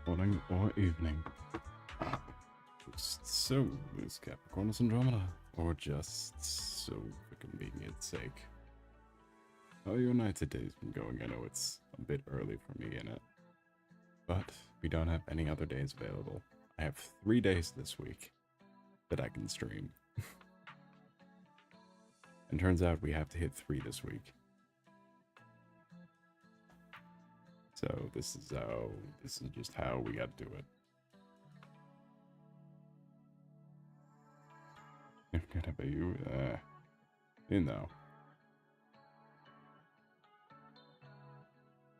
Morning or evening. So, is Capricornus Andromeda, or just so for convenience sake? How your night today's been going? I know it's a bit early for me in it, but we don't have any other days available. I have 3 days this week that I can stream. And turns out we have to hit 3 this week. So this is just how we gotta do it. What about you? You know.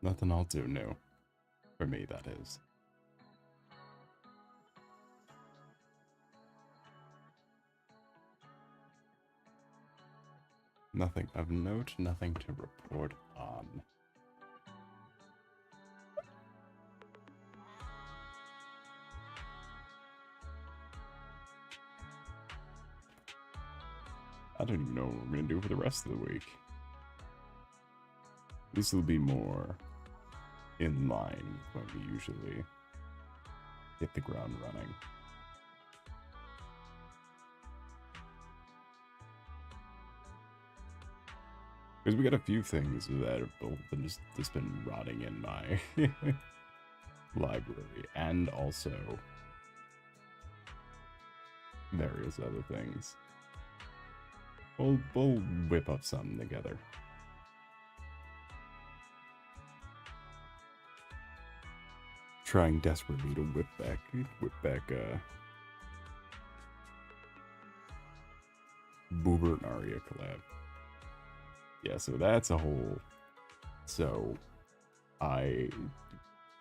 Nothing I'll do new. For me, that is. Nothing of note, nothing to report on. I don't even know what we're going to do for the rest of the week. This will be more in line with when we usually hit the ground running. Because we got a few things that have both just been rotting in my library, and also various other things. We'll whip up something together. Trying desperately to whip back Boober and Arya collab. Yeah, so that's a whole. So I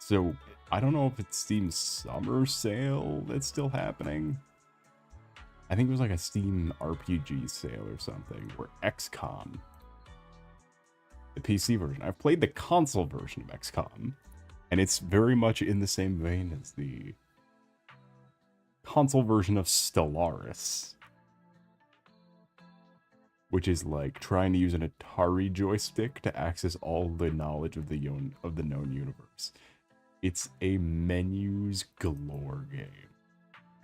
don't know if it's Steam Summer Sale that's still happening. I think it was like a Steam RPG sale or something, or XCOM, the PC version. I've played the console version of XCOM, and it's very much in the same vein as the console version of Stellaris, which is like trying to use an Atari joystick to access all the knowledge of the known universe. It's a menus galore game.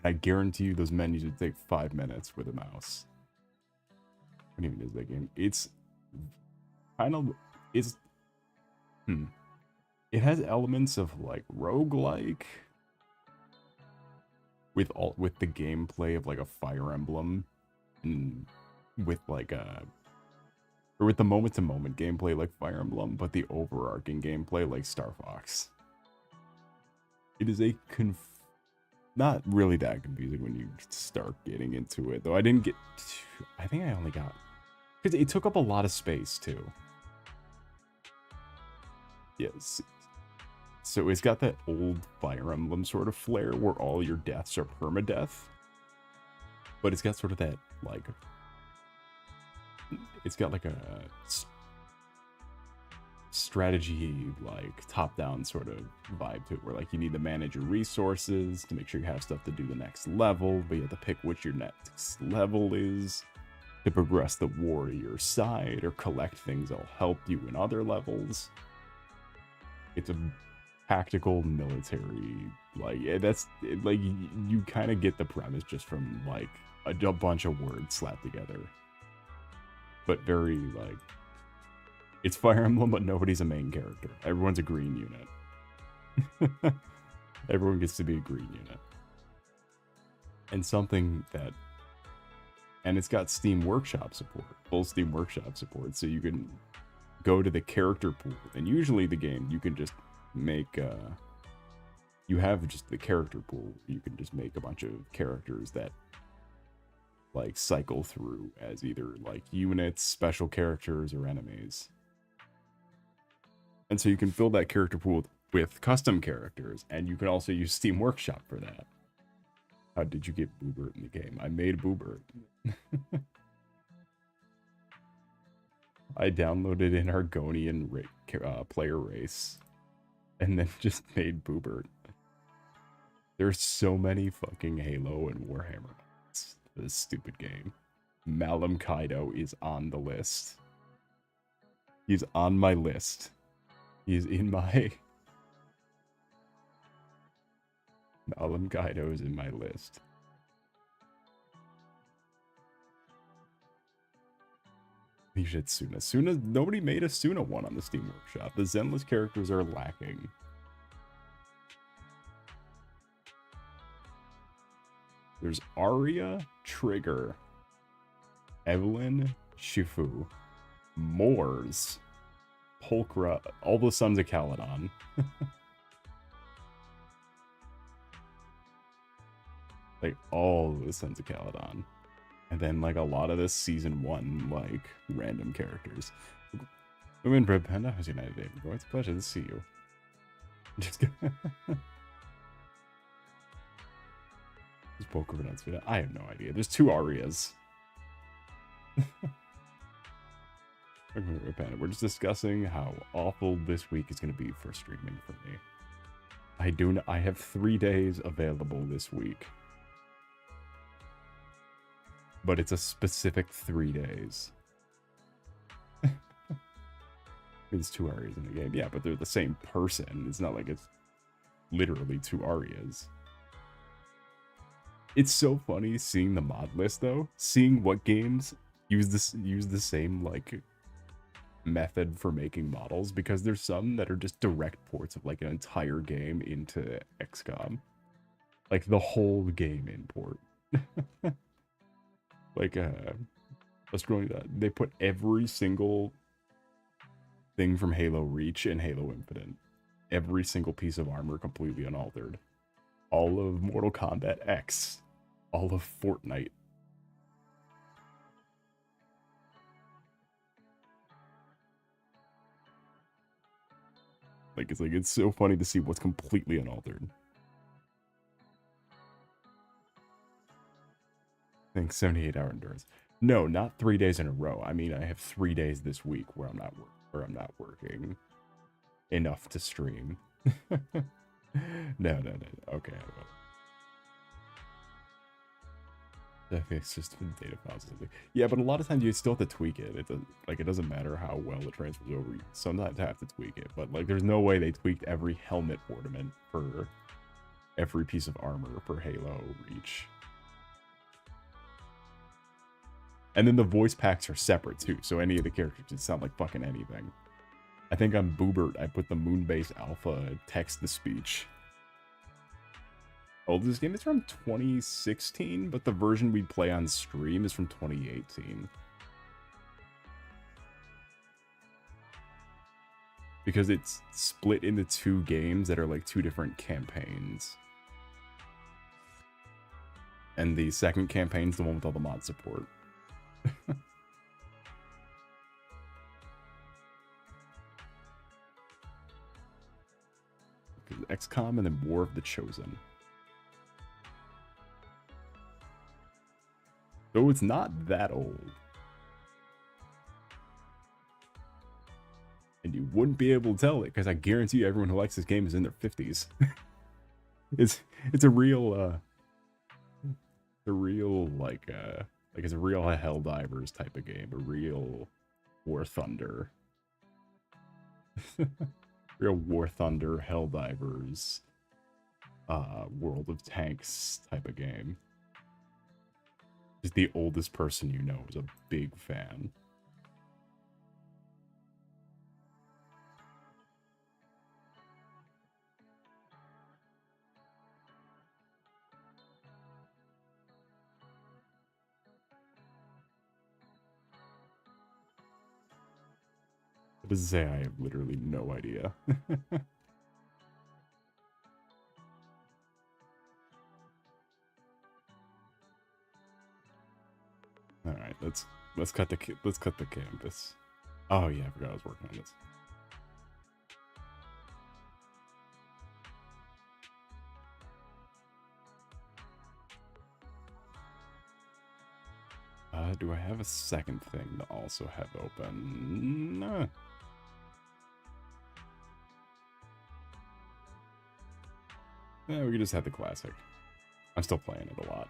And I guarantee you those menus would take 5 minutes with a mouse. What even is that game? It's kind of... It has elements of like roguelike with the gameplay of like a Fire Emblem, and with like or with the moment-to-moment gameplay like Fire Emblem, but the overarching gameplay like Star Fox. It is a not really that confusing when you start getting into it, though. I didn't get I think I only got, because it took up a lot of space too. Yes. So it's got that old Fire Emblem sort of flair where all your deaths are permadeath, but it's got sort of that like, it's got like a strategy, like top-down sort of vibe to it, where like you need to manage your resources to make sure you have stuff to do the next level, but you have to pick which your next level is to progress the warrior side, or collect things that'll help you in other levels. It's a tactical military, like, that's like, you kind of get the premise just from like a bunch of words slapped together, but very like, it's Fire Emblem, but nobody's a main character. Everyone's a green unit. Everyone gets to be a green unit. And something that... And it's got Steam Workshop support. Full Steam Workshop support. So you can go to the character pool. And usually the game, you can just make... you have just the character pool. You can just make a bunch of characters that like cycle through as either like units, special characters, or enemies. And so you can fill that character pool with custom characters, and you can also use Steam Workshop for that. How did you get Boobert in the game? I made Boobert. I downloaded an Argonian player race, and then just made Boobert. There's so many fucking Halo and Warhammer mods for this stupid game. Malum Kaido is on the list. He's on my list. He's in my... Alan Kaido's in my list. You should Suna. Suna, nobody made a Suna one on the Steam Workshop. The Zenless characters are lacking. There's Arya, Trigger, Evelyn, Shifu, Moors, Pulchra, all the Sons of Caledon. Like, all the Sons of Caledon. And then, like, a lot of this Season 1, like, random characters. Women Bread Panda, how's your night today? It's a pleasure to see you. Just Poker announcement. I have no idea. There's 2 Arias. We're just discussing how awful this week is going to be for streaming for me. I have 3 days available this week. But it's a specific 3 days. It's 2 Arias in the game. Yeah, but they're the same person. It's not like it's literally 2 Arias. It's so funny seeing the mod list, though. Seeing what games use the same, like, method for making models. Because there's some that are just direct ports of, like, an entire game into XCOM. Like, the whole game import. Like, let's go into that. They put every single thing from Halo Reach and Halo Infinite. Every single piece of armor completely unaltered. All of Mortal Kombat X. All of Fortnite. Like, it's so funny to see what's completely unaltered. I think 78-hour endurance. No, not 3 days in a row. I mean, I have 3 days this week where I'm not working enough to stream. No. Okay, I will. It's just data files. Yeah, but a lot of times you still have to tweak it. It doesn't matter how well it transfers over. You sometimes have to tweak it, but like there's no way they tweaked every helmet ornament for every piece of armor for Halo Reach. And then the voice packs are separate too, so any of the characters can sound like fucking anything. I think on Boobert I put the Moonbase Alpha text-to-speech. Oh, this game is from 2016, but the version we play on stream is from 2018. Because it's split into 2 games that are like 2 different campaigns. And the second campaign's the one with all the mod support. XCOM and then War of the Chosen. Though it's not that old. And you wouldn't be able to tell it, because I guarantee you everyone who likes this game is in their 50s. It's a real like it's a real Helldivers type of game, a real War Thunder. Real War Thunder, Helldivers, World of Tanks type of game. Just the oldest person you know is a big fan. To say I have literally no idea. All right, let's cut the canvas. Oh yeah, I forgot I was working on this. Do I have a second thing to also have open? No. Yeah, we could just have the classic. I'm still playing it a lot.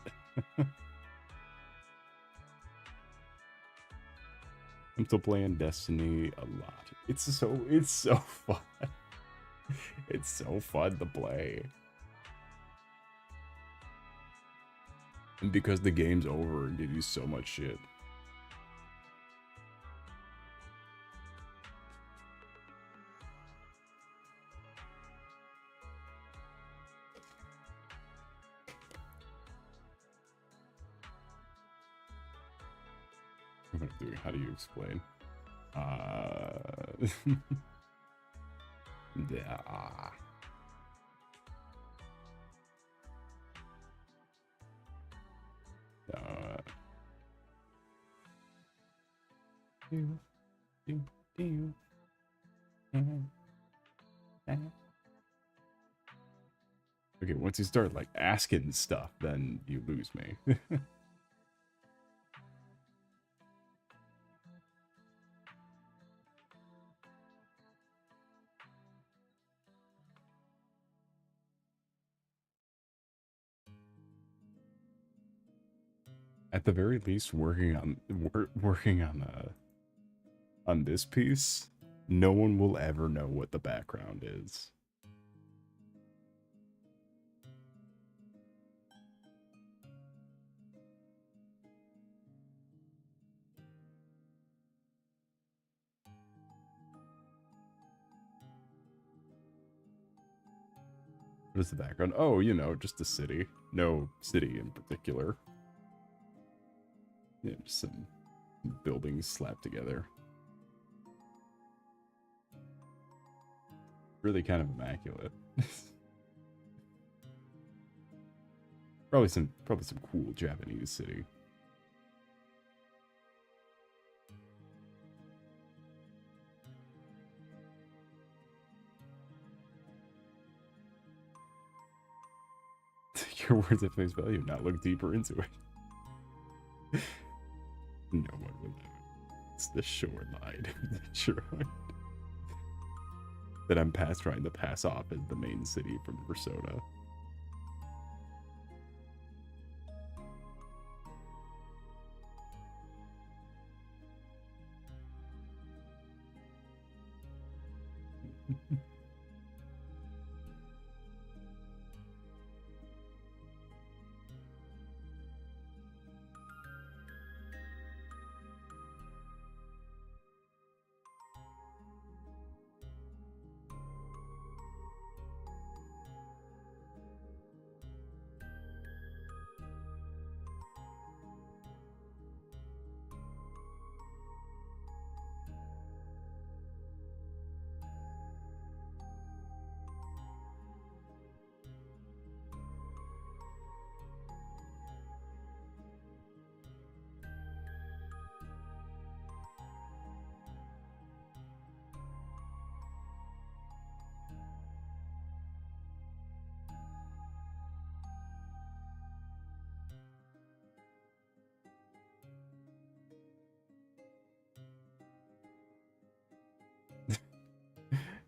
I'm still playing Destiny a lot. It's so fun. It's so fun to play. And because the game's over and give you so much shit. How do you explain? Yeah. Okay, once you start like asking stuff, then you lose me. At the very least, working on this piece, no one will ever know what the background is. What is the background? Oh, you know, just a city. No city in particular. Yeah, just some buildings slapped together. Really kind of immaculate. probably some cool Japanese city. Your words at face value, not look deeper into it. No one will know. It's the shoreline. The shoreline. That I'm trying to pass off as the main city from Persona.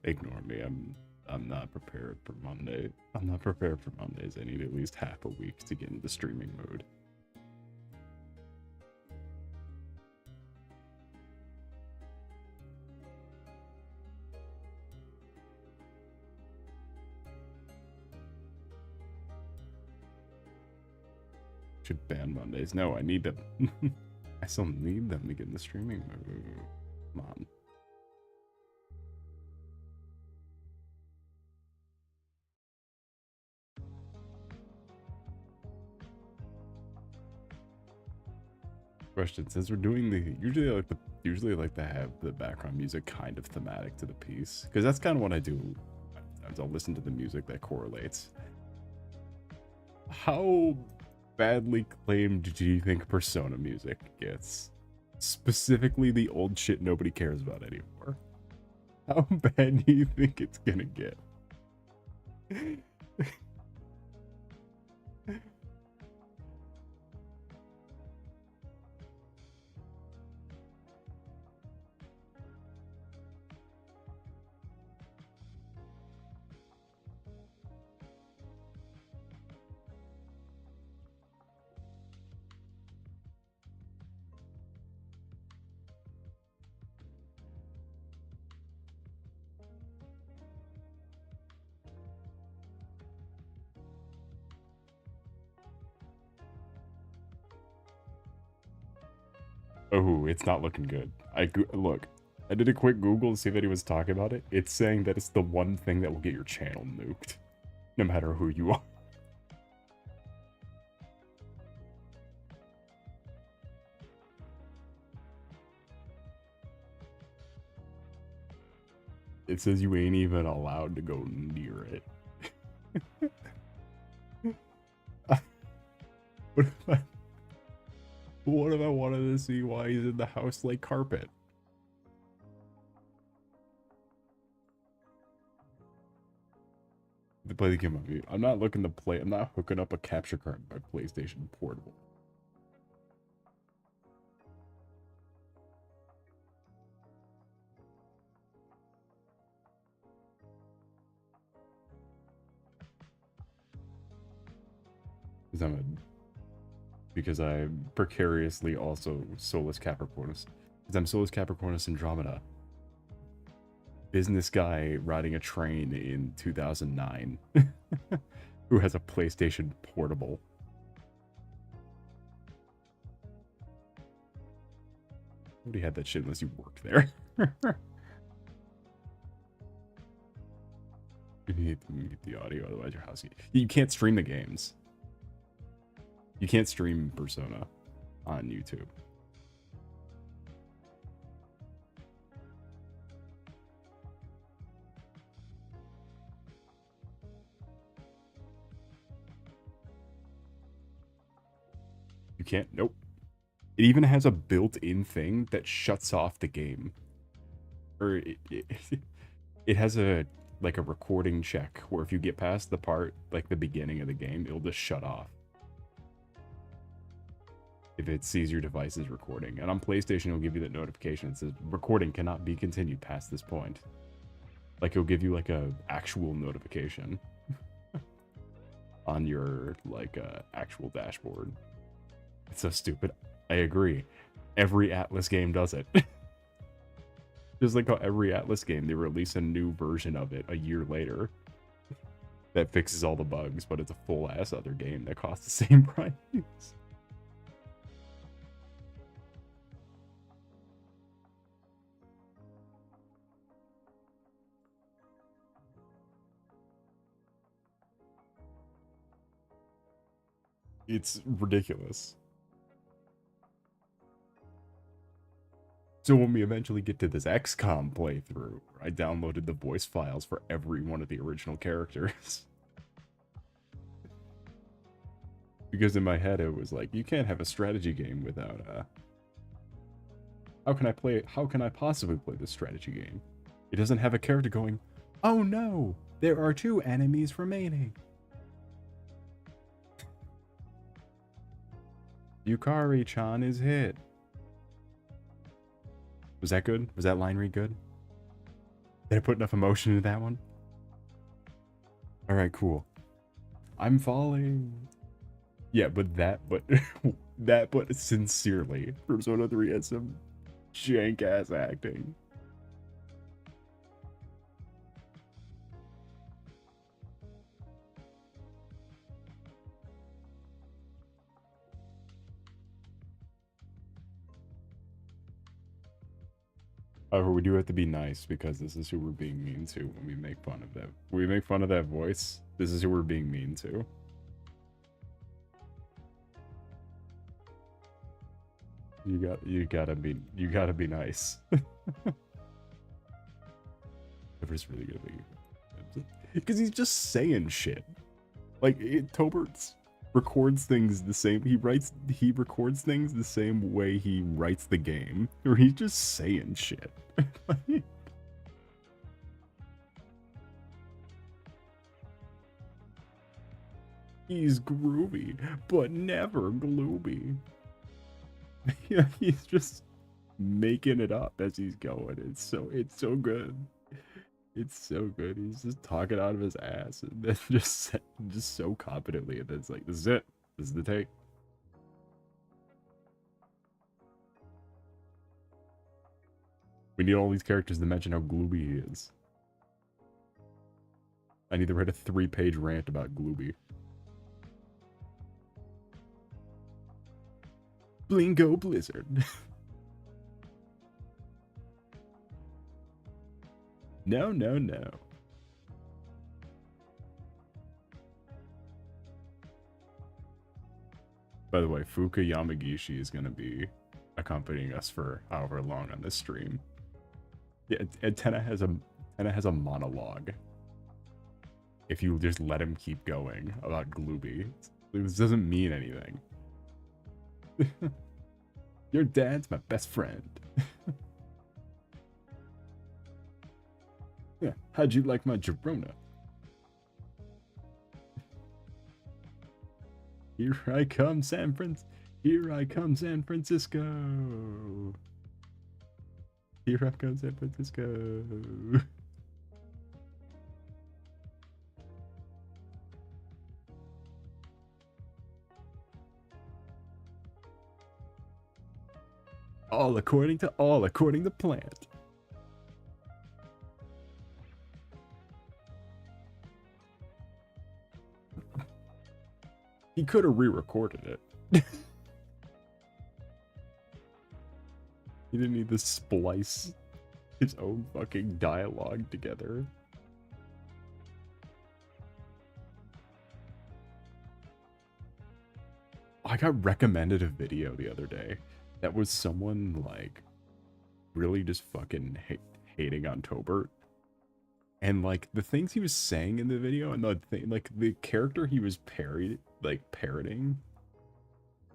Ignore me. I'm not prepared for Monday. I'm not prepared for Mondays. I need at least half a week to get into streaming mode. Should ban Mondays. No, I need them. I still need them to get in the streaming mode. Come on. Question: since we're doing the usually I like to have the background music kind of thematic to the piece, because that's kind of what I do. I'll listen to the music that correlates. How badly claimed do you think Persona music gets? Specifically the old shit nobody cares about anymore. How bad do you think it's gonna get? Oh, it's not looking good. Look, I did a quick Google to see if anyone was talking about it. It's saying that it's the one thing that will get your channel nuked, no matter who you are. It says you ain't even allowed to go near it. What if I wanted to see why he's in the house like carpet? To play the game on mute. I'm not looking to play. I'm not hooking up a capture card by PlayStation Portable. Because I'm precariously also Solace Capricornus. Because I'm Solace Capricornus Andromeda. Business guy riding a train in 2009 who has a PlayStation Portable. Nobody had that shit unless you worked there. You need to mute the audio, otherwise your house. You can't stream the games. You can't stream Persona on YouTube. You can't. Nope. It even has a built-in thing that shuts off the game. Or it has a like a recording check where if you get past the part like the beginning of the game, it'll just shut off if it sees your device is recording. And on PlayStation, it'll give you that notification that says recording cannot be continued past this point. Like it'll give you like a actual notification on your like actual dashboard. It's so stupid. I agree. Every Atlas game does it. Just like how every Atlas game, they release a new version of it a year later that fixes all the bugs, but it's a full-ass other game that costs the same price. It's ridiculous. So when we eventually get to this XCOM playthrough, I downloaded the voice files for every one of the original characters. Because in my head it was like, you can't have a strategy game without how can I possibly play this strategy game? It doesn't have a character going, oh no, there are 2 enemies remaining. Yukari-chan is hit. Was that good? Was that line read good? Did I put enough emotion into that one? Alright, cool. I'm falling. Yeah, but sincerely, Persona 3 had some jank ass acting. However, we do have to be nice because this is who we're being mean to when we make fun of that. When we make fun of that voice, this is who we're being mean to. You gotta be nice. Whoever's really gonna be, because he's just saying shit. Like Tobert's records things the same. He records things the same way he writes the game, or he's just saying shit. He's groovy, but never gloomy. Yeah, he's just making it up as he's going. It's so good. It's so good. He's just talking out of his ass and then just so confidently, and then it's like, this is it. This is the take. We need all these characters to mention how gloomy he is. I need to write a 3-page rant about Glooby. Blingo Blizzard. No, no, no. By the way, Fuka Yamagishi is going to be accompanying us for however long on this stream. Yeah, and Tenna has a monologue. If you just let him keep going about Glooby. This doesn't mean anything. Your dad's my best friend. Yeah, how'd you like my Girona? Here I come, Here I come, San Francisco. Here I come, San Francisco. All according to plant. He could have re-recorded it. He didn't need to splice his own fucking dialogue together. I got recommended a video the other day that was someone like really just fucking hating on Tobert. And like the things he was saying in the video and the thing, like the character he was parroting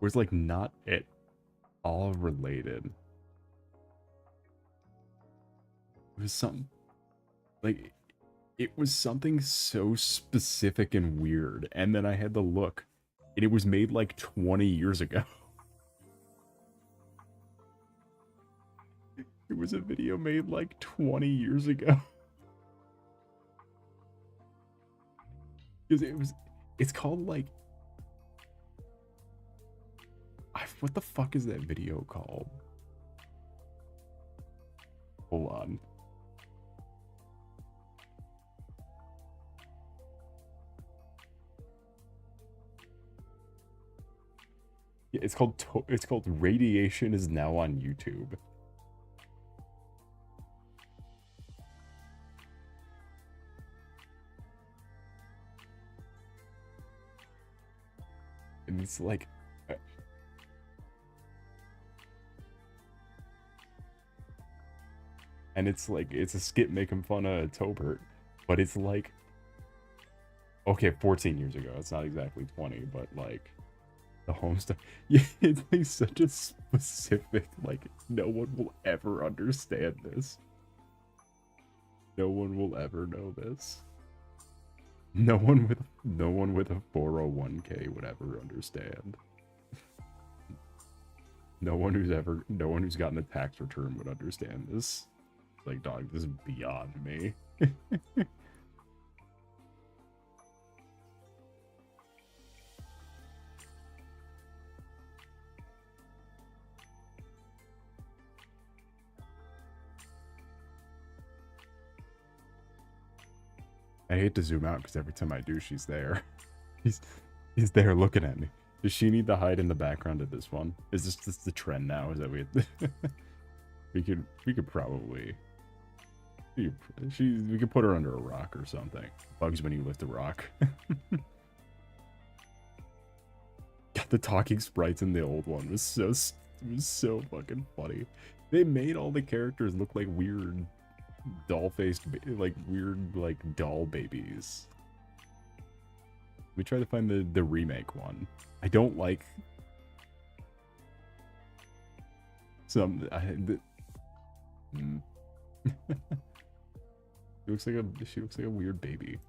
was like not at all related. It was something like it was something so specific and weird, and then I had to look and it was made like 20 years ago. It was a video made like 20 years ago. Because it's called like, what the fuck is that video called? Hold on. Yeah, it's called Radiation is Now on YouTube. And it's like, and it's like, it's a skit making fun of Tobert, but it's like, okay, 14 years ago. It's not exactly 20, but like the home stuff. Yeah, it's like such a specific, like no one will ever understand this. No one will ever know this. No one with a 401k would ever understand. No one who's gotten a tax return would understand this. Like, dog, this is beyond me. I hate to zoom out because every time I do, she's there. He's there looking at me. Does she need to hide in the background of this one? Is this the trend now? Is that we could probably we could put her under a rock or something. Bugs when you lift a rock. God, the talking sprites in the old one was so fucking funny. They made all the characters look like weird doll-faced, like weird, like doll babies. We try to find the remake one. I don't like some. She looks like a weird baby.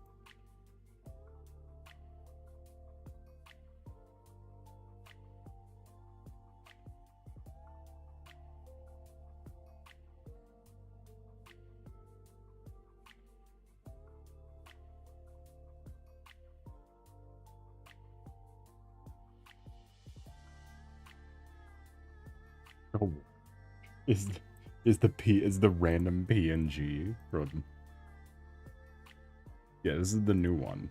Oh, is the random PNG from? Yeah, this is the new one.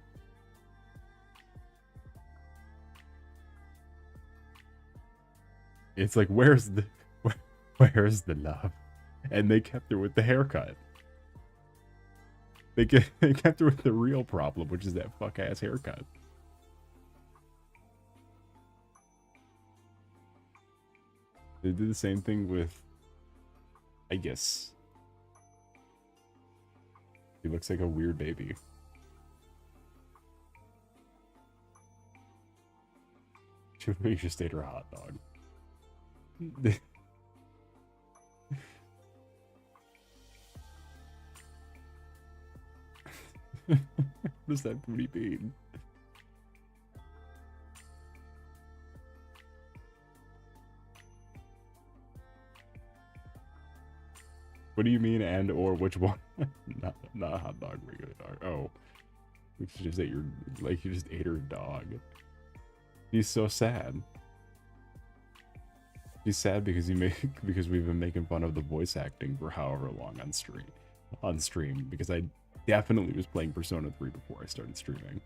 It's like, where's the love? And they kept her with the haircut. they kept her with the real problem, which is that fuck ass haircut. They did the same thing with, I guess. He looks like a weird baby. She just ate her hot dog. What does that booty mean? What do you mean and or which one? not hot dog, regular dog. Oh. You just ate your, like, you just ate her dog. He's so sad. He's sad because because we've been making fun of the voice acting for however long on stream because I definitely was playing Persona 3 before I started streaming.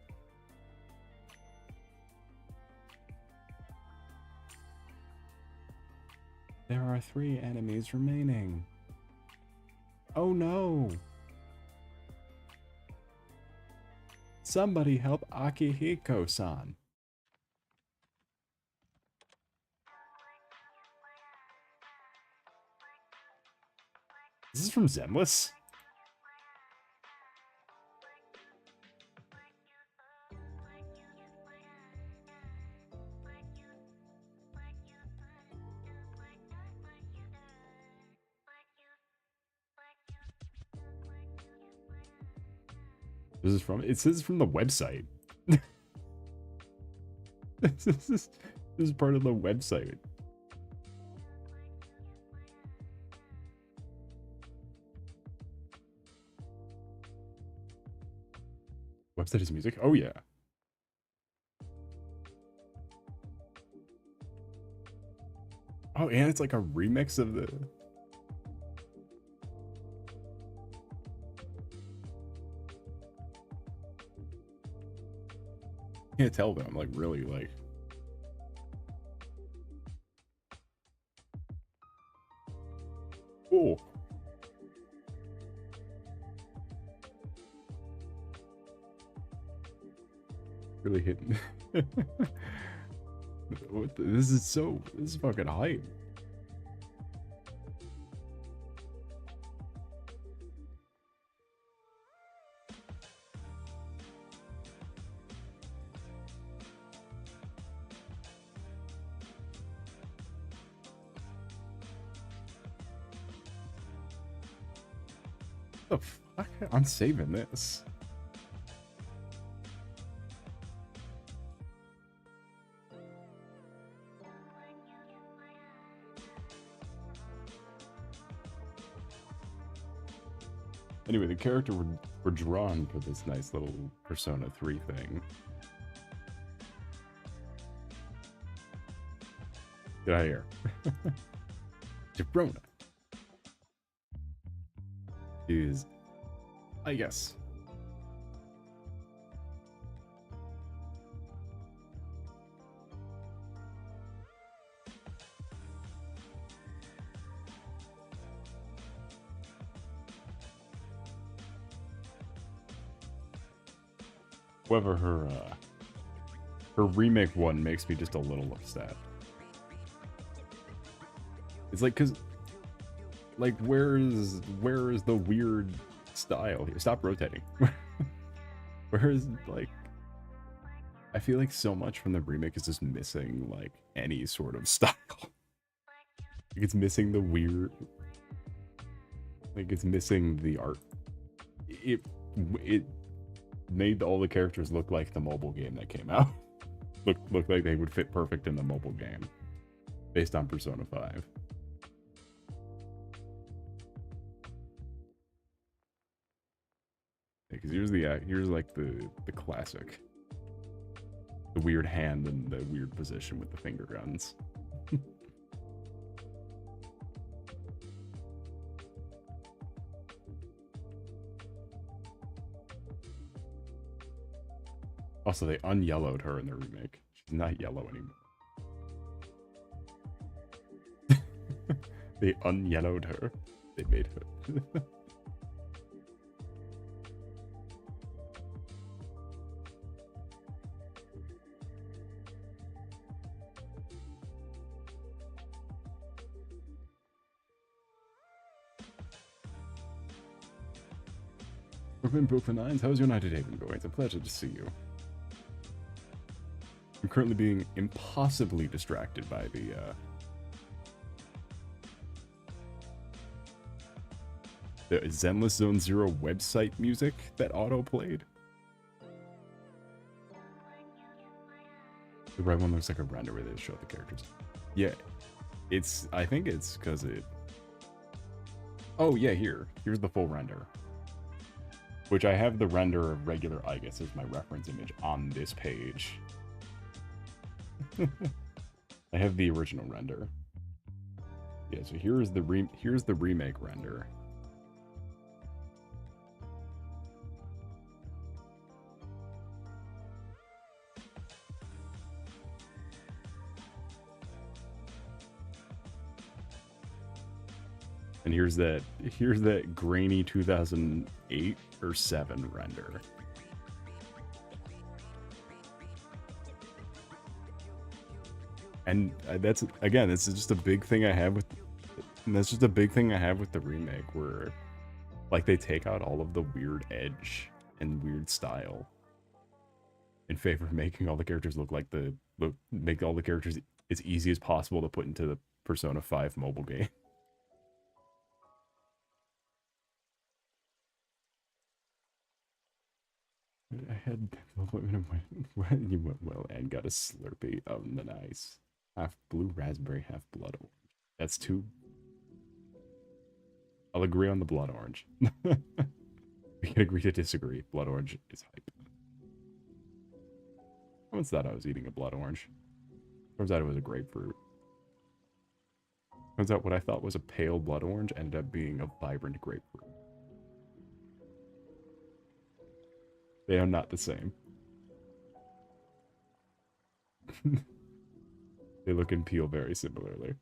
There are 3 enemies remaining. Oh no! Somebody help Akihiko-san. This is from Zenless? This is from, it says from the website. This is part of the website. Website is music? Oh yeah. Oh, and it's like a remix of the... Can't tell them, like, really, like... Oh. Really hitting. What the, this is fucking hype. The fuck? I'm saving this. Anyway, the character were drawn for this nice little Persona 3 thing. Get out of here. Jabrona. Is, I guess. However, her remake one makes me just a little upset. It's like, cause, like, where is the weird style here? Stop rotating. Where is, like, I feel like so much from the remake is just missing, like, any sort of style. Like, it's missing the weird, like, it's missing the art. It made all the characters look like the mobile game that came out. Look like they would fit perfect in the mobile game based on Persona 5. Because here's like the classic, the weird hand and the weird position with the finger guns. Also, they unyellowed her in the remake. She's not yellow anymore. They unyellowed her. They made her. Brooklyn Nines, how's your night at Haven going? It's a pleasure to see you. I'm currently being impossibly distracted by the Zenless Zone Zero website music that auto-played. The right one looks like a render where they show the characters. Yeah, I think it's because it... Oh yeah, here's the full render. Which I have the render of regular Igus as my reference image on this page. I have the original render. Yeah, so here's the remake render. And here's that grainy 2008 or 7 render. And that's just a big thing I have with the remake, where like they take out all of the weird edge and weird style in favor of making all the characters make all the characters as easy as possible to put into the Persona 5 mobile game. I had you went well and got a Slurpee. Oh, nice. Half blue raspberry, half blood orange. That's 2. I'll agree on the blood orange. We can agree to disagree. Blood orange is hype. I once thought I was eating a blood orange. Turns out it was a grapefruit. Turns out what I thought was a pale blood orange ended up being a vibrant grapefruit. They are not the same. They look and peel very similarly.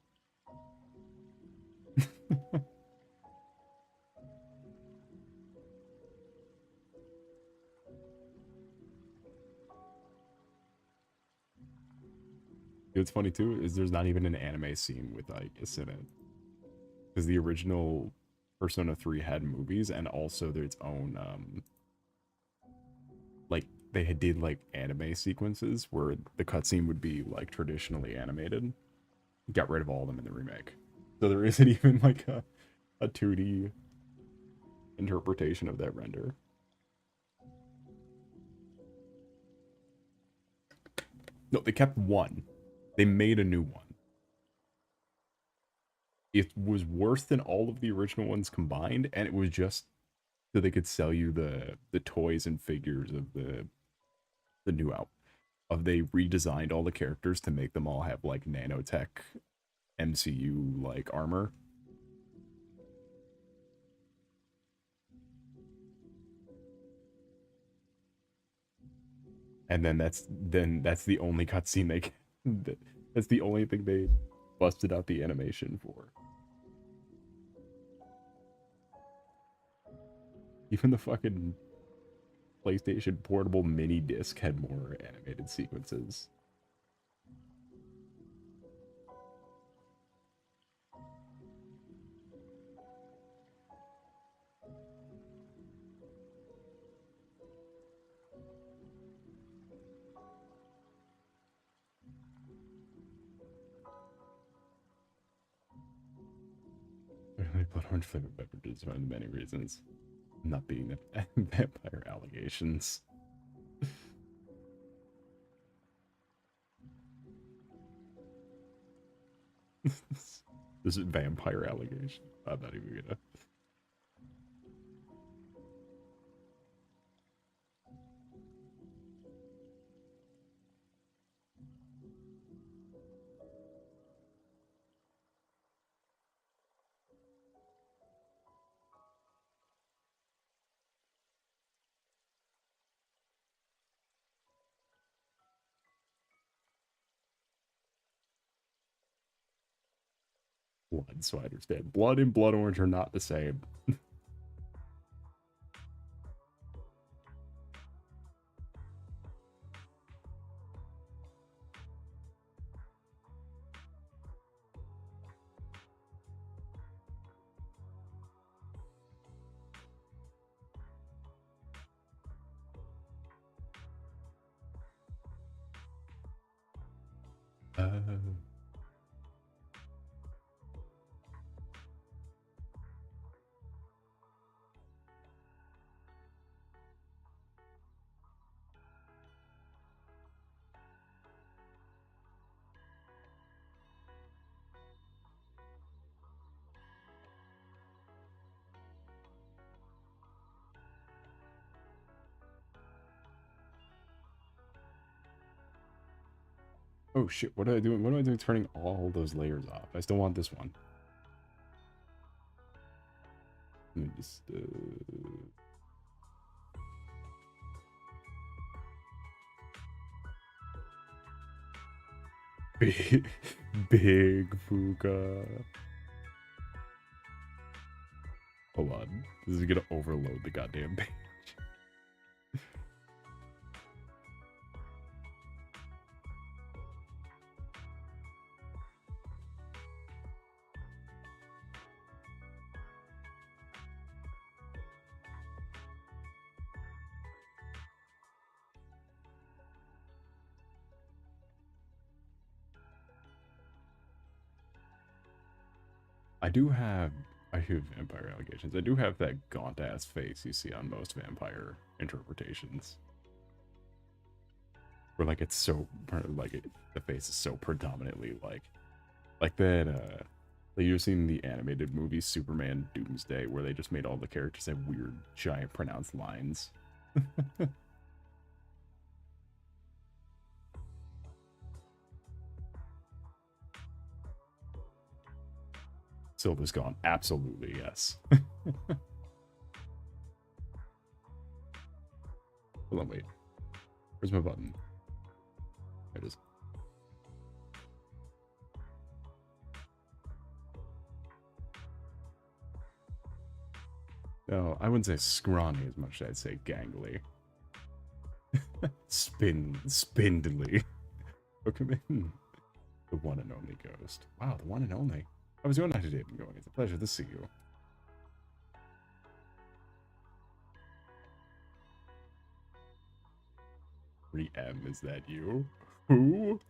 What's funny too is there's not even an anime scene with Igus in it, because the original Persona 3 had movies and also its own like they did like anime sequences where the cutscene would be like traditionally animated. Got rid of all of them in the remake, so there isn't even like a 2D interpretation of that render. No, they kept one. They made a new one. It was worse than all of the original ones combined, and it was just so they could sell you the toys and figures of the new out. They redesigned all the characters to make them all have like nanotech MCU like armor. And then that's the only cutscene that's the only thing they busted out the animation for. Even the fucking PlayStation Portable mini disc had more animated sequences. Blood orange flavored beverages for many reasons. Not being the vampire allegations. This is vampire allegation. I'm not even gonna. Blood, so I understand. Blood and blood orange are not the same. Oh shit, what am I doing? What am I doing turning all those layers off? I still want this one. Let me just, big Fuka. Hold on. This is gonna overload the goddamn page. I do have vampire allegations. I do have that gaunt ass face you see on most vampire interpretations. Where like it's so the face is so predominantly like that like you've seen the animated movie Superman Doomsday where they just made all the characters have weird giant pronounced lines. Silver's gone. Absolutely, yes. Hold on, wait. Where's my button? There it is. No, I wouldn't say scrawny as much as I'd say gangly. Spindly. Okay, the one and only ghost. Wow, the one and only. How was your night today? Going? It's a pleasure to see you. 3M, is that you? Who?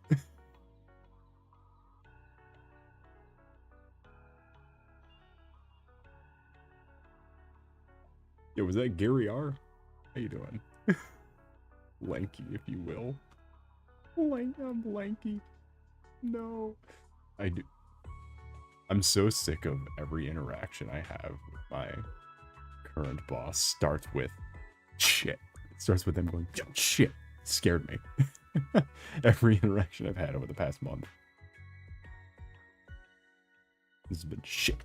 Yo, was that Gary R? How you doing? Lanky, if you will. I'm lanky. No. I'm so sick of every interaction I have with my current boss starts with shit. It starts with them going, yo, shit. Scared me. Every interaction I've had over the past month. This has been shit.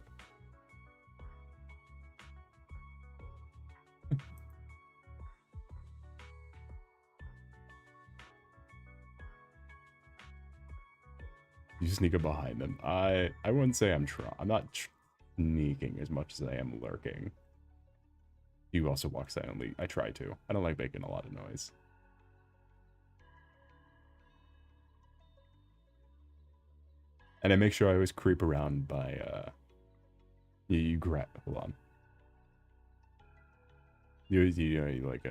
You sneak up behind them. I wouldn't say I'm not sneaking as much as I am lurking. You also walk silently. I try to. I don't like making a lot of noise. And I make sure I always creep around by, you grab, hold on. You like,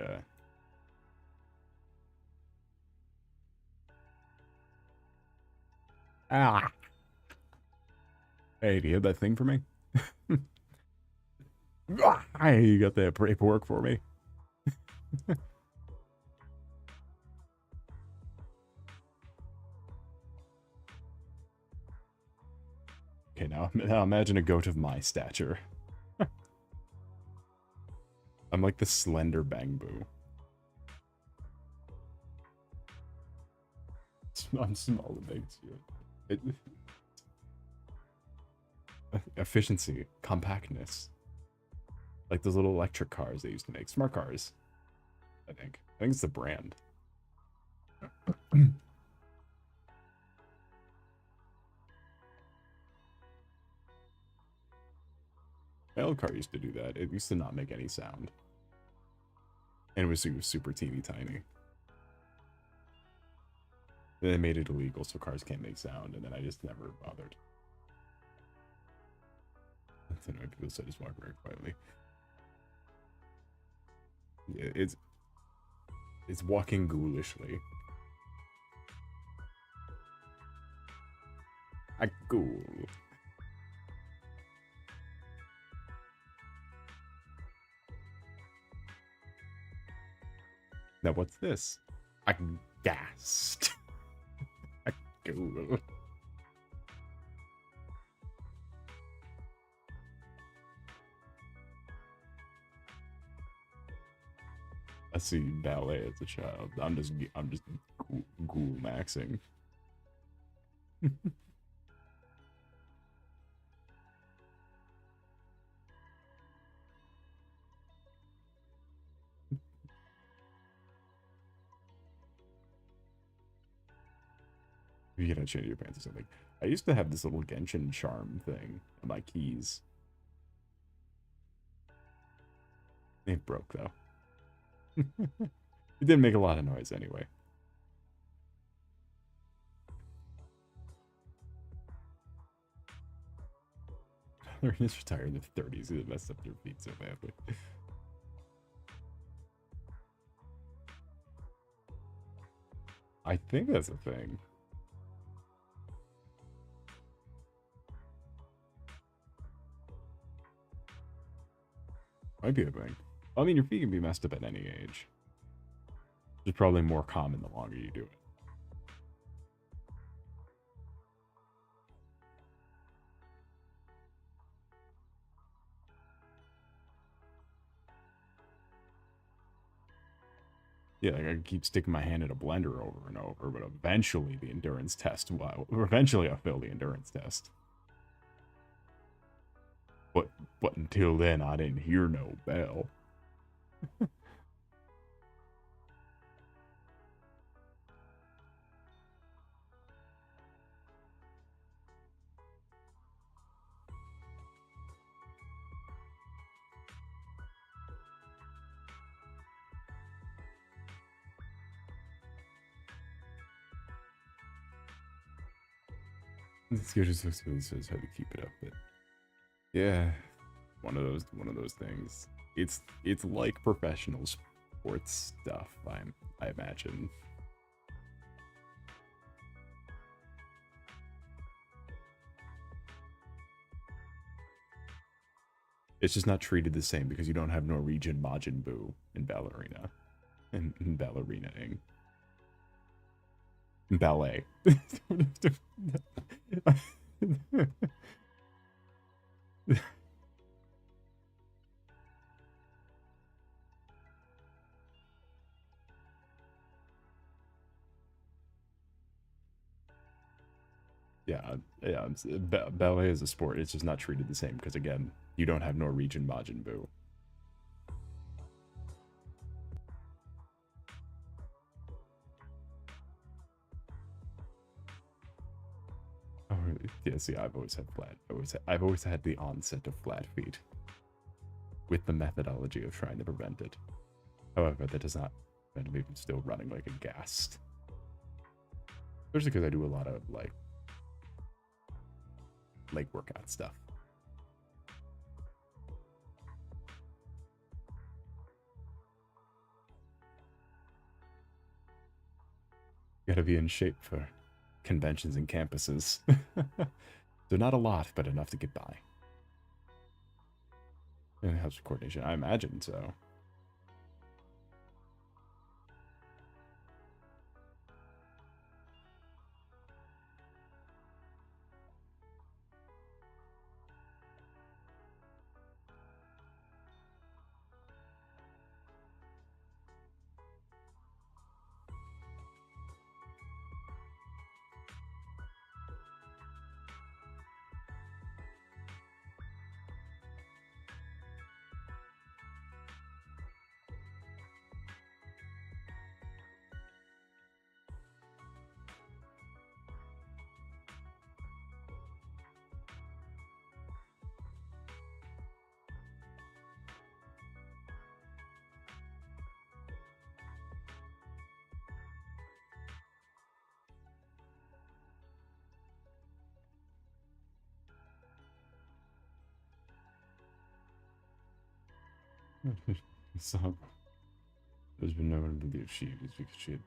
ah. Hey, do you have that thing for me? Hey, you got that paperwork for me? Okay, now imagine a goat of my stature. I'm like the slender Bangbu. I'm small and big too. Efficiency, compactness. Like those little electric cars they used to make. Smart cars, I think. I think it's the brand. My old car used to do that. It used to not make any sound. And it was super teeny tiny. Then they made it illegal so cars can't make sound, and then I just never bothered. That's annoying. People said just walk very quietly. Yeah, it's walking ghoulishly. Cool. Now what's this? Gassed. Cool. I see ballet as a child. I'm just ghoul maxing. You gotta change your pants or something. I used to have this little Genshin charm thing on my keys. It broke though. It didn't make a lot of noise anyway. Ballerina's retired in their 30s. They messed up their feet so badly. I think that's a thing. Might be a thing. I mean, your feet can be messed up at any age. It's probably more common the longer you do it. Yeah, like I keep sticking my hand in a blender over and over, but eventually the endurance test eventually I'll fail the endurance test. But until then, I didn't hear no bell. This just says how to keep it up, but yeah, one of those things. It's like professional sports stuff. I imagine. It's just not treated the same because you don't have Norwegian Majin Buu in ballerina, in ballerinaing. Ballet. Yeah, ballet is a sport. It's just not treated the same because again, you don't have Norwegian Majin Buu. Oh, yeah. See, I've always had flat. I've always had the onset of flat feet, with the methodology of trying to prevent it. However, that does not prevent me from still running like a ghast. Especially because I do a lot of like leg workout stuff. You gotta be in shape for conventions and campuses. So not a lot, but enough to get by. And it helps with coordination. I imagine so. So there's been no one to be achieved because she had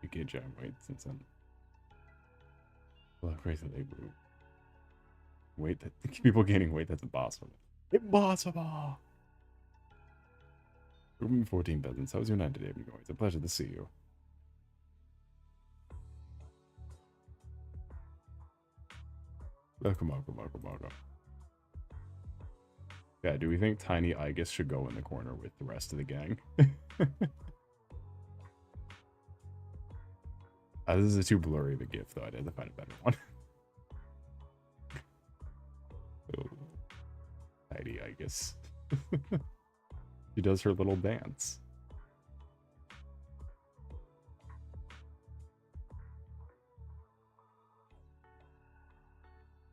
gained giant weight since then. Well, crazy they move. Weight that people gaining weight, that's impossible. Impossible! 14 peasants. How was your night today, amigo? It's a pleasure to see you. Welcome. Yeah, do we think Tiny Igus should go in the corner with the rest of the gang? This is a too blurry of a gift, though. I'd have to find a better one. Oh, Tiny Igus. She does her little dance.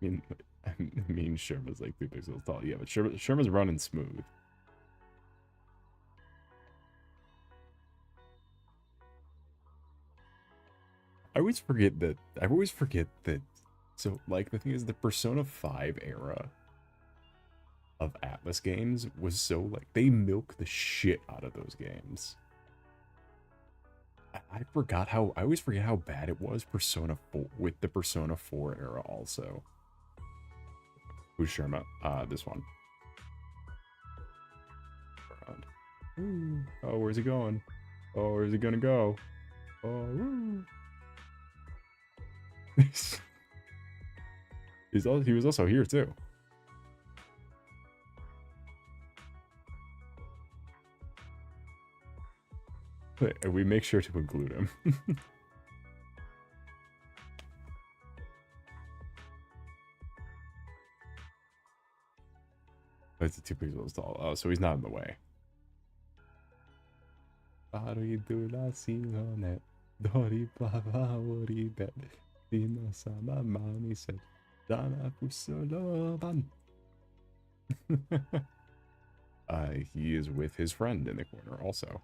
I mean Sherma's like 3 pixels tall. Yeah, but Sherma's running smooth. I always forget that. So, like, the thing is, the Persona 5 era of Atlas games was so, like, they milk the shit out of those games. I always forget how bad it was Persona 4, with the Persona 4 era also. Who's Sherma? This one. Oh, where's he going? Oh, where's he gonna go? Oh, woo. He was also here too. But we make sure to include him. It's 2 pixels tall. Oh, so he's not in the way. He is with his friend in the corner also.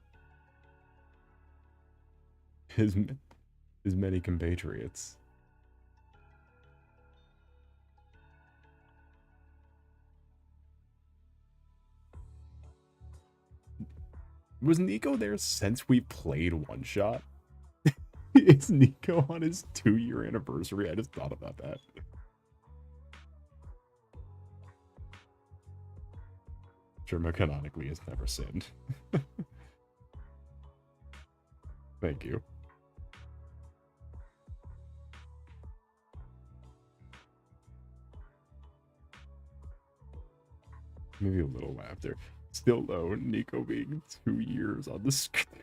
His many compatriots. Was Nico there since we played One Shot? Is Nico on his 2-year anniversary? I just thought about that. Sherma canonically has never sinned. Thank you. Maybe a little laughter. Still though, Nico being 2 years on the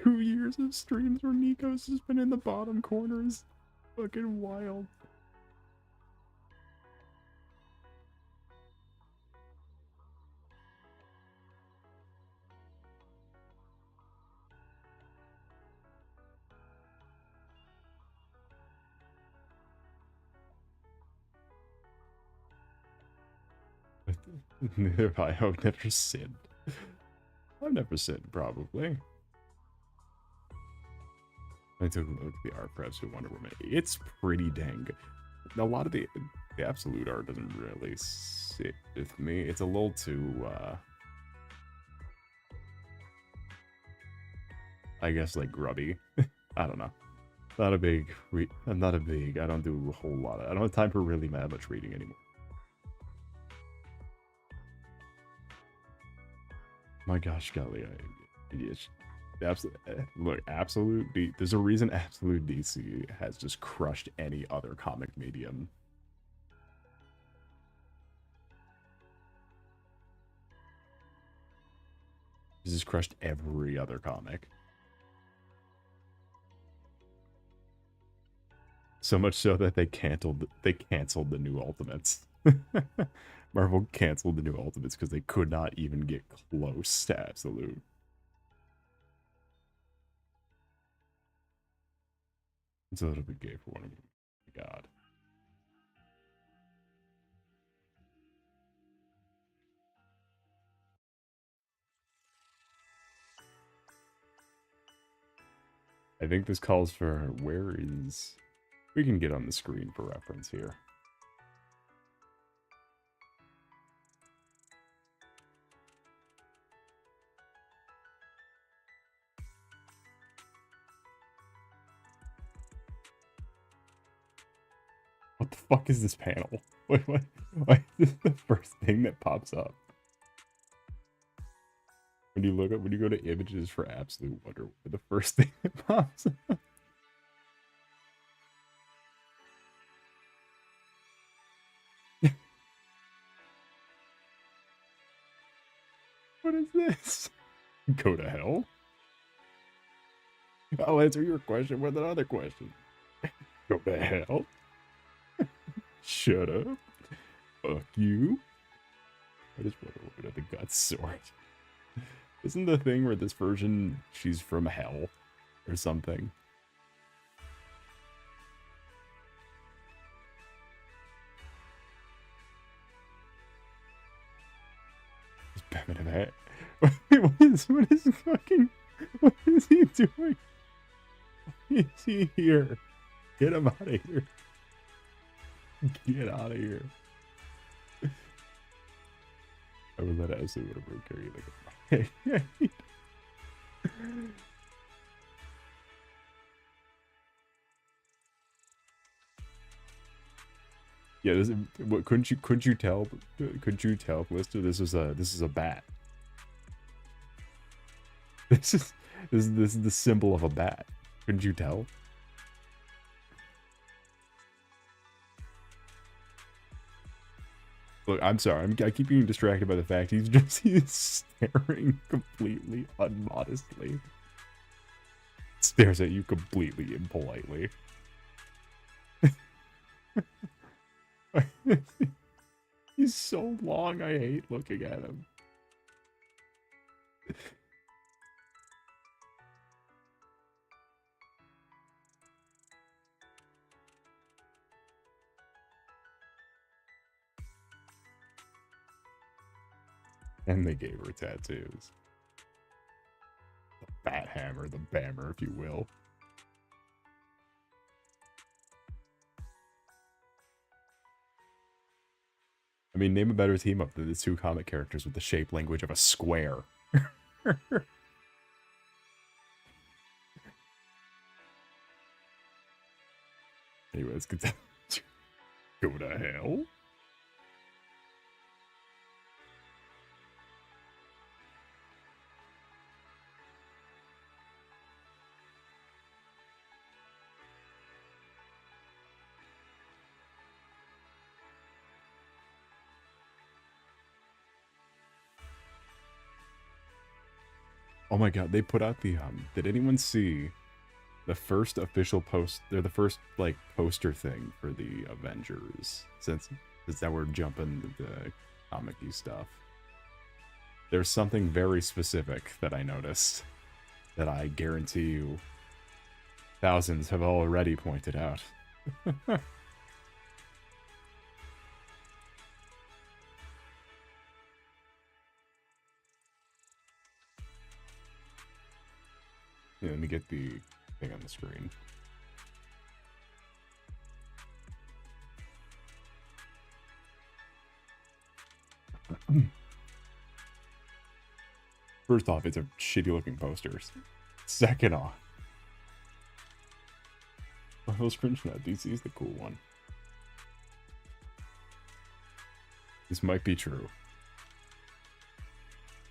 2 years of streams where Nico's just been in the bottom corner is fucking wild. I've never sinned. I've never sinned, probably. I took a look at the art perhaps with Wonder Woman. It's pretty dang good. A lot of the absolute art doesn't really sit with me. It's a little too, I guess, like, grubby. I don't know. I don't do a whole lot I don't have time for really that much reading anymore. My gosh, golly, look, there's a reason Absolute DC has just crushed any other comic medium. It's just crushed every other comic. So much so that they canceled the new Ultimates. Marvel canceled the new Ultimates because they could not even get close to Absolute. It's a little bit gay for one of them. Oh my God. I think this calls for where is... We can get on the screen for reference here. What the fuck is this panel? Why is this the first thing that pops up? When you look up, when you go to images for Absolute Wonder, the first thing that pops up. What is this? Go to hell? I'll answer your question with another question. Go to hell? Shut up. Fuck you. I just want to open up the guts sword. Isn't the thing where this version, she's from hell or something? Just Batman in that. What is fucking, what is he doing? Why is he here? Get him out of here. Get out of here. I would let Absolute whatever carry like yeah, this, what couldn't you tell, Blister? This is a bat. This is the symbol of a bat. Couldn't you tell? Look, I'm sorry. I keep being distracted by the fact he's staring completely unmodestly. Stares at you completely impolitely. He's so long, I hate looking at him. And they gave her tattoos. The bat hammer, the bammer, if you will. I mean, name a better team up than the two comic characters with the shape language of a square. Anyway, let's get to go to hell. Oh my god, they put out the did anyone see the first official post? They're the first like poster thing for the Avengers since that we're jumping the comic-y stuff. There's something very specific that I noticed that I guarantee you thousands have already pointed out. Yeah, let me get the thing on the screen. First off, it's a shitty looking poster. Second off, Marvel's cringe now. DC is the cool one. This might be true.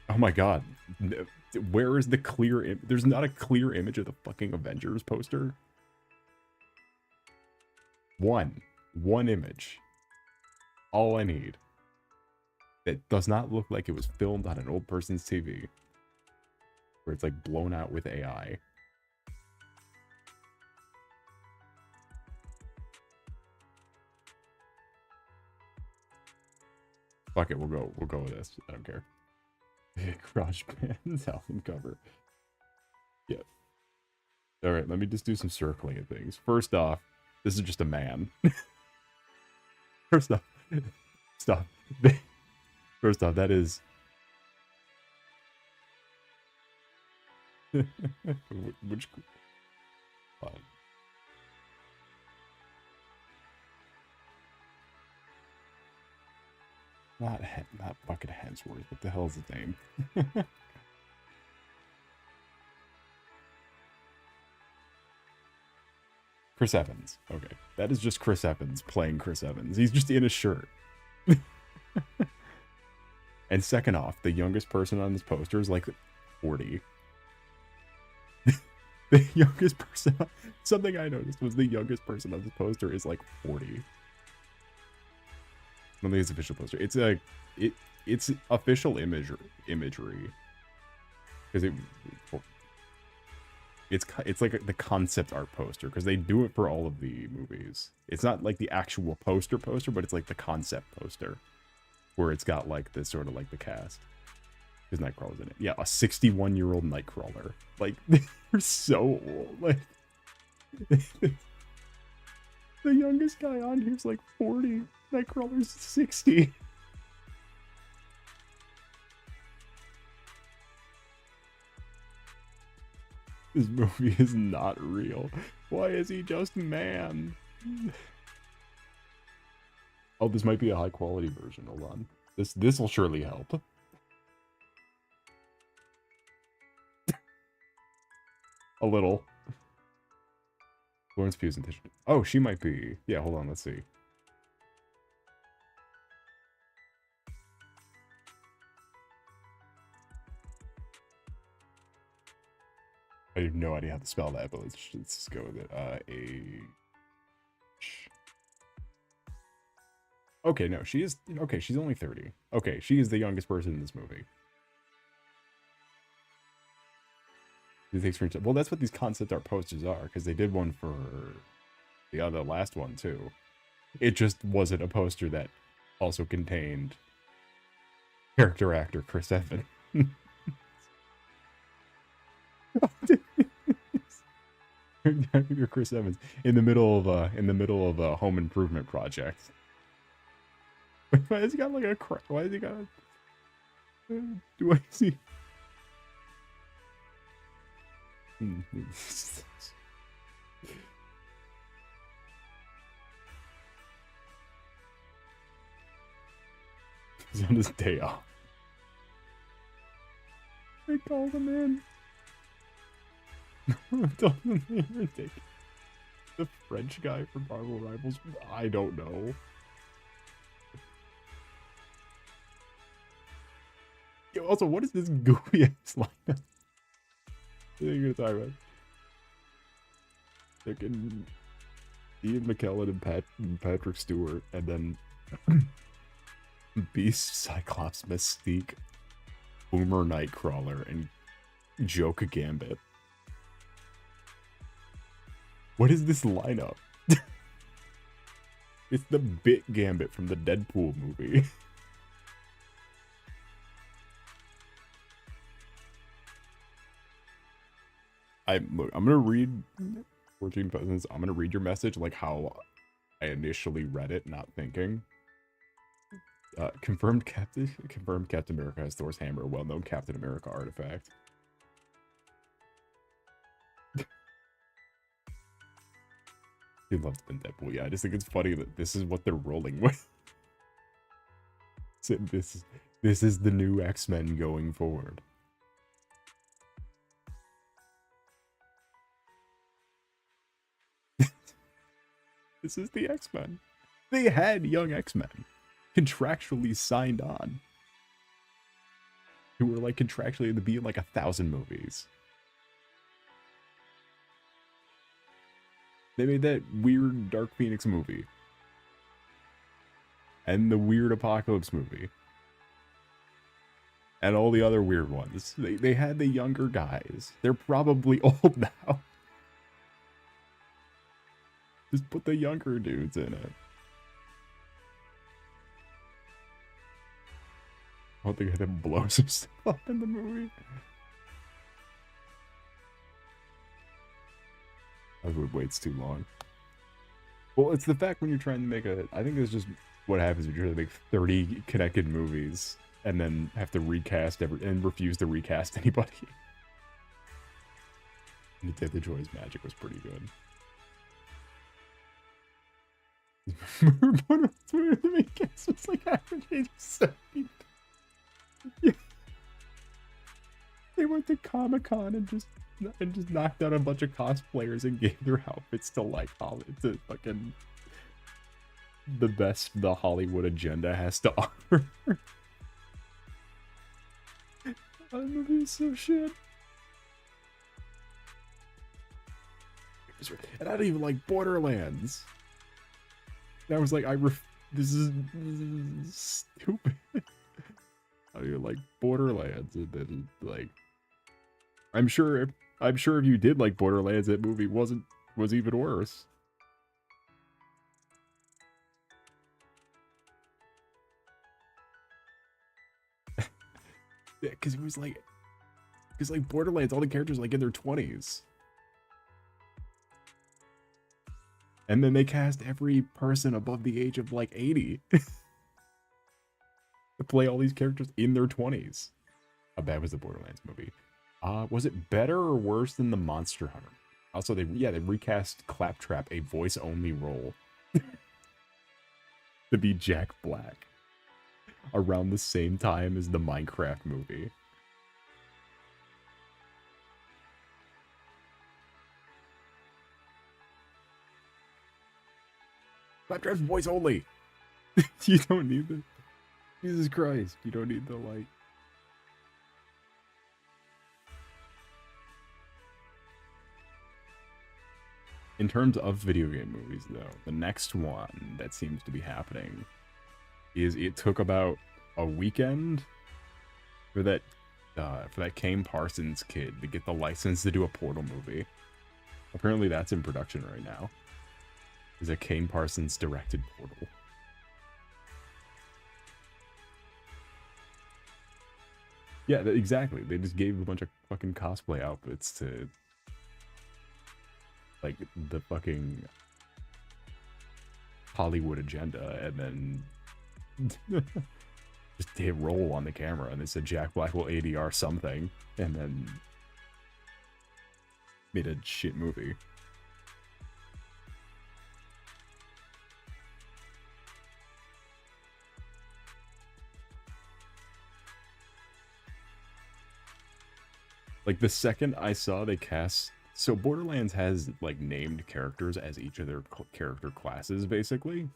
Oh my god. Where is the clear there's not a clear image of the fucking Avengers poster? One image. All I need. It does not look like it was filmed on an old person's TV. Where it's like blown out with AI. Fuck it, we'll go with this. I don't care. Crotch bands album cover. Yep. Alright, let me just do some circling of things. First off, this is just a man. First off, stop. First off, that is... Which... Not fucking Hemsworth. What the hell is his name? Chris Evans. Okay. That is just Chris Evans playing Chris Evans. He's just in a shirt. And second off, the youngest person on this poster is like 40. The youngest person, something I noticed was the youngest person on this poster is like 40. I don't think it's official poster. It's a, it's official imagery. Because it's like the concept art poster, because they do it for all of the movies. It's not like the actual poster, but it's like the concept poster, where it's got like this sort of like the cast. There's Nightcrawler's in it. Yeah, a 61-year-old Nightcrawler. Like, they're so old. Like, the youngest guy on here's like 40. Nightcrawler's 60. This movie is not real. Why is he just man? Oh, this might be a high quality version. Hold on. This will surely help. A little. Florence Pugh's and Tish. Oh, she might be. Yeah, hold on, let's see. I have no idea how to spell that, but let's just go with it. Okay, no, she is... Okay, she's only 30. Okay, she is the youngest person in this movie. Well, that's what these concept art posters are, because they did one for the last one, too. It just wasn't a poster that also contained character actor Chris Evans. Chris Evans in the middle of a home improvement project. Why has he got like a why has he got do I see he's on his day off. I called him in. The French guy from Marvel Rivals? I don't know. Yo, also, what is this goofy ass lineup? What are you gonna talk about? Fucking Ian McKellen and Patrick Stewart, and then Beast, Cyclops, Mystique, Boomer Nightcrawler, and Joker Gambit. What is this lineup? It's the Bit Gambit from the Deadpool movie. Look, I'm gonna read 14 Peasants. I'm gonna read your message like how I initially read it, not thinking. Confirmed Captain America has Thor's hammer, a well-known Captain America artifact. He loves the Deadpool. Yeah, I just think it's funny that this is what they're rolling with. So this is the new X-Men going forward. This is the X-Men. They had young X-Men contractually signed on, who were like contractually to be in like 1,000 movies. They made that weird Dark Phoenix movie. And the weird Apocalypse movie. And all the other weird ones. They had the younger guys. They're probably old now. Just put the younger dudes in it. I don't think I had to blow some stuff up in the movie. I would waits too long. Well, it's the fact when you're trying to make I think it's just what happens when you're trying to make 30 connected movies and then have to recast and refuse to recast anybody. And the Joy's Magic was pretty good. Remember the main cast was like average age of 70. Yeah. They went to Comic-Con and just knocked out a bunch of cosplayers and gave their outfits to like to fucking the best the Hollywood agenda has to offer. That movie is so shit. And I don't even like Borderlands. And I was like, this is stupid. I don't even like Borderlands. And then like, I'm sure if you did like Borderlands, that movie was even worse. Yeah, because it was like, Borderlands, all the characters like in their 20s. And then they cast every person above the age of like 80 to play all these characters in their 20s. How bad was the Borderlands movie? Was it better or worse than the Monster Hunter? Also, they recast Claptrap, a voice-only role, to be Jack Black around the same time as the Minecraft movie. Claptrap's voice only. You don't need the... Jesus Christ, you don't need the, like... In terms of video game movies, though, the next one that seems to be happening is it took about a weekend for that Kane Parsons kid to get the license to do a Portal movie. Apparently that's in production right now. Is a Kane Parsons directed Portal. Yeah, exactly. They just gave a bunch of fucking cosplay outfits to like the fucking Hollywood agenda, and then just hit roll on the camera, and they said Jack Black will ADR something, and then made a shit movie. Like, the second I saw they cast... So Borderlands has, like, named characters as each of their character classes, basically.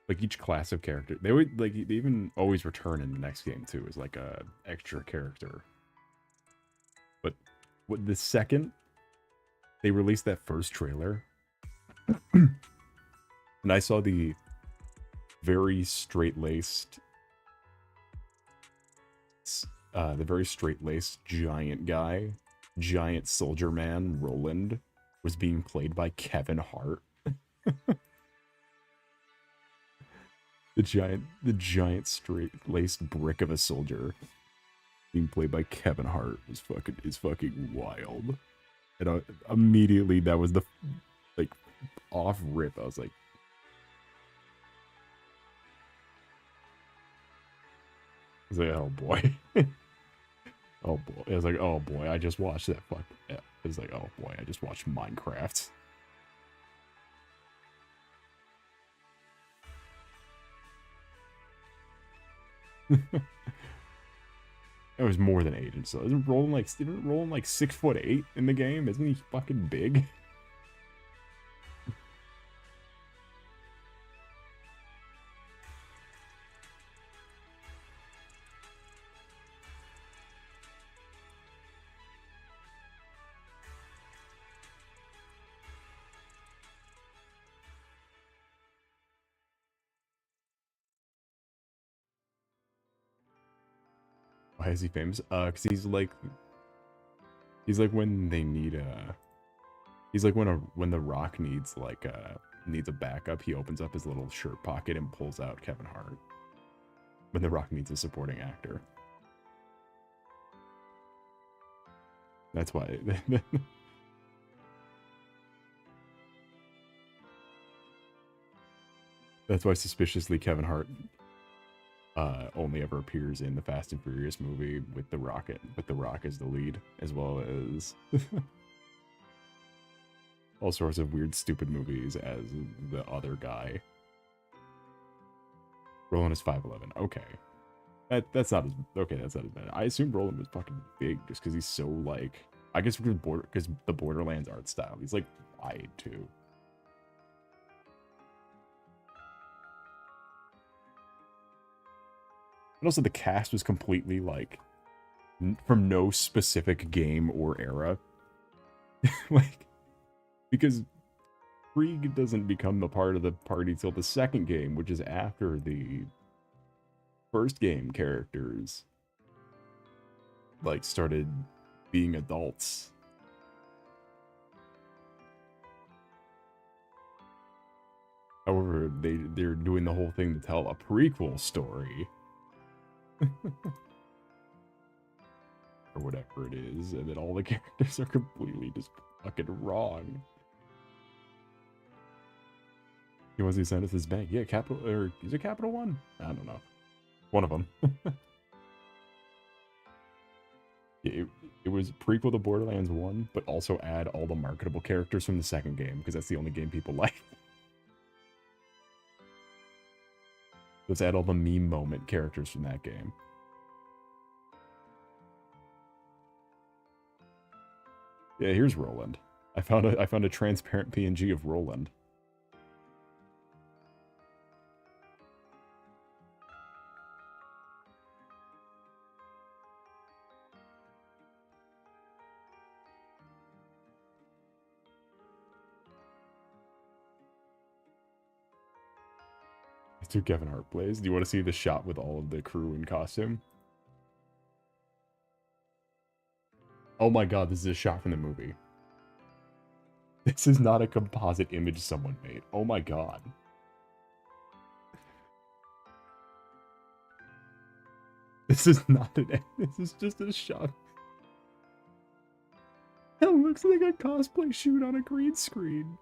Like, each class of character... They would, like, they even always return in the next game, too, as, like, a extra character. But what the second they released that first trailer, and I saw the very straight-laced... the very straight-laced giant guy, giant soldier man, Roland, was being played by Kevin Hart. the giant straight-laced brick of a soldier being played by Kevin Hart is fucking wild. And immediately that was the like off rip. I was like, oh boy. Oh boy. I was like, oh boy, I just watched that fuck. Yeah. It was like, oh boy, I just watched Minecraft. It was more than Agent so isn't rolling like 6'8" in the game? Isn't he fucking big? Why is he famous? Cause he's like when they need he's like when the Rock needs like needs a backup, he opens up his little shirt pocket and pulls out Kevin Hart. When the Rock needs a supporting actor. That's why. That's why suspiciously Kevin Hart only ever appears in the Fast and Furious movie with the Rock as the lead, as well as all sorts of weird, stupid movies as the other guy. Roland is 5'11". Okay. That's not as okay. That's not as bad. I assumed Roland was fucking big just because he's so like. I guess because the Borderlands art style. He's like wide too. And also the cast was completely like from no specific game or era. Like because Krieg doesn't become a part of the party till the second game, which is after the first game characters like started being adults. However, they're doing the whole thing to tell a prequel story. Or whatever it is, and then all the characters are completely just fucking wrong. He wants to send us his bank. Yeah, Capital, or is it Capital One? I don't know. One of them. Yeah, it was prequel to Borderlands 1, but also add all the marketable characters from the second game, because that's the only game people like. Let's add all the meme moment characters from that game. Yeah, here's Roland. I found a transparent PNG of Roland. It's who Kevin Hart plays. Do you want to see the shot with all of the crew in costume? Oh my god, this is a shot from the movie. This is not a composite image someone made. Oh my god. This is not an... This is just a shot. It looks like a cosplay shoot on a green screen.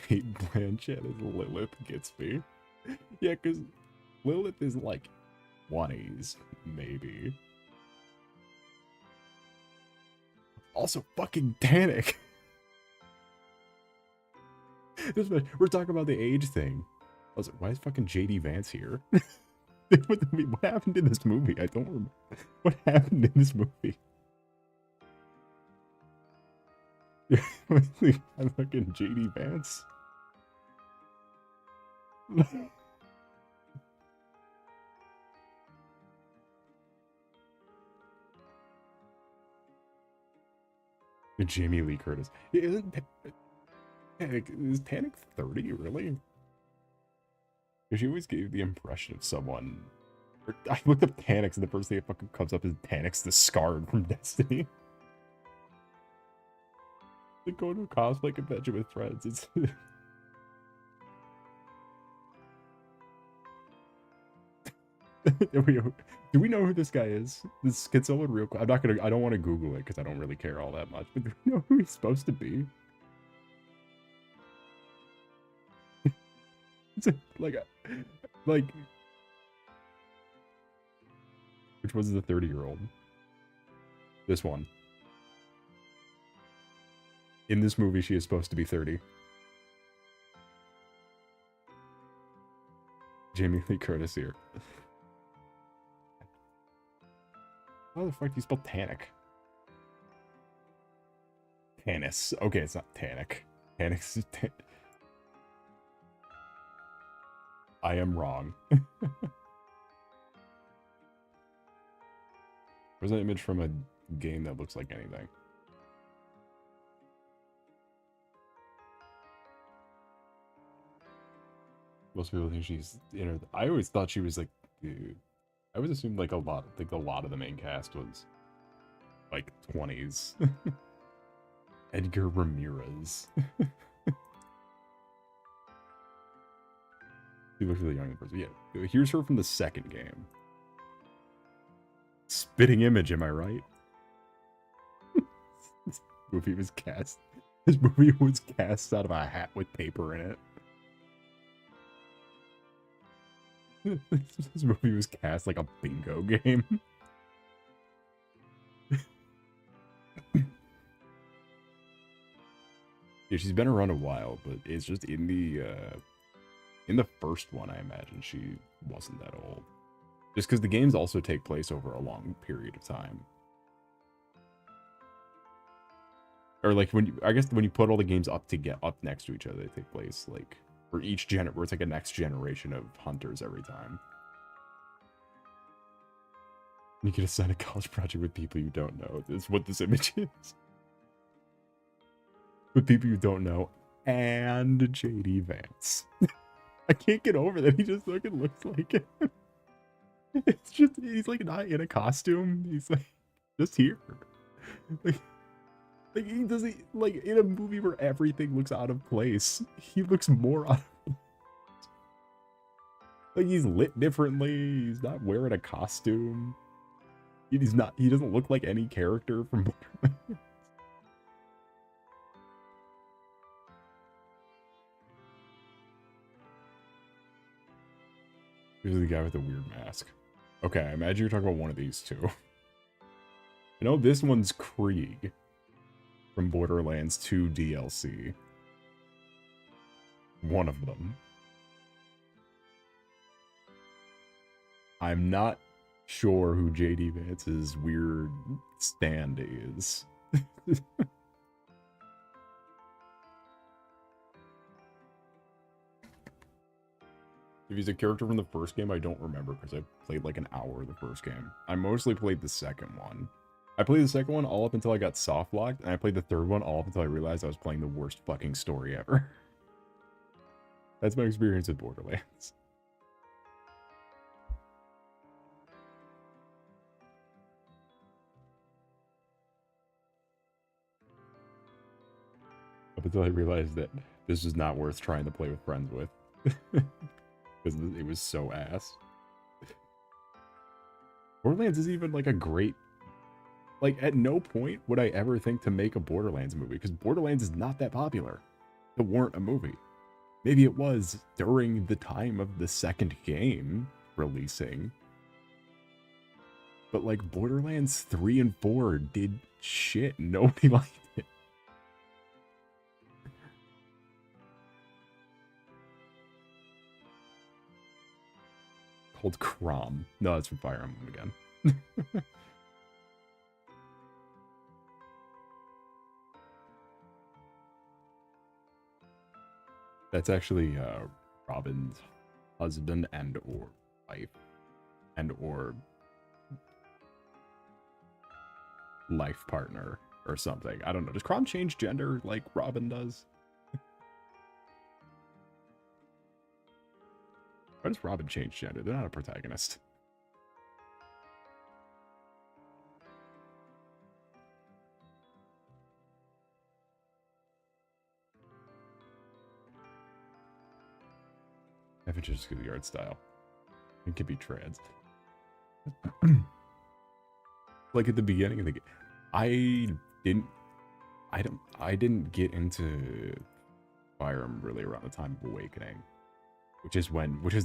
Kate Blanchett as Lilith gets me. Yeah, because Lilith is like 20s, maybe. Also, fucking Danik. We're talking about the age thing. I was like, why is fucking JD Vance here? What happened in this movie? I don't remember. What happened in this movie? I'm fucking JD Vance. Jamie Lee Curtis. Isn't Panic, is Panic 30, really? Because she always gave the impression of someone... I looked up Tanix and the first thing that fucking comes up is Tanix the Scarred from Destiny. They go to a cosplay convention with friends. It's... Do we know who this guy is? This, can someone real quick? I don't want to Google it because I don't really care all that much, but do we know who he's supposed to be? It's like which was the 30-year-old? This one. In this movie, she is supposed to be 30. Jamie Lee Curtis here. How the fuck do you spell Tannic? Tannis. Okay, it's not Tannic. Tannic is I am wrong. Where's that image from a game that looks like anything? Most people think she's in her. I always thought she was like, dude. I always assumed like a lot of the main cast was like 20s. Edgar Ramirez. He looks really young in person. Yeah, here's her from the second game. Spitting image, am I right? This movie was cast. This movie was cast out of a hat with paper in it. This movie was cast like a bingo game. Yeah, she's been around a while, but it's just in the first one, I imagine she wasn't that old. Just because the games also take place over a long period of time. Or like I guess when you put all the games up to get up next to each other, they take place like for each where it's like a next generation of hunters every time. You can assign a college project with people you don't know. That's what this image is. With people you don't know and JD Vance. I can't get over that. He just fucking looks like him. It's just, he's like not in a costume. He's like just here. Like he doesn't, like in a movie where everything looks out of place, he looks more out of place. Like he's lit differently. He's not wearing a costume. He doesn't look like any character from Borderlands. Here's the guy with the weird mask. Okay, I imagine you're talking about one of these two. You know, this one's Krieg from Borderlands 2 DLC. One of them. I'm not sure who JD Vance's weird stand is. If he's a character from the first game, I don't remember because I played like an hour of the first game. I mostly played the second one. I played the second one all up until I got soft locked, and I played the third one all up until I realized I was playing the worst fucking story ever. That's my experience with Borderlands. Up until I realized that this was not worth trying to play with friends with. Because it was so ass. Borderlands isn't even like a great... Like, at no point would I ever think to make a Borderlands movie, because Borderlands is not that popular. It weren't a movie. Maybe it was during the time of the second game releasing. But like, Borderlands 3 and 4 did shit. Nobody liked it. Called Crom. No, that's from Fire Emblem again. That's actually Robin's husband and or wife and or life partner or something. I don't know. Does Crom change gender like Robin does? Why does Robin change gender? They're not a protagonist. I have to just do the art style. It could be trans. Like at the beginning of the game, I didn't get into Fire Emblem really around the time of Awakening, which is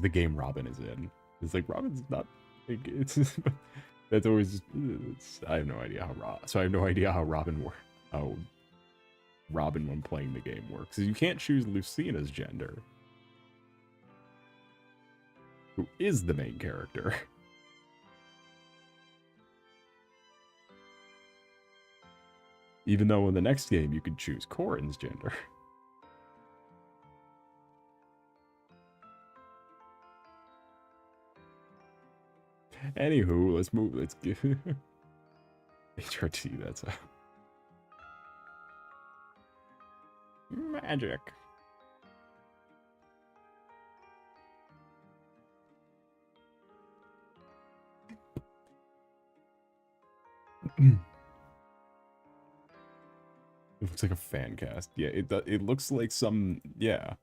the game Robin is in. It's like Robin's not. Like, it's that's always. I have no idea how Robin works. How Robin when playing the game works. You can't choose Lucina's gender, who is the main character. Even though in the next game you could choose Corin's gender. Anywho, let's move. Let's give HRT. That's a magic. It looks like a fan cast. Yeah, it looks like some, yeah.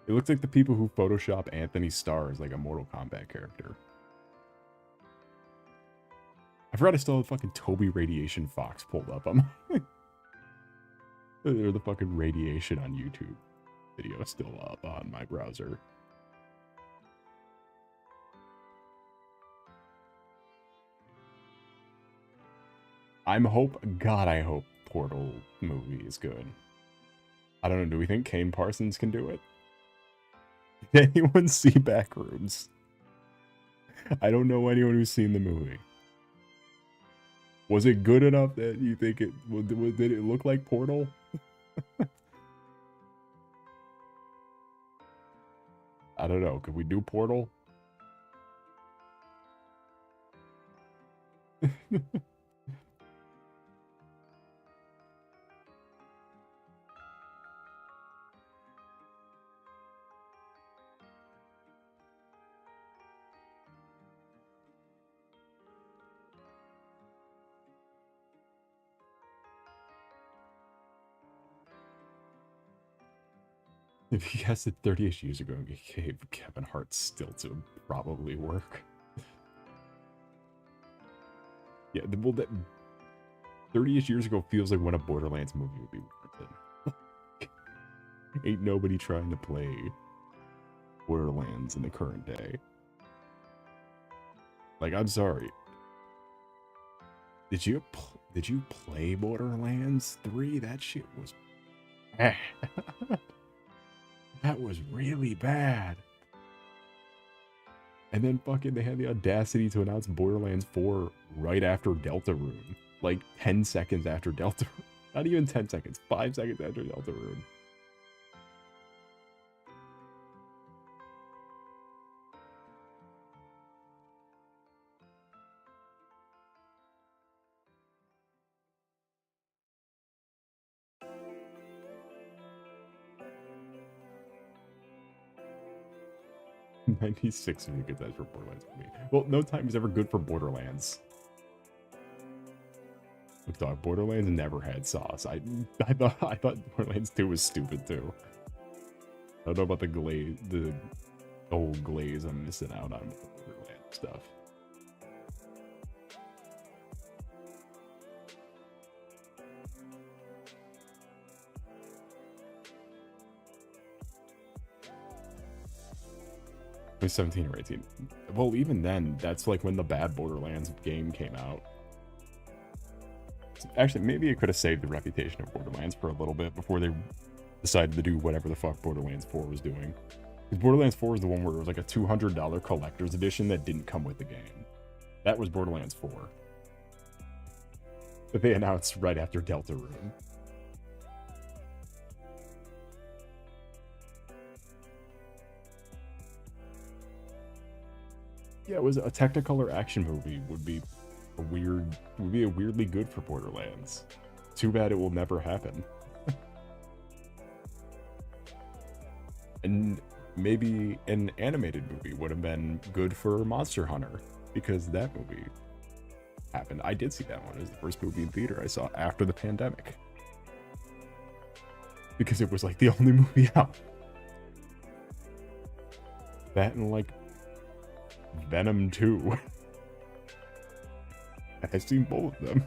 It looks like the people who Photoshop Anthony Starr as like a Mortal Kombat character. I forgot I still have fucking Toby Radiation Fox pulled up on my... Or the fucking Radiation on YouTube video still up on my browser. I hope Portal movie is good. I don't know. Do we think Kane Parsons can do it? Did anyone see Backrooms? I don't know anyone who's seen the movie. Was it good enough that you think it did it look like Portal? I don't know. Could we do Portal? If he guessed it 30 years ago, Kevin Hart's still to probably work. Yeah, well, that 30 years ago feels like when a Borderlands movie would be worth it. Ain't nobody trying to play Borderlands in the current day. Like, I'm sorry. Did you play Borderlands 3? That shit was bad. That was really bad. And then fucking they had the audacity to announce Borderlands 4 right after Deltarune. Like 10 seconds after Deltarune. Not even 10 seconds, 5 seconds after Deltarune. '96 would be a good time for Borderlands for me. Well, no time is ever good for Borderlands. Look, dog, Borderlands never had sauce. I thought Borderlands 2 was stupid too. I don't know about the glaze, the old glaze I'm missing out on with the Borderlands stuff. It was 17 or 18. Well, even then, that's like when the bad Borderlands game came out. Actually, maybe it could have saved the reputation of Borderlands for a little bit before they decided to do whatever the fuck Borderlands 4 was doing. Because Borderlands 4 is the one where it was like a $200 collector's edition that didn't come with the game. That was Borderlands 4. That they announced right after Deltarune. Yeah, it was a Technicolor action movie would be weirdly good for Borderlands. Too bad it will never happen. And maybe an animated movie would have been good for Monster Hunter, because that movie happened. I did see that one. It was the first movie in theater I saw after the pandemic. Because it was like the only movie out. That and like Venom 2. I've seen both of them.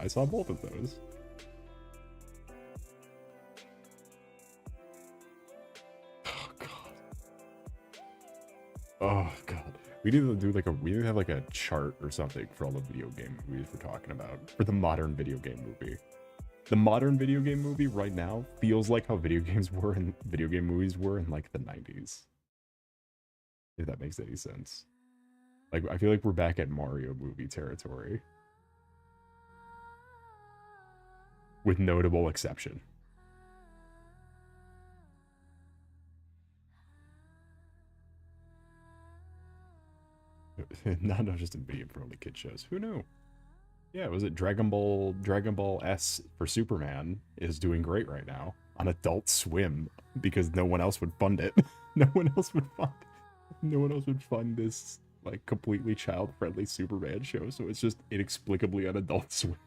I saw both of those. Oh god. Oh god. We need to do like we need to have like a chart or something for all the video game movies we're talking about. For the modern video game movie. The modern video game movie right now feels like how video games were and video game movies were in like the 90s. If that makes any sense. Like, I feel like we're back at Mario movie territory. With notable exception. Not just in video for only kid shows. Who knew? Yeah, was it Dragon Ball S for Superman is doing great right now on Adult Swim because no one else would fund it. No one else would fund this like completely child-friendly Superman show, so it's just inexplicably on Adult Swim.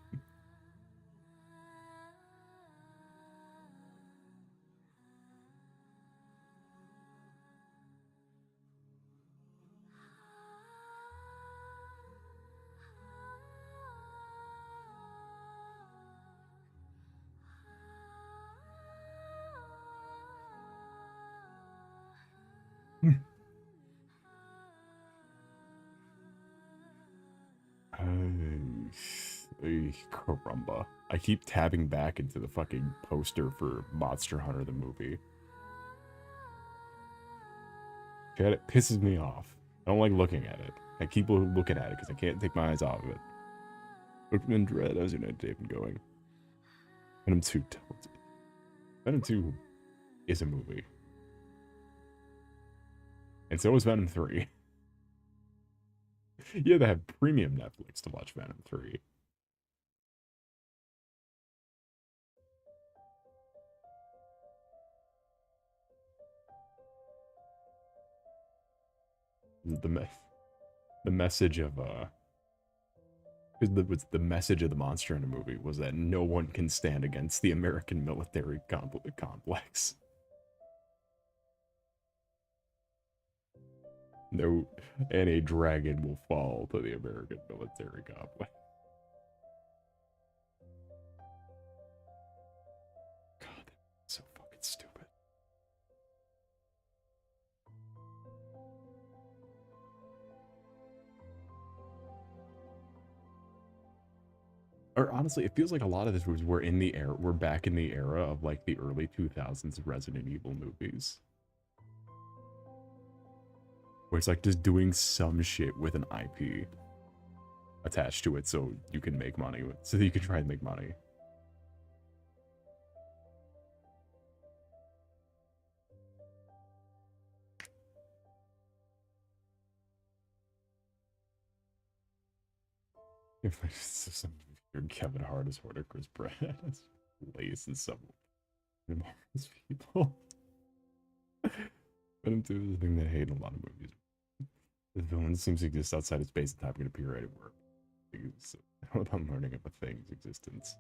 Caramba. I keep tabbing back into the fucking poster for Monster Hunter the movie. Chat, it pisses me off. I don't like looking at it. I keep looking at it because I can't take my eyes off of it. Bookman Dread, how's your night, David, going? Venom 2. Venom 2 is a movie. And so is Venom 3. You have to have premium Netflix to watch Venom 3. The message of the message of the monster in the movie was that no one can stand against the American military complex. No, and a dragon will fall to the American military complex. God, that's so fucking stupid. Or honestly, it feels like a lot of this was we're back in the era of like the early 2000s Resident Evil movies. Where it's like just doing some shit with an IP attached to it so you can make money so that you can try and make money. If some Kevin Hart is Horder Chris Pratt as Lace and some marvelous people. Venom 2 is the thing that I hate in a lot of movies. The villain seems to exist outside of space and time can appear anywhere. Without learning of a thing's existence.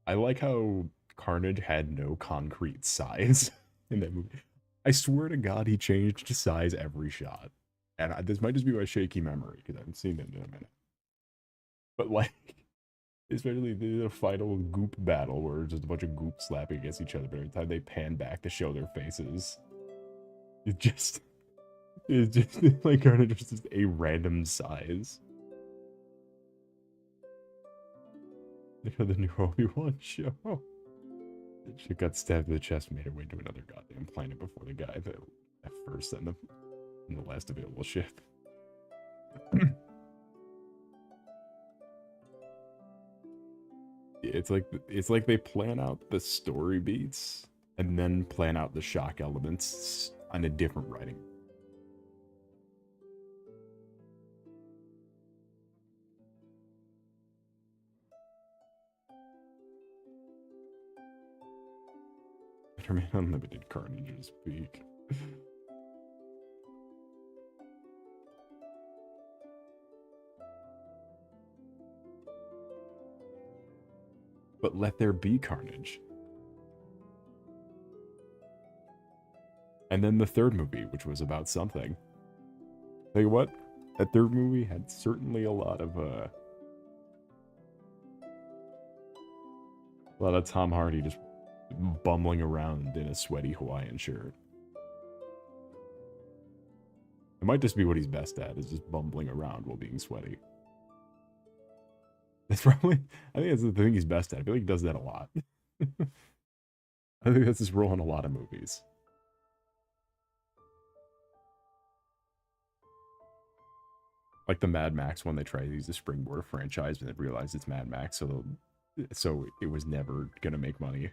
I like how Carnage had no concrete size in that movie. I swear to God, he changed size every shot. And this might just be my shaky memory, because I haven't seen it in a minute. But like, especially the final goop battle where it's just a bunch of goop slapping against each other, but every time they pan back to show their faces, it's just like Carnage is just a random size. The new Obi-Wan show. She got stabbed in the chest, made her way to another goddamn planet before the guy that at first and the last available ship. It's like they plan out the story beats and then plan out the shock elements on a different writing. Spider-Man Unlimited Carnage's peak. But let there be carnage. And then the third movie, which was about something. Tell you what, that third movie had certainly a lot of Tom Hardy just bumbling around in a sweaty Hawaiian shirt. It might just be what he's best at, is just bumbling around while being sweaty. That's probably, I think that's the thing he's best at. I feel like he does that a lot. I think that's his role in a lot of movies. Like the Mad Max one, they tried to use the Springboard franchise, but then realized it's Mad Max, so it was never gonna make money.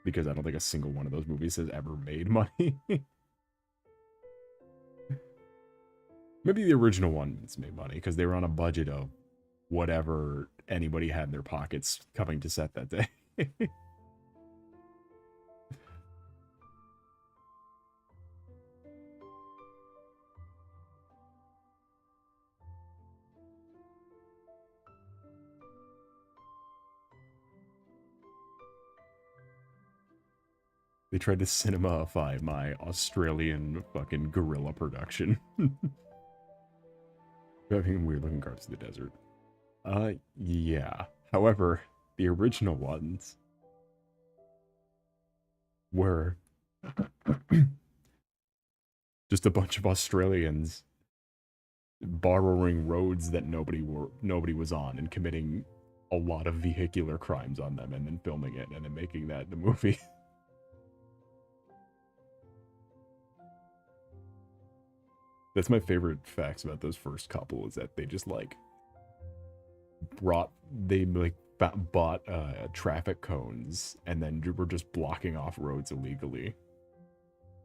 Because I don't think a single one of those movies has ever made money. Maybe the original ones made money, because they were on a budget of whatever anybody had in their pockets coming to set that day. They tried to cinemafy my Australian fucking guerrilla production. Having weird looking cars in the desert. Yeah. However, the original ones were just a bunch of Australians borrowing roads that nobody was on and committing a lot of vehicular crimes on them and then filming it and then making that the movie. That's my favorite facts about those first couple, is that they just like bought traffic cones and then were just blocking off roads illegally.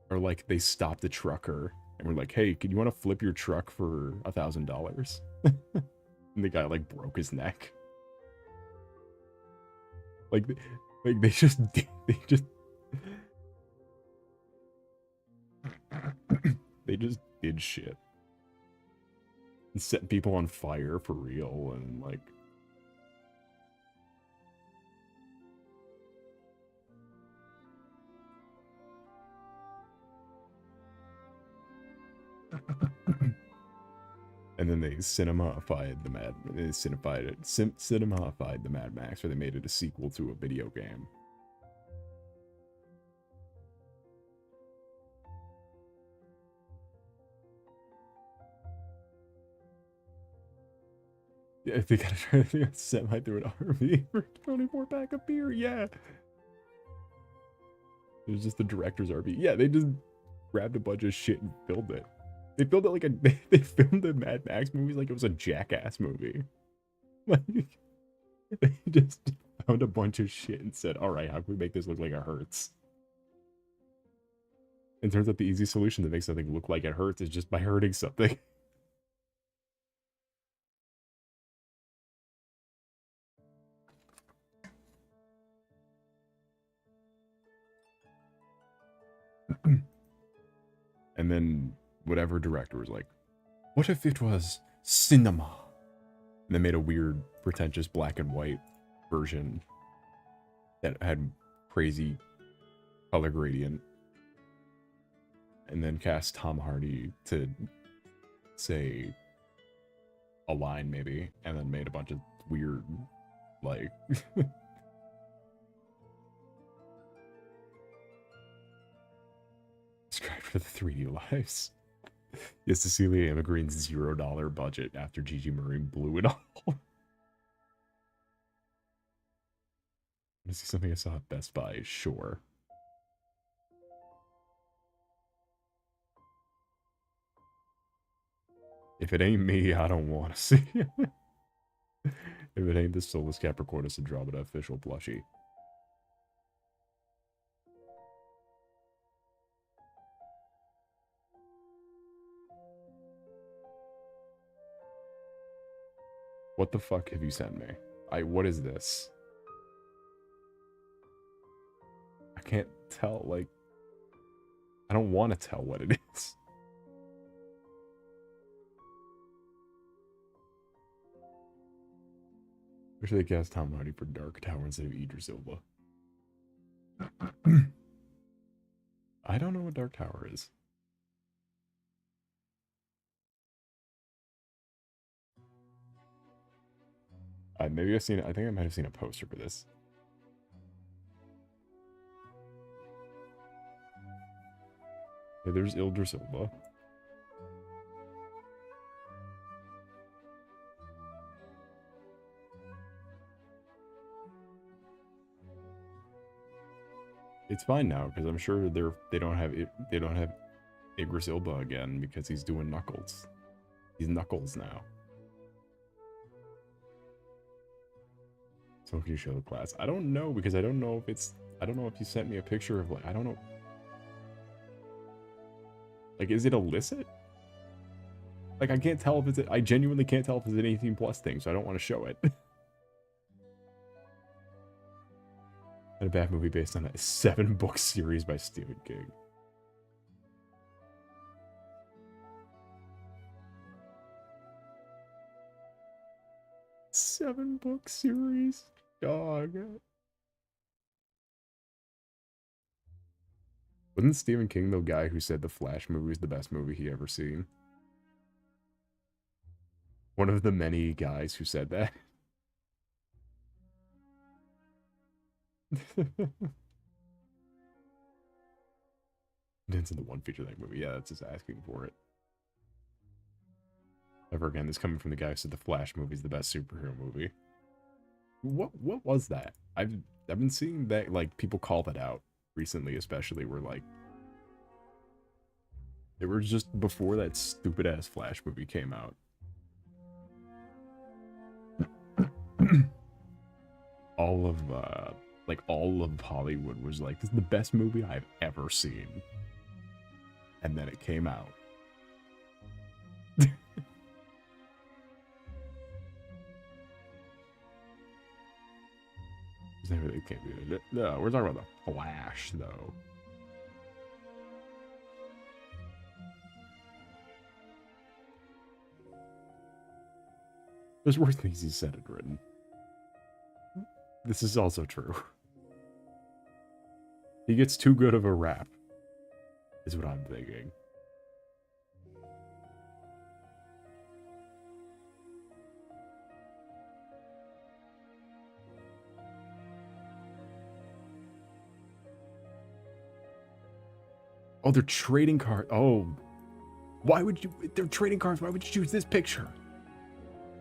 Or like they stopped a trucker and were like, "Hey, can you want to flip your truck for $1,000?" And the guy like broke his neck. Like they just they just did shit and set people on fire for real, and like and then they cinemafied the Mad Max, or they made it a sequel to a video game. Yeah, if they gotta try to semi through an RV for 24-pack of beer, yeah. It was just the director's RV. Yeah, they just grabbed a bunch of shit and filmed it. They filmed it like they filmed the Mad Max movies like it was a Jackass movie. Like, they just found a bunch of shit and said, "All right, how can we make this look like it hurts?" And turns out the easy solution to make something look like it hurts is just by hurting something. And then whatever director was like, "What if it was cinema?" And they made a weird, pretentious black and white version that had crazy color gradient. And then cast Tom Hardy to say a line maybe, and then made a bunch of weird, like... Subscribe for the 3D lives. Yes, Cecilia Amagrine's $0 budget after Gigi Marine blew it all. I want to see something I saw at Best Buy, sure. If it ain't me, I don't want to see it. If it ain't the Solace Capricornus Andromeda official plushie. What the fuck have you sent me? What is this? I can't tell, like... I don't want to tell what it is. Wish they cast Tom Hardy for Dark Tower instead of Idris Elba. I don't know what Dark Tower is. Maybe I've seen it. I think I might have seen a poster for this. Yeah, there's Idris Elba. It's fine now because I'm sure they don't have Idris Elba again because he's doing Knuckles. He's Knuckles now. So can you show the class? I don't know because I don't know if it's. I don't know if you sent me a picture of like. I don't know. Like, is it illicit? Like, I can't tell if it's. I genuinely can't tell if it's an 18+ thing, so I don't want to show it. And a bad movie based on a 7-book series by Stephen King. Seven-book series? Dog. Wasn't Stephen King the guy who said the Flash movie is the best movie he ever seen? One of the many guys who said that. It's in the one feature length movie. Yeah, that's just asking for it. ever again. This coming from the guy who said the Flash movie is the best superhero movie. What was that? I've been seeing that, like, people call that out recently, especially where, like, it was just before that stupid ass Flash movie came out. all of Hollywood was like, this is the best movie I've ever seen. And then it came out. No, we're talking about the Flash, though. There's worse things he said and written. This is also true. He gets too good of a rap, is what I'm thinking. Oh, they're trading cards. Oh. Why would you... They're trading cards. Why would you choose this picture?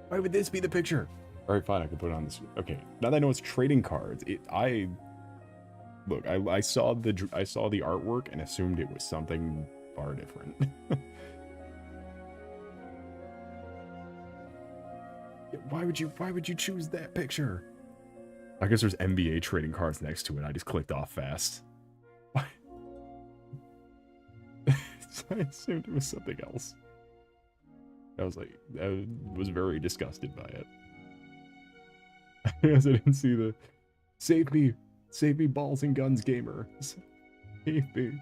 Why would this be the picture? Alright, fine. I can put it on this. Okay. Now that I know it's trading cards, Look, I saw the artwork and assumed it was something far different. Why would you choose that picture? I guess there's NBA trading cards next to it. I just clicked off fast. Why? I assumed it was something else. I was very disgusted by it. I guess I didn't see the save me balls and guns gamer. Save me.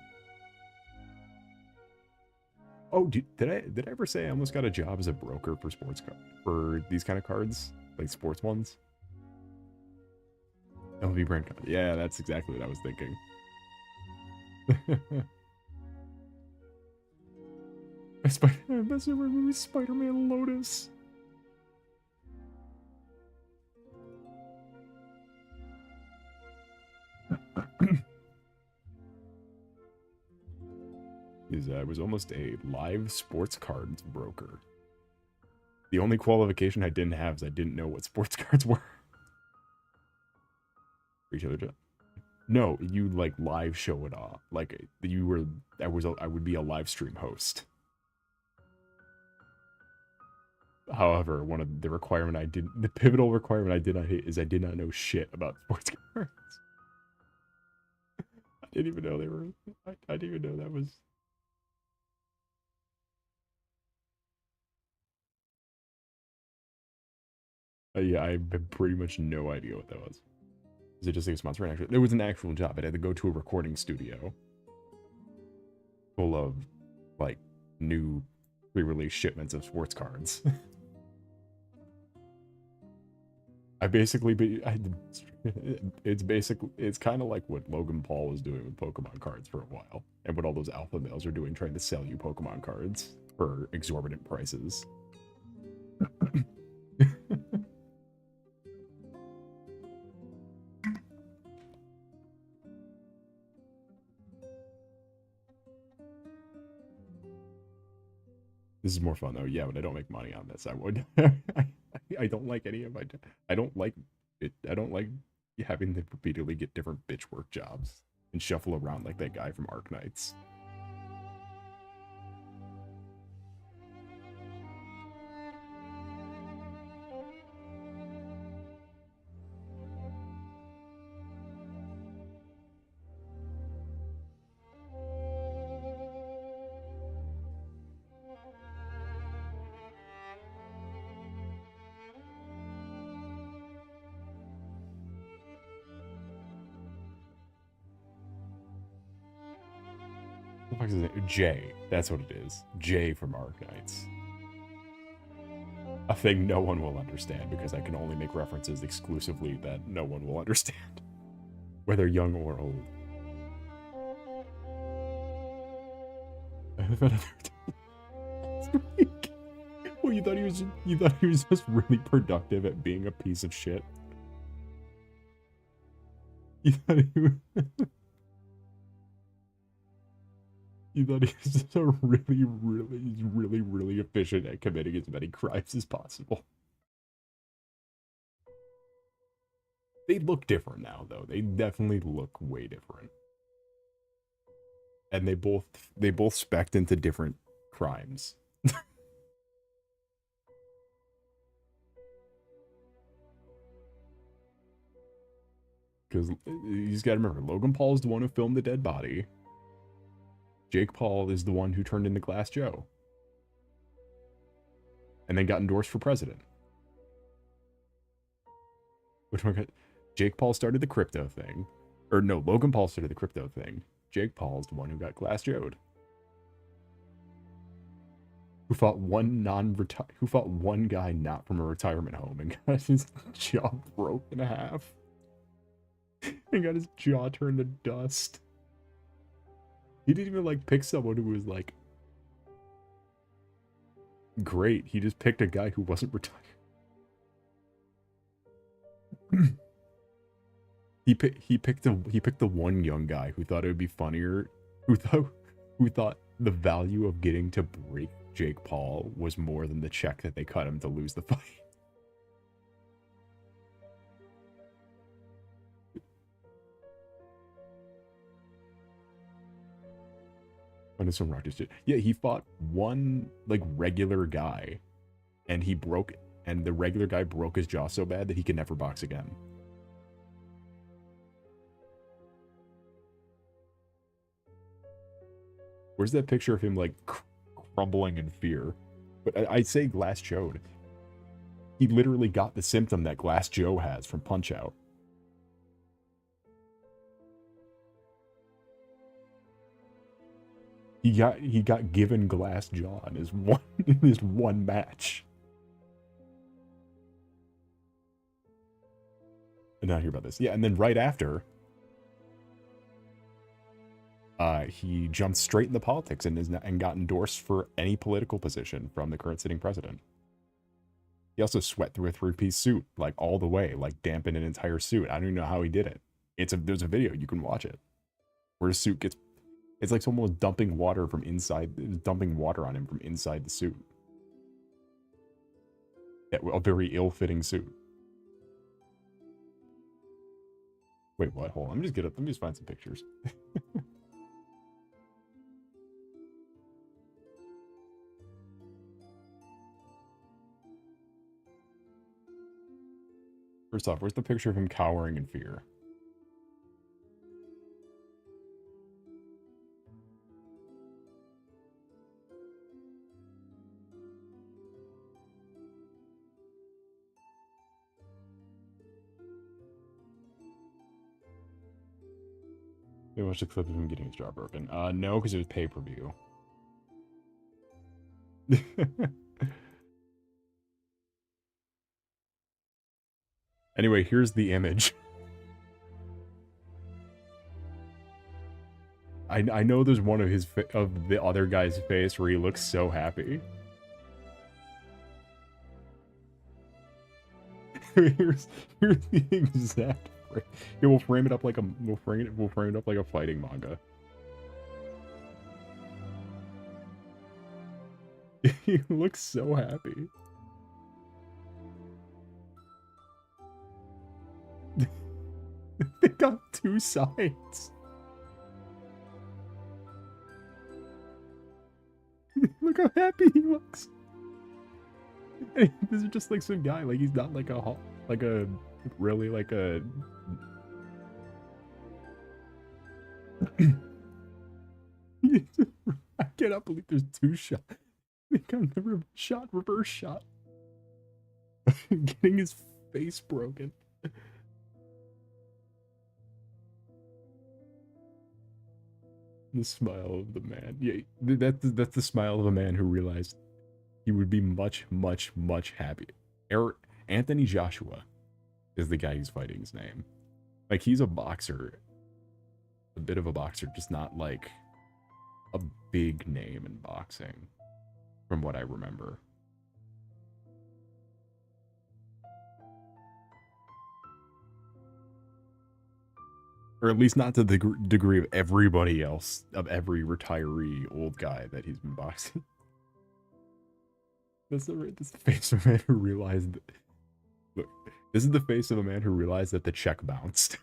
Oh, did I ever say I almost got a job as a broker for for these kind of cards, like sports ones? LV brand card. Yeah, that's exactly what I was thinking. Spider-Man Lotus. I was almost a live sports cards broker. The only qualification I didn't have is I didn't know what sports cards were. Retailer job. No, you like live show it off. Like I would be a live stream host. However, one of the pivotal requirement I did not hit is I did not know shit about sports cards. I didn't even know they were. I didn't even know that was. Yeah, I have pretty much no idea what that was. Is it just like a sponsor? There was an actual job. I had to go to a recording studio full of like new pre-release shipments of sports cards. it's kind of like what Logan Paul was doing with Pokemon cards for a while, and what all those alpha males are doing, trying to sell you Pokemon cards for exorbitant prices. This is more fun though. Yeah, but I don't make money on this. I would. I don't like any of my. I don't like it. I don't like having to repeatedly get different bitch work jobs and shuffle around like that guy from Arc Knights. What the fuck is it? Jay. That's what it is. Jay from Arc Knights. A thing no one will understand because I can only make references exclusively that no one will understand. Whether young or old. Well, you thought he was just really productive at being a piece of shit. You thought he was He thought he was just a really efficient at committing as many crimes as possible. They look different now, though. They definitely look way different. And they both spec'd into different crimes. Because you just gotta remember, Logan Paul is the one who filmed the dead body. Jake Paul is the one who turned into Glass Joe. And then got endorsed for president. Which one got... Jake Paul started the crypto thing. Or no, Logan Paul started the crypto thing. Jake Paul is the one who got Glass Joe'd. Who fought one guy not from a retirement home and got his jaw broke in half. And got his jaw turned to dust. He didn't even like pick someone who was like great. He just picked a guy who wasn't retired. He picked the one young guy who thought it would be funnier, who thought the value of getting to break Jake Paul was more than the check that they cut him to lose the fight. When some Rogers did. Yeah, he fought one like regular guy, and the regular guy broke his jaw so bad that he could never box again. Where's that picture of him like crumbling in fear? But I'd say Glass Joe'd. He literally got the symptom that Glass Joe has from Punch Out. He got given Glass Jaw in his one match. And now hear about this. Yeah, and then right after, he jumped straight into politics and got endorsed for any political position from the current sitting president. He also sweat through a 3-piece suit, like all the way, like dampened an entire suit. I don't even know how he did it. There's a video, you can watch it, where his suit gets, it's like someone was dumping water on him from inside the suit. Yeah, a very ill-fitting suit. Wait, what? Hold on, let me just find some pictures. First off, where's the picture of him cowering in fear? They watched a clip of him getting his jaw broken. No, because it was pay-per-view. Anyway, here's the image. I know there's one of the other guy's face where he looks so happy. here's the exact. Yeah, we'll frame it up like a fighting manga. He looks so happy. They got two sides. Look how happy he looks. Hey, this is just like some guy. Like he's not like a really like a. I cannot believe there's two shots. They got the reverse shot. Getting his face broken. The smile of the man. Yeah, that's the smile of a man who realized he would be much, much, much happier. Anthony Joshua is the guy he's fighting. His name. Like, he's a boxer. A bit of a boxer, just not like a big name in boxing, from what I remember. Or at least not to the degree of everybody else, of every retiree old guy that he's been boxing. That's the face of a man who realized that, look, this is the face of a man who realized that the check bounced.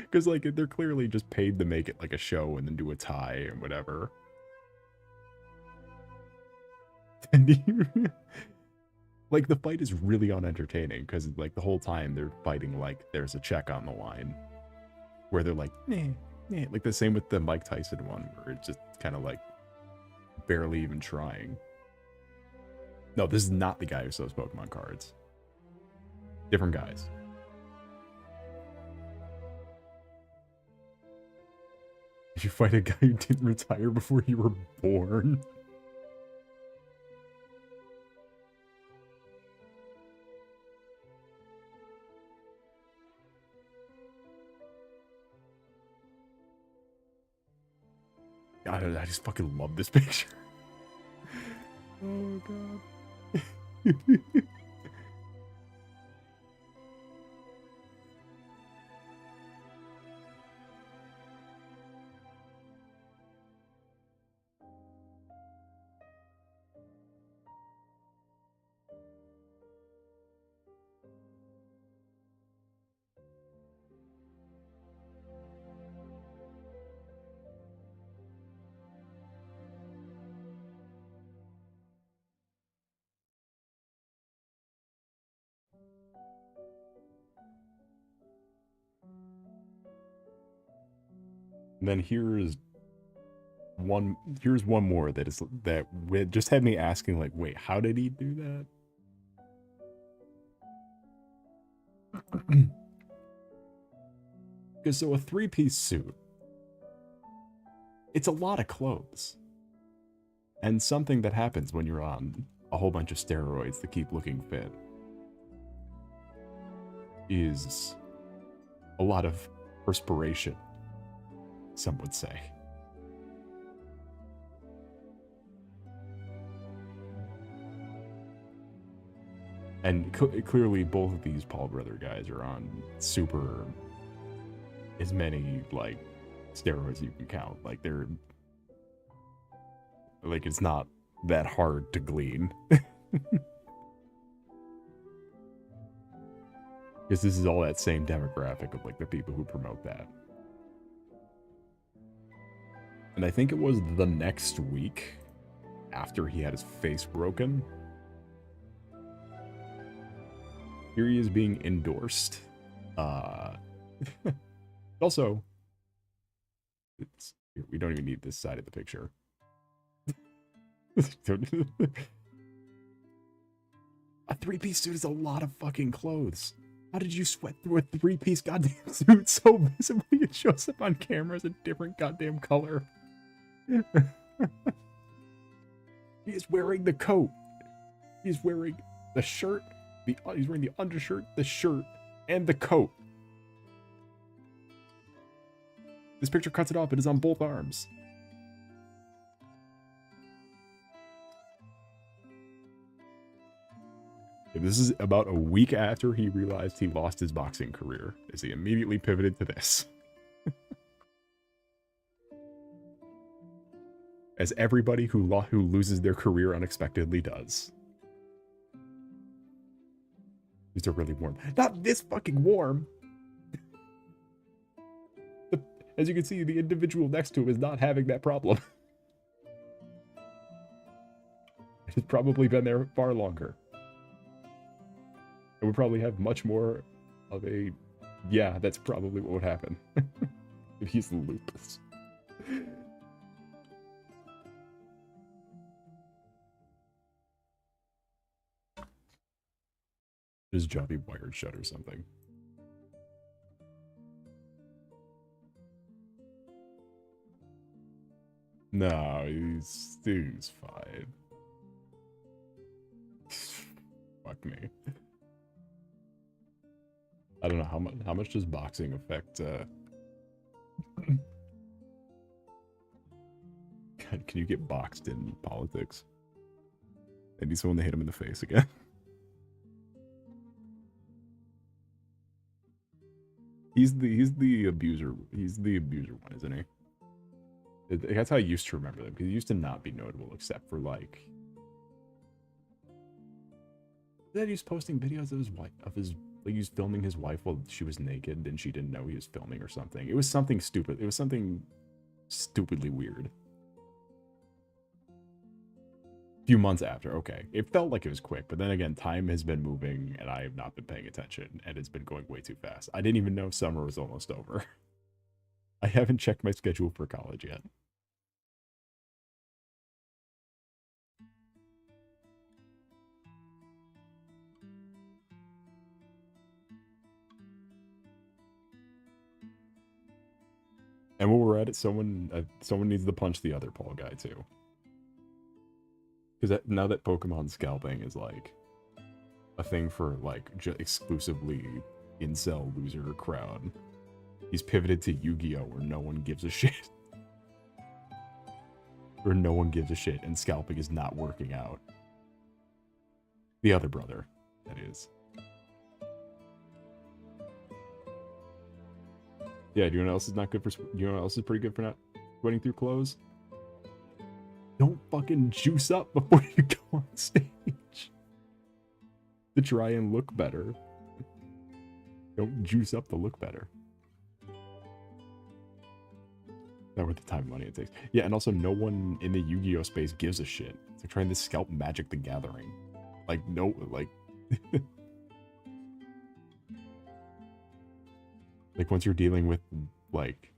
Because, like, they're clearly just paid to make it like a show and then do a tie and whatever. Like, the fight is really unentertaining because, like, the whole time they're fighting like there's a check on the line. Where they're like, like the same with the Mike Tyson one, where it's just kind of like barely even trying. No, this is not the guy who sells Pokemon cards. Different guys. Did you fight a guy who didn't retire before you were born? I just fucking love this picture. Oh, God. And then here's one more that just had me asking, like, wait, how did he do that? Because so a 3-piece suit, it's a lot of clothes. And something that happens when you're on a whole bunch of steroids to keep looking fit is a lot of perspiration, some would say. And clearly both of these Paul Brother guys are on super, as many, like, steroids you can count. Like, they're, like, it's not that hard to glean. Because this is all that same demographic of, like, the people who promote that. And I think it was the next week after he had his face broken. Here he is being endorsed. Also, we don't even need this side of the picture. A 3-piece suit is a lot of fucking clothes. How did you sweat through a 3-piece goddamn suit so visibly it shows up on camera as a different goddamn color? He is wearing the coat. He's wearing the shirt. He's wearing the undershirt, the shirt, and the coat. This picture cuts it off. It is on both arms. This is about a week after he realized he lost his boxing career, as he immediately pivoted to this. As everybody who loses their career unexpectedly does. These are really warm. Not this fucking warm! As you can see, the individual next to him is not having that problem. It has probably been there far longer. It would probably have much more of a, yeah, that's probably what would happen. If he's lupus. His jaw be wired shut or something. No, he's fine. Fuck me. I don't know how much does boxing affect God, can you get boxed in politics? I need someone to hit him in the face again. He's the abuser. He's the abuser one, isn't he? That's how I used to remember them, because he used to not be notable except for like that he's posting videos of his wife, like he's filming his wife while she was naked and she didn't know he was filming or something. It was something stupid. It was something stupidly weird. Few months after, okay. It felt like it was quick, but then again, time has been moving and I have not been paying attention and it's been going way too fast. I didn't even know summer was almost over. I haven't checked my schedule for college yet. And while we're at it, someone needs to punch the other Paul guy too. Because now that Pokemon scalping is like a thing for like exclusively incel loser crowd, he's pivoted to Yu-Gi-Oh, where no one gives a shit. Where no one gives a shit, and scalping is not working out. The other brother, that is. Yeah, do you know what else is not good for? You know what else is pretty good for not sweating through clothes? Don't fucking juice up before you go on stage. To try and look better. Don't juice up to look better. Not worth the time and money it takes. Yeah, and also no one in the Yu-Gi-Oh space gives a shit. It's like trying to scalp Magic the Gathering. Like, no, like... like, once you're dealing with, like...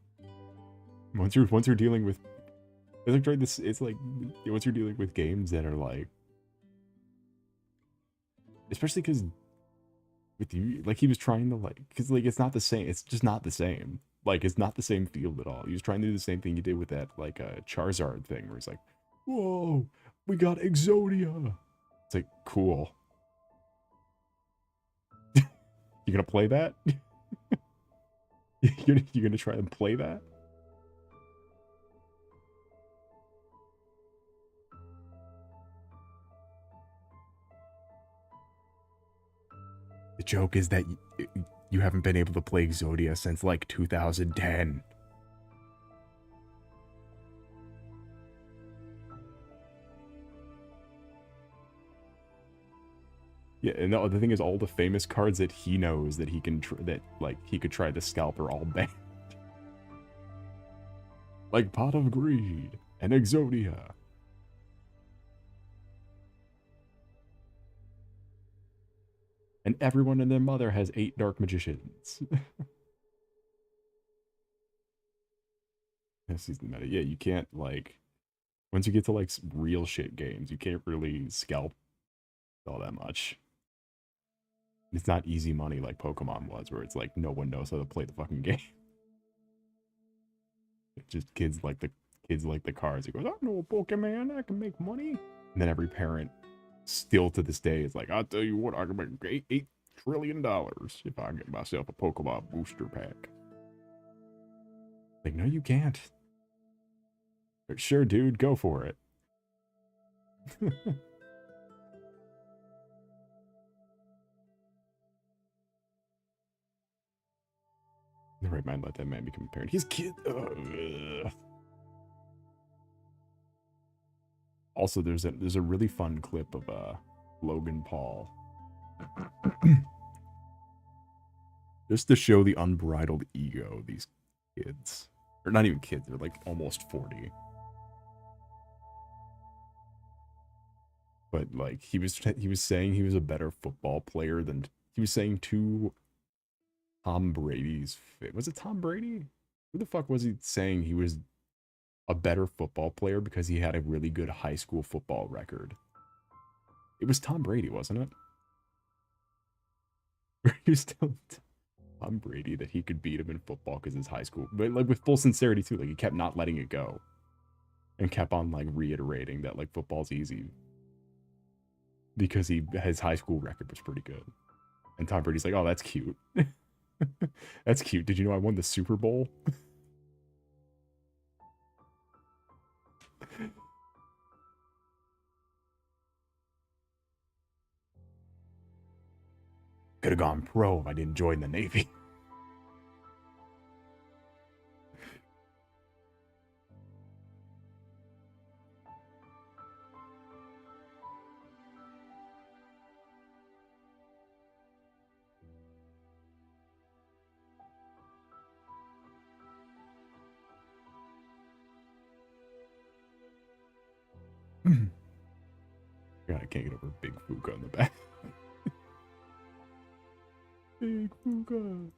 Once you're dealing with... It's like trying this... It's like, once you're dealing with games that are, like... Especially because... With you, like, he was trying to, like... Because, like, it's not the same. It's just not the same. Like, it's not the same field at all. He was trying to do the same thing he did with that, like, Charizard thing, where he's like, whoa, we got Exodia. It's like, cool. You gonna play that? You're gonna try and play that? The joke is that you haven't been able to play Exodia since, like, 2010. Yeah, and the other thing is, all the famous cards that he knows that he can he could try to scalp are all banned. Like Pot of Greed and Exodia. And everyone and their mother has 8 Dark Magicians. This is the meta. Yeah, you can't, like, once you get to, like, real shit games, you can't really scalp all that much. It's not easy money like Pokemon was, where it's like no one knows how to play the fucking game. It's just kids like the cards. It goes, I know a Pokemon, I can make money. And then every parent, still to this day, is like, I'll tell you what, I can make $8 trillion if I get myself a Pokemon booster pack. Like, no, you can't. But sure, dude, go for it. The right mind let that man become a parent. He's kid. Also, there's a really fun clip of Logan Paul. Just to show the unbridled ego of these kids. Or not even kids, they're like almost 40. But like he was saying he was a better football player than he was saying to Tom Brady's fit. Was it Tom Brady? Who the fuck was he saying he was a better football player because he had a really good high school football record? It was Tom Brady, wasn't it? He was telling Tom Brady that he could beat him in football because his high school, but like with full sincerity too. Like he kept not letting it go, and kept on like reiterating that like football's easy because his high school record was pretty good. And Tom Brady's like, oh, that's cute. That's cute. Did you know I won the Super Bowl? Could have gone pro if I didn't join the Navy. can't get over Big Fuka in the back. Big Fuka.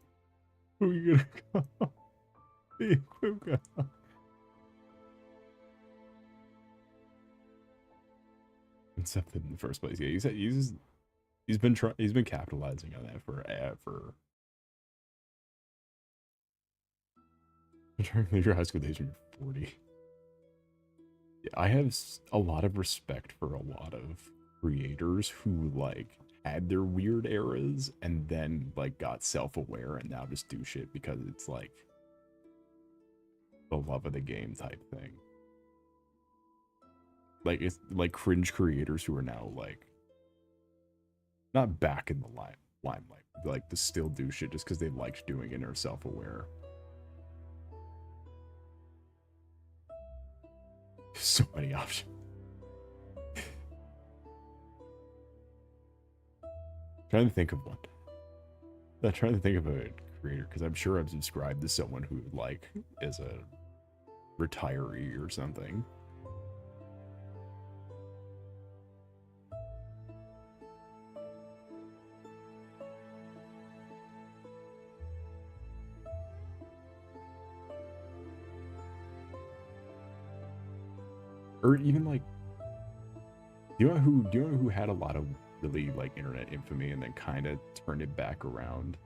Who are you gonna call? Big Fuka. Except in the first place, yeah, he's been capitalizing on that forever. During your high school days when you're 40. Yeah, I have a lot of respect for a lot of creators who like had their weird eras and then like got self-aware and now just do shit because it's like the love of the game type thing. Like it's like cringe creators who are now like not back in the limelight, like to still do shit just because they liked doing it or self-aware. So many options. Trying to think of one. I'm trying to think of a creator because I'm sure I'm subscribed to someone who like is a retiree or something. Or even like, do you know who had a lot of really like internet infamy and then kind of turned it back around?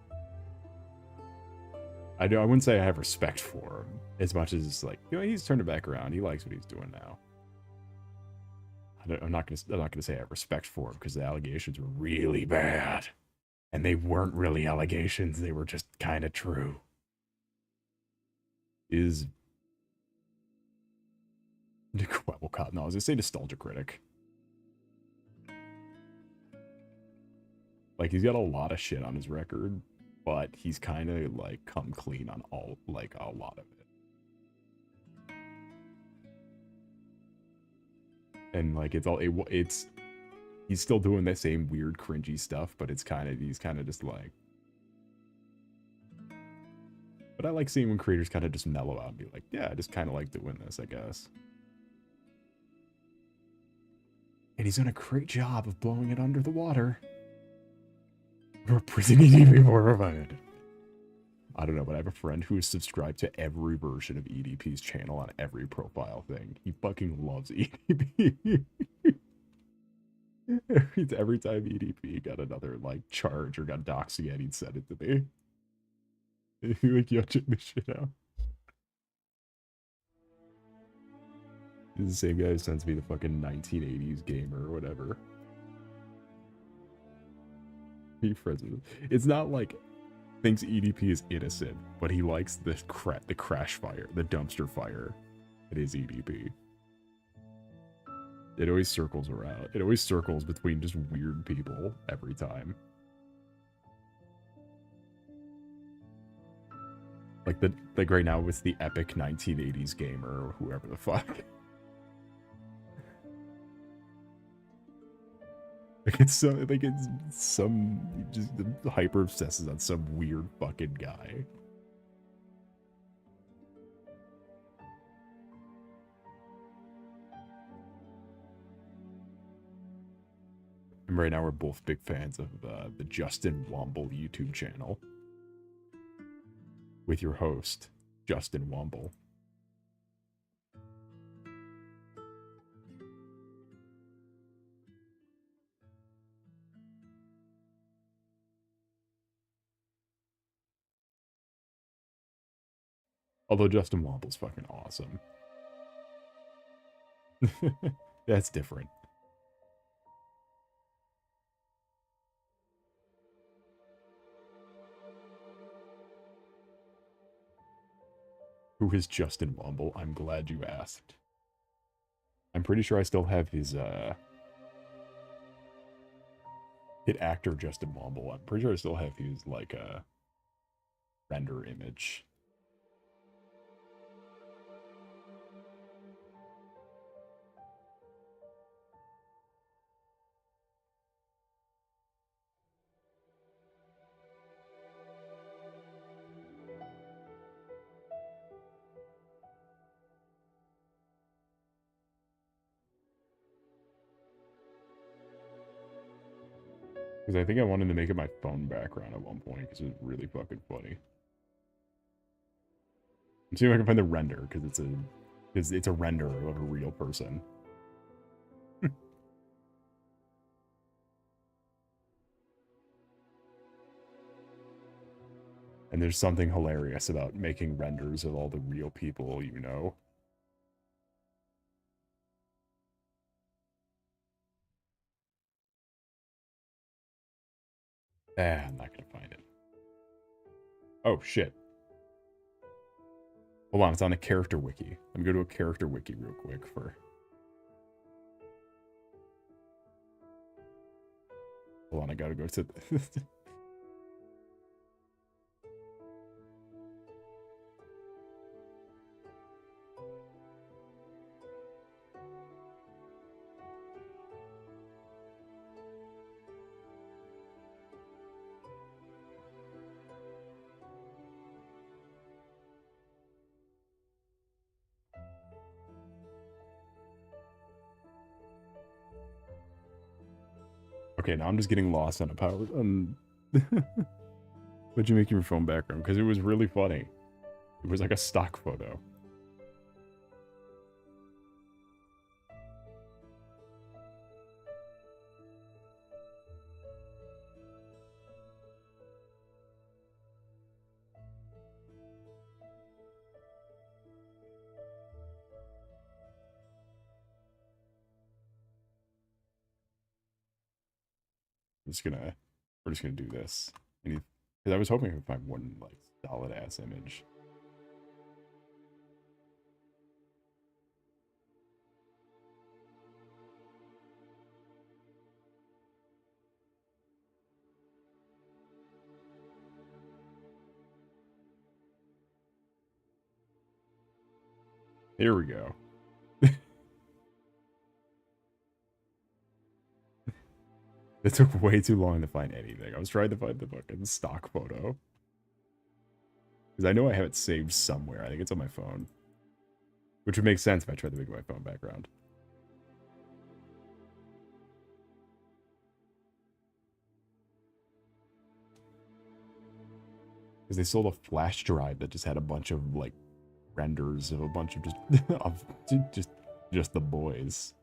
I wouldn't say I have respect for him as much as like, you know, he's turned it back around. He likes what he's doing now. I'm not gonna say I have respect for him because the allegations were really bad, and they weren't really allegations. They were just kind of true. Is Quabblecop? No, I was gonna say Nostalgia Critic. Like he's got a lot of shit on his record, but he's kind of like come clean on all like a lot of it. And like it's he's still doing that same weird cringy stuff, but he's kind of just like. But I like seeing when creators kind of just mellow out and be like, yeah, I just kind of like doing this, I guess. And he's done a great job of blowing it under the water. Or prison EDP horrified. I don't know, but I have a friend who is subscribed to every version of EDP's channel on every profile thing. He fucking loves EDP. every time EDP got another like charge or got doxxed again, he'd send it to me. Like, yo, check this shit out. This is the same guy who sends me the fucking 1980s gamer or whatever. He friends with him. It's not like thinks EDP is innocent, but he likes the crash fire, the dumpster fire. It is EDP. It always circles around. It always circles between just weird people every time. Like right now with the epic 1980s gamer or whoever the fuck. It's some just hyper obsesses on some weird fucking guy. And right now we're both big fans of the Justin Womble YouTube channel with your host, Justin Womble. Although Justin Womble's fucking awesome. That's different. Who is Justin Womble? I'm glad you asked. I'm pretty sure I still have his hit actor Justin Womble. I'm pretty sure I still have his like render image. Because I think I wanted to make it my phone background at one point because it was really fucking funny. I'm seeing if I can find the render because it's a render of a real person. And there's something hilarious about making renders of all the real people you know. I'm not gonna find it. Oh shit. Hold on, it's on a character wiki. Let me go to a character wiki real quick for... Hold on, I gotta go to... Okay, now I'm just getting lost on a power... What'd you make your phone background? Because it was really funny. It was like a stock photo. We're just gonna do this. Because I was hoping I could find one, like, solid-ass image. Here we go. It took way too long to find anything. I was trying to find the fucking stock photo. Because I know I have it saved somewhere. I think it's on my phone. Which would make sense if I tried to make my phone background. Because they sold a flash drive that just had a bunch of, like, renders of a bunch of just the boys.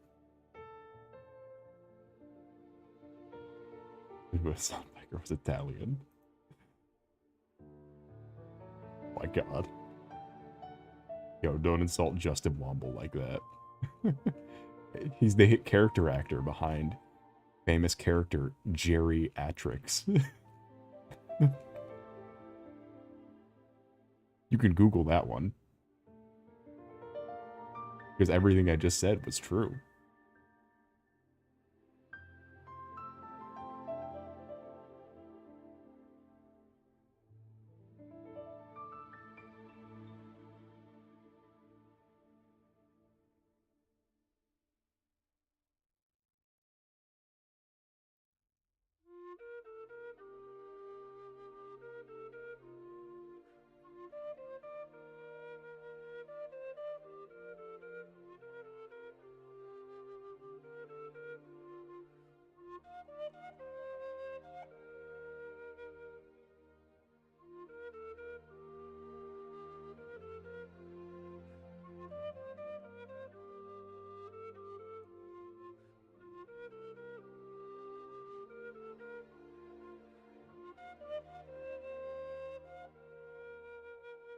It was Italian. Oh my god. Yo, don't insult Justin Womble like that. He's the hit character actor behind famous character Jerry Atrix. You can Google that one. Because everything I just said was true.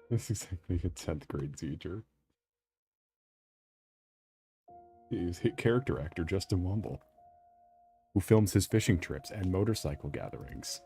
This is exactly a 10th grade teacher. He's hit character actor Justin Womble, who films his fishing trips and motorcycle gatherings.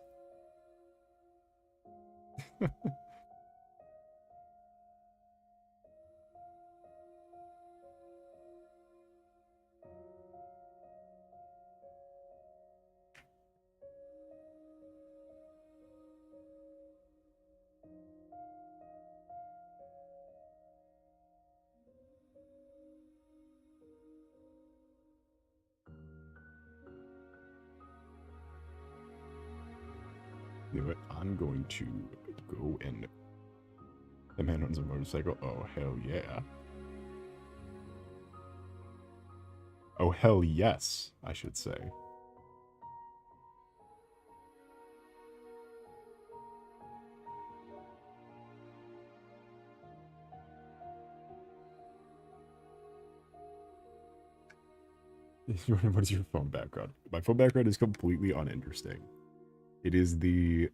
You know what? I'm going to go and... The man owns a motorcycle. Oh, hell yeah. Oh, hell yes, I should say. What is your phone background? My phone background is completely uninteresting. It is the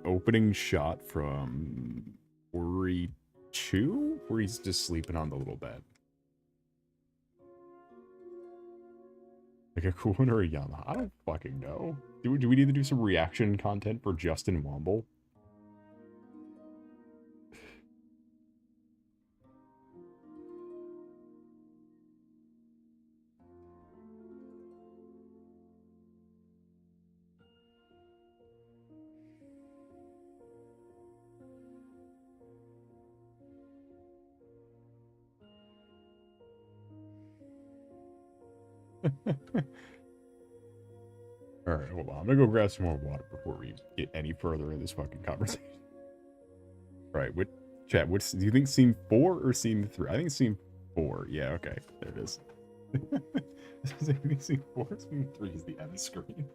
opening shot from Ori 2, where he's just sleeping on the little bed. Like a cool one or a Yamaha? I don't fucking know. Do we need to do some reaction content for Justin Womble? Alright, hold on. I'm gonna go grab some more water before we get any further in this fucking conversation. Right, what chat, do you think scene 4 or scene 3? I think scene 4. Yeah, okay. There it is. I think scene 4 or scene 3 is the end screen.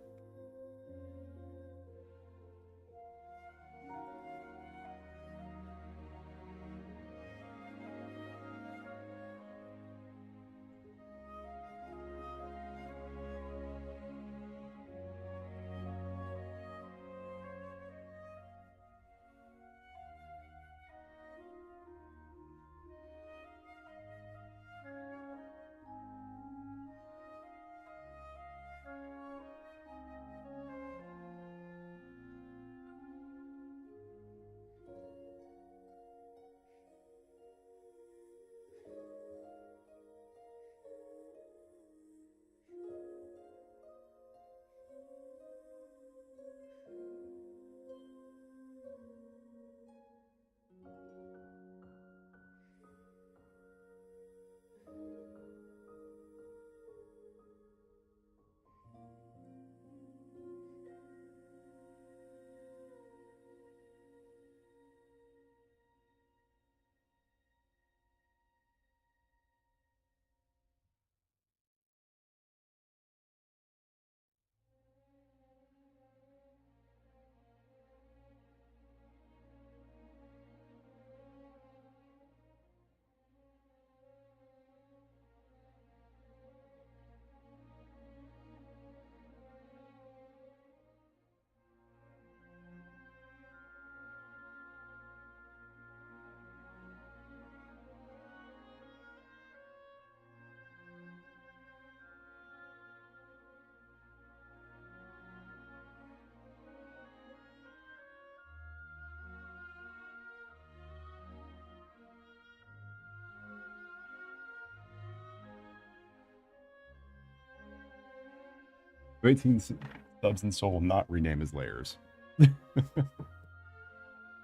Wait, subs and soul not rename his layers.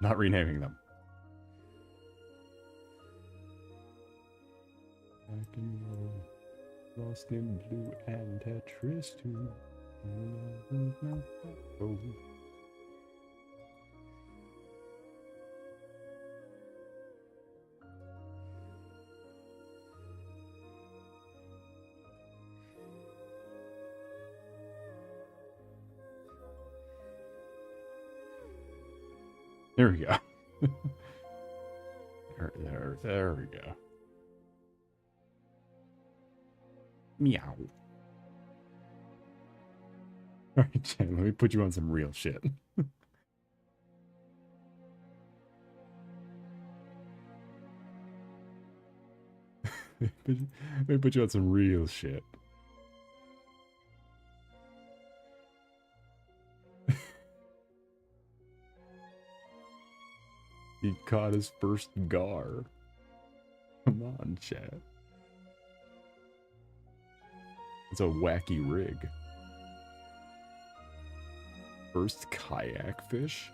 Not renaming them. Lost in blue and Tetris too. There we go. There we go. Meow. Alright, Jen, let me put you on some real shit. Let me put you on some real shit. He caught his first gar. Come on, chat. It's a wacky rig. First kayak fish?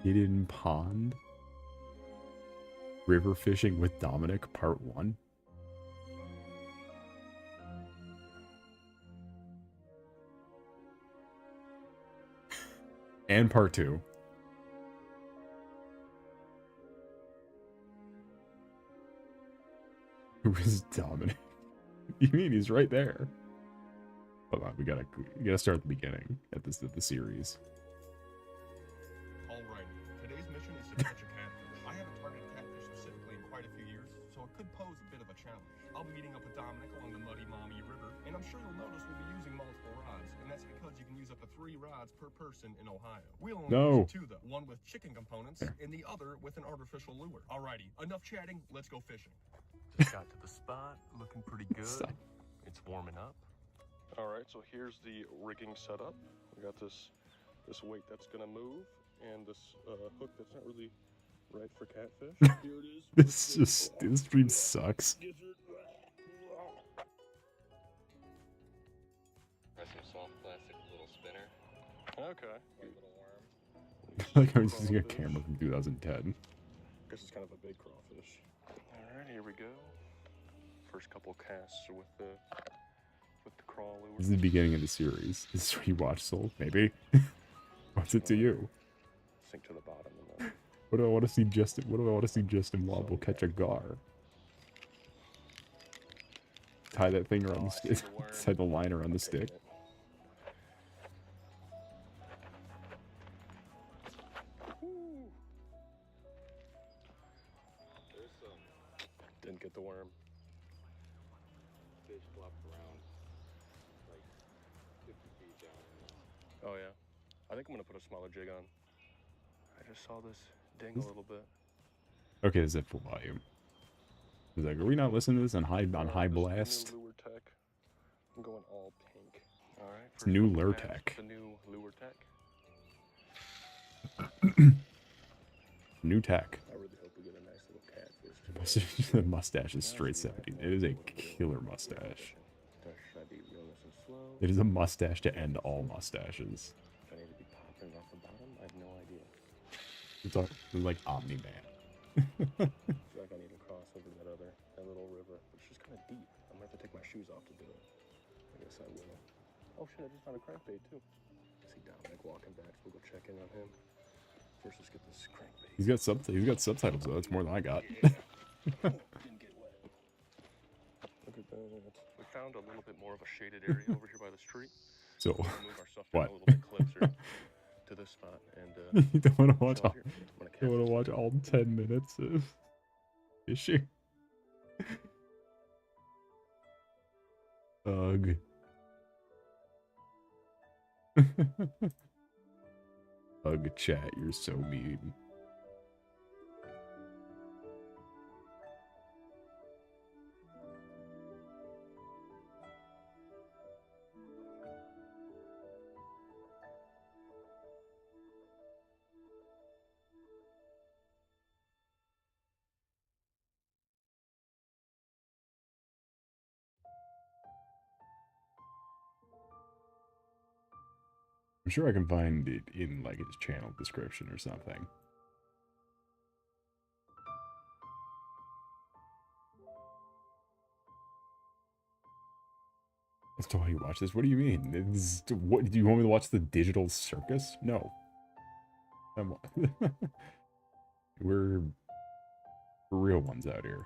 Hidden pond? River fishing with Dominic, part 1? And part 2. Who is Dominic? You mean he's right there? Hold on, we gotta start at the beginning at the series. Alrighty, today's mission is to catch a catfish. I haven't targeted catfish specifically in quite a few years, so it could pose a bit of a challenge. I'll be 3 rides per person in Ohio. We'll only No. use 2 though, one with chicken components and the other with an artificial lure. Alrighty, enough chatting, let's go fishing. Just got to the spot, looking pretty good. Stop. It's warming up. Alright, so here's the rigging setup. We got this weight that's gonna move, and this hook that's not really right for catfish. Here it is. This stream sucks. Some soft plastic little spinner. Okay. A little worm. Like I was using a camera from 2010. Guess it's kind of a big crawfish. Alright, here we go. First couple casts are with the crawl lure. This is the beginning of the series. This is where you watch Soul, maybe. What's it to you? Sink to the bottom and then. What do I want to see Justin? What do I want to see Justin Wobble catch a gar? Tie that thing around the stick. Tie the line around the stick. There's some Didn't get the worm. fish flopped around like 50 feet down. Oh yeah. I think I'm gonna put a smaller jig on. I just saw this ding a little bit. Okay, is it full volume? He's like, are we not listening to this on high blast? New lure tech. I'm going all pink. All right. It's new lure tech. The new lure tech. New tech. I really hope we get a nice little catfish today. The mustache is straight 70. It is a killer mustache. Should I be real nice and slow? It is a mustache to end all mustaches. Do I need to be popping off the bottom? I have no idea. It's like Omni-Man. I feel like I need to cross over that little river. It's just kind of deep. I'm gonna have to take my shoes off to do it. I guess I will. Oh shit, I just found a crankbait too. I see Dominic walking back, so we'll go check in on him. First, let's get this crankbait. He's got subtitles though. That's more than I got. Didn't get wet. Look at that. We found a little bit more of a shaded area over here by the street. So, We'll move our stuff what? down a little bit closer to this spot, and You don't want to watch chill all. here. I'm gonna You want to catch watch all 10 minutes of fishing? Ugh. Ugh, chat, you're so mean. I'm sure I can find it in like his channel description or something. That's why you watch this. What do you mean? What do you want me to watch? The digital circus? No. We're real ones out here.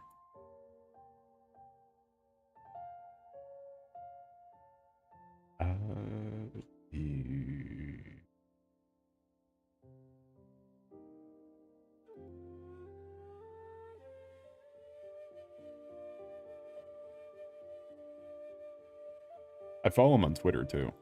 I follow him on Twitter too.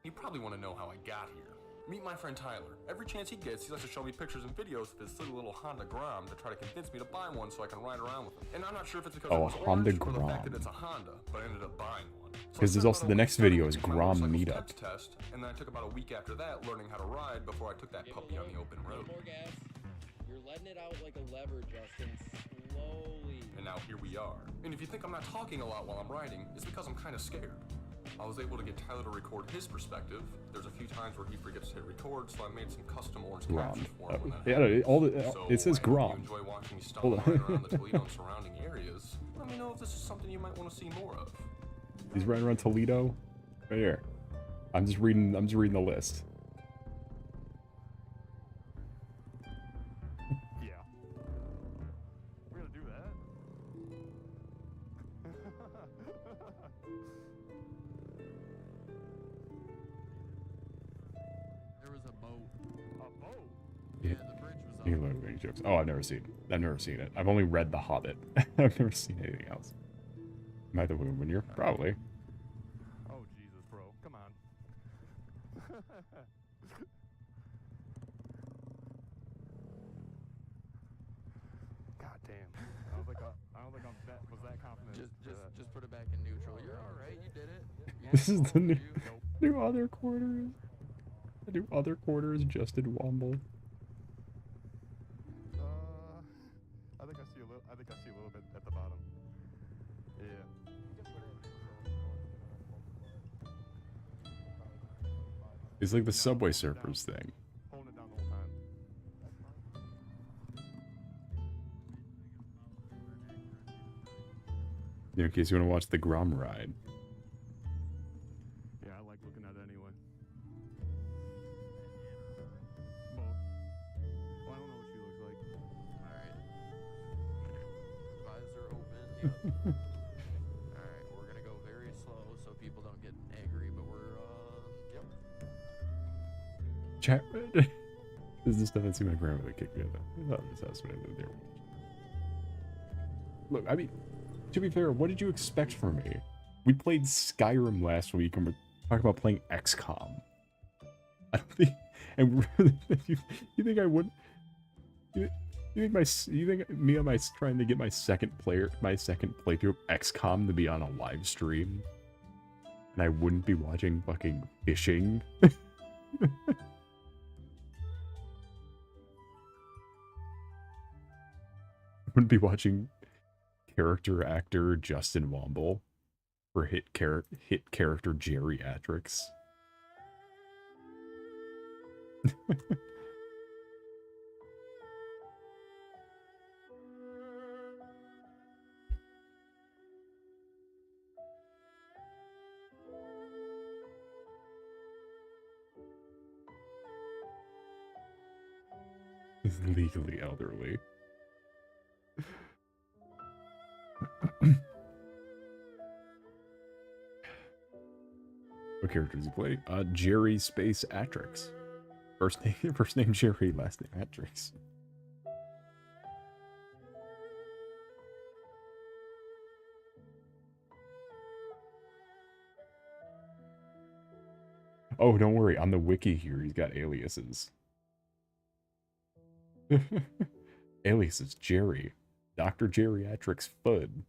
You probably want to know how I got here. Meet my friend Tyler. Every chance he gets, he likes to show me pictures and videos of his silly little Honda Grom to try to convince me to buy one so I can ride around with him. And I'm not sure if it's because it was Honda orange or the fact Grom. that it's a Honda, but I ended up buying one. Because there's also the next video is Grom Meetup. Test, and then I took about a week after that learning how to ride before I took that puppy on the open road. More gas. You're letting it out like a lever, Justin. Slowly. And now here we are. And if you think I'm not talking a lot while I'm riding, it's because I'm kind of scared. I was able to get Tyler to record his perspective. There's a few times where he forgets to hit record, so I made some custom orange captions for him. It says Grom. If you enjoy watching me stomp right around the Toledo and surrounding areas, let me know if this is something you might want to see more of. He's riding around Toledo. Right here. I'm just reading the list. Yeah. We're gonna do that? There was a boat. A boat? Yeah, the bridge was You love making jokes. Oh, I've never seen it. I've only read The Hobbit. I've never seen anything else. Am I the woman here? Probably. Oh, Jesus, bro. Come on. God damn. I don't think I was that confident. Just put it back in neutral. You're all right. You did it. Yeah, This is the you. new other quarters. The new other quarters, Justin Womble. I think I see a little bit at the bottom. Yeah. It's like the Subway Surfers thing. Holding it down the whole time. In case you want to watch the Grom ride. Yeah, I like looking at it anyway. Well, I don't know what she looks like. Alright. Visor open. Yep. Alright, we're gonna go very slow so people don't get angry, but we're, yep. Chat. This is the stuff I see my grandmother kick me out of. I thought this house when I lived there. Look, I mean, to be fair, what did you expect from me? We played Skyrim last week and we're talking about playing XCOM. I don't think, and you think I would? You think me on my trying to get my second playthrough of XCOM to be on a live stream, and I wouldn't be watching fucking fishing? Wouldn't be watching character actor Justin Womble for hit character geriatrics. Legally elderly. What character does he play? Jerry Space Atrix. First name Jerry, last name Atrix. Oh, don't worry. On the wiki here, he's got aliases. Aliases: Jerry, Dr. Geriatrix Fudd,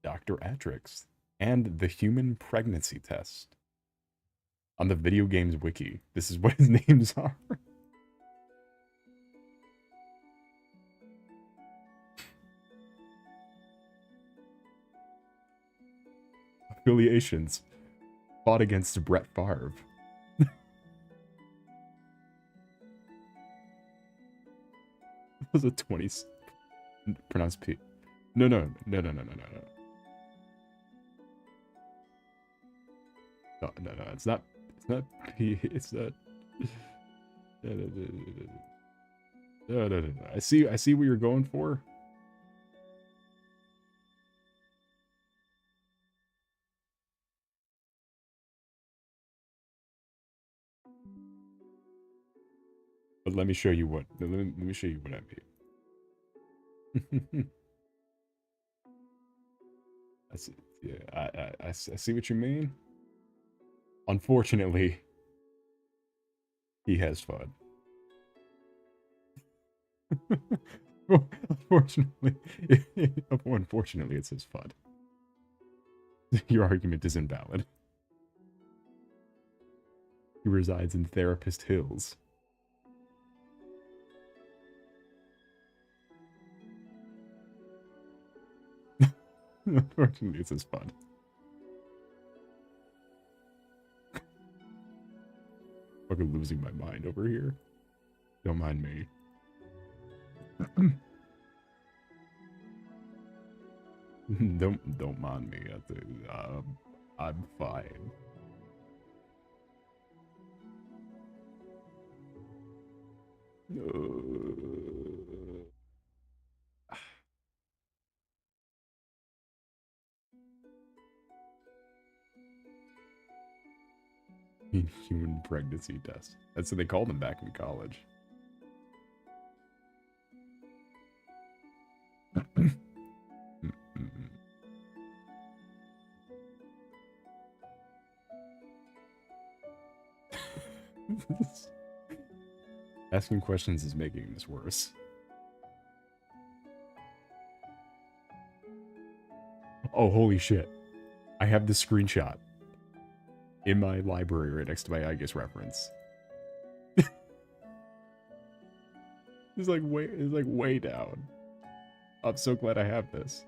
Dr. Atrix, and the Human Pregnancy Test. On the video games wiki, this is what his names are. Affiliations: fought against Brett Favre. Was a 20 pronounced P. No. No, it's not P, it's not. No. I see what you're going for. But let me show you what. Let me show you what I mean. I see. Yeah, I see what you mean. Unfortunately, he has fun. Unfortunately, it's his fun. Your argument is invalid. He resides in Therapist Hills. Unfortunately, it's his fun. Fucking losing my mind over here. Don't mind me. Don't mind me. I'm fine. Human pregnancy test. That's what they called them back in college. Asking questions is making this worse. Oh, holy shit. I have this screenshot in my library right next to my IGES reference. It's like way down. I'm so glad I have this.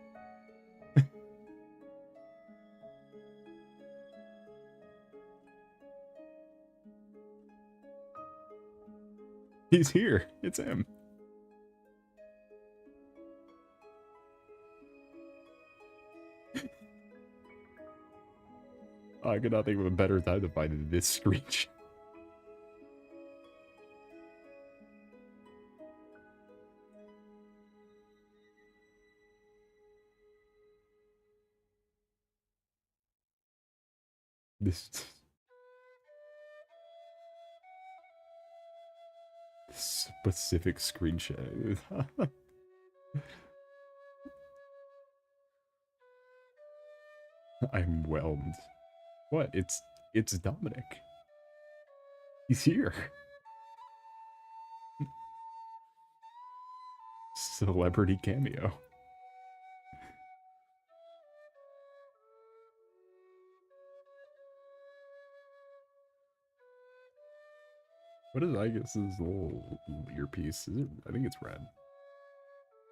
He's here. It's him. I could not think of a better time to find this screenshot. This specific screenshot. I'm whelmed. What? It's Dominic. He's here. Celebrity cameo. What is IGES's little earpiece? Is it? I think it's red.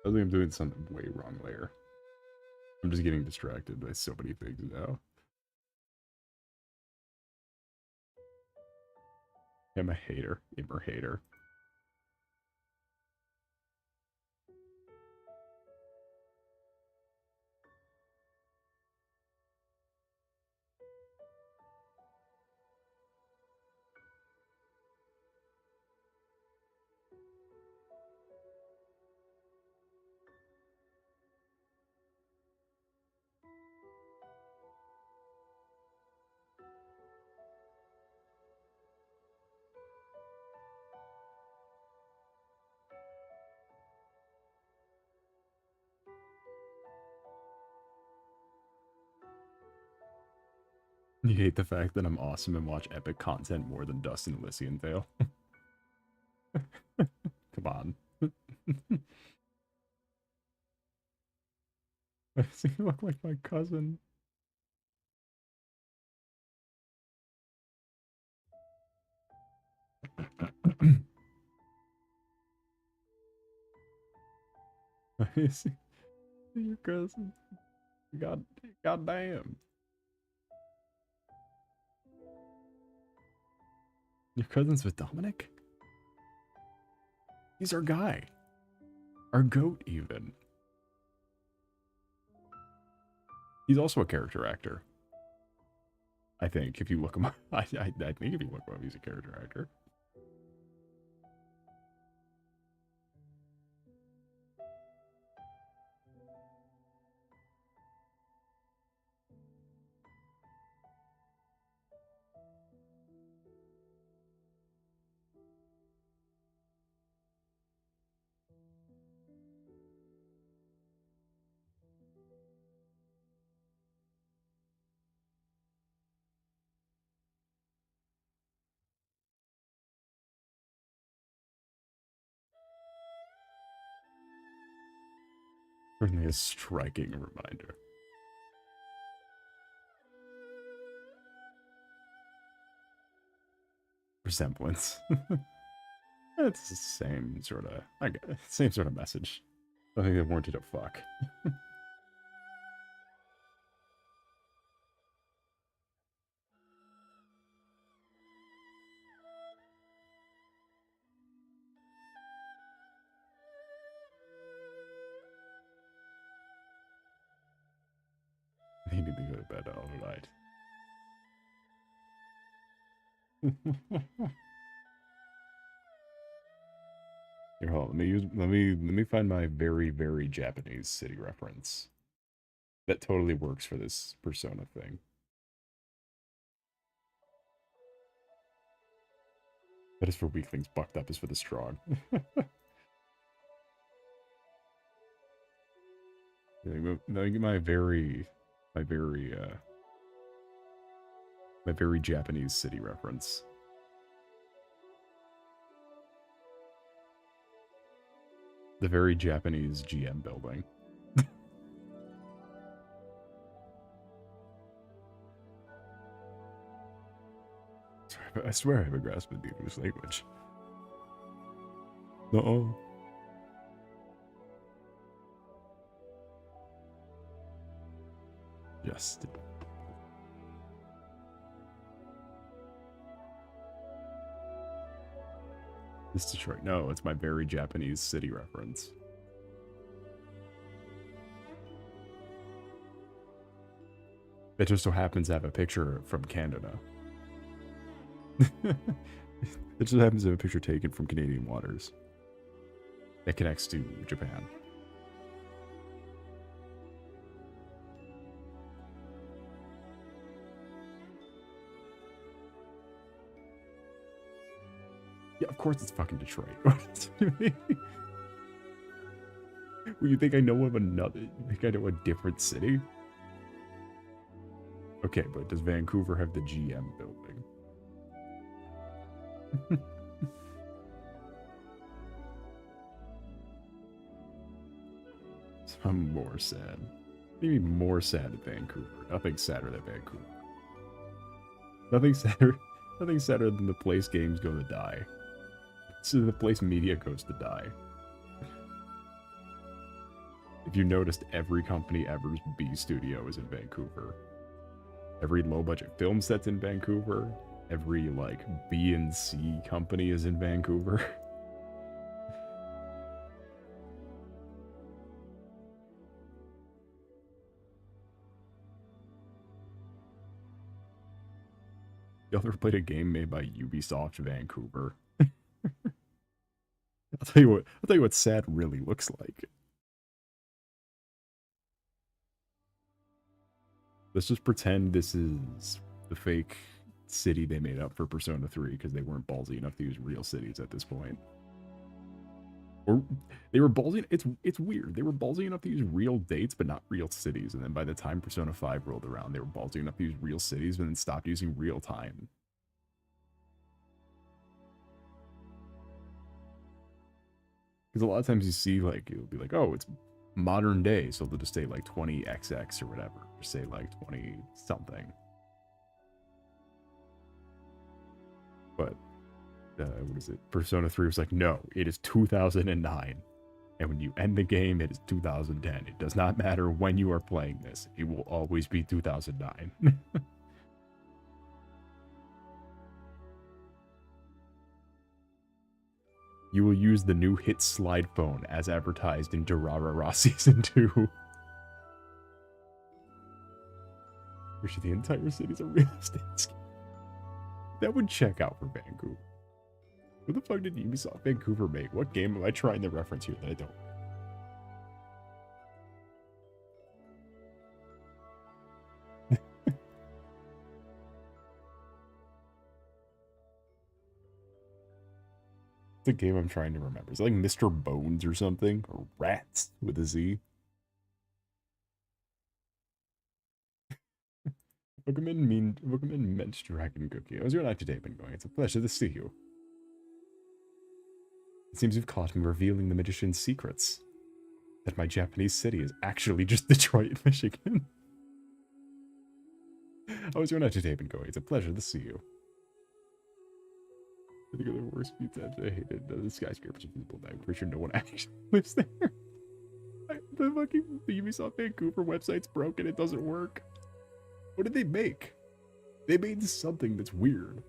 I think I'm doing something way wrong there. I'm just getting distracted by so many things now. I'm a hater. Immer hater. You hate the fact that I'm awesome and watch epic content more than Dust and Elysian Vale. Come on. Does he look like my cousin? Is he your cousin? God damn. Your cousin's with Dominic? He's our guy. Our goat, even. He's also a character actor. I think, if you look him up. I think if you look him up, he's a character actor. Certainly a striking reminder. Resemblance. It's the same sort of, same sort of message. I think they warranted a fuck. They need to go to bed all night. Here, hold on. Let me find my very, very Japanese city reference. That totally works for this persona thing. That is for weaklings, bucked up is for the strong. My very Japanese city reference. The very Japanese GM building. I swear I have a grasp of the English language. No. Yes. It's Detroit. No, it's my very Japanese city reference. It just so happens to have a picture from Canada. It just happens to have a picture taken from Canadian waters. That connects to Japan. Yeah, of course it's fucking Detroit. Well, you think I know of another? You think I know a different city? Okay, but does Vancouver have the GM building? So I'm more sad. Maybe more sad at Vancouver. Nothing sadder than Vancouver. Nothing sadder. Nothing sadder than the place games go to die. So the place media goes to die. If you noticed, every company ever's B studio is in Vancouver. Every low-budget film set's in Vancouver. Every, like, B and C company is in Vancouver. You ever played a game made by Ubisoft Vancouver? I'll tell you what sad really looks like. Let's just pretend this is the fake city they made up for Persona 3 because they weren't ballsy enough to use real cities at this point. Or they were ballsy. It's weird. They were ballsy enough to use real dates, but not real cities. And then by the time Persona 5 rolled around, they were ballsy enough to use real cities, but then stopped using real time. Because a lot of times you see, like, it'll be like, oh, it's modern day, so they'll just say like 20XX or whatever. Just say like 20 something. But what is it? Persona 3 was like, no, it is 2009. And when you end the game, it is 2010. It does not matter when you are playing this. It will always be 2009. You will use the new hit slide phone as advertised in Durarara Season 2. Which the entire city's a real estate scheme. That would check out for Vancouver. What the fuck did Ubisoft Vancouver make? What game am I trying to reference here that I don't? The game I'm trying to remember. Is it like Mr. Bones or something? Or Rats with a Z? Bookman meant Dragon Cookie. How's your night today been going? It's a pleasure to see you. It seems you've caught me revealing the magician's secrets. That my Japanese city is actually just Detroit, Michigan. How's your night today been going? It's a pleasure to see you. I think the worst pizza I hated. The skyscrapers are visible now. I'm pretty sure no one actually lives there. The Ubisoft Vancouver website's broken. It doesn't work. What did they make? They made something that's weird.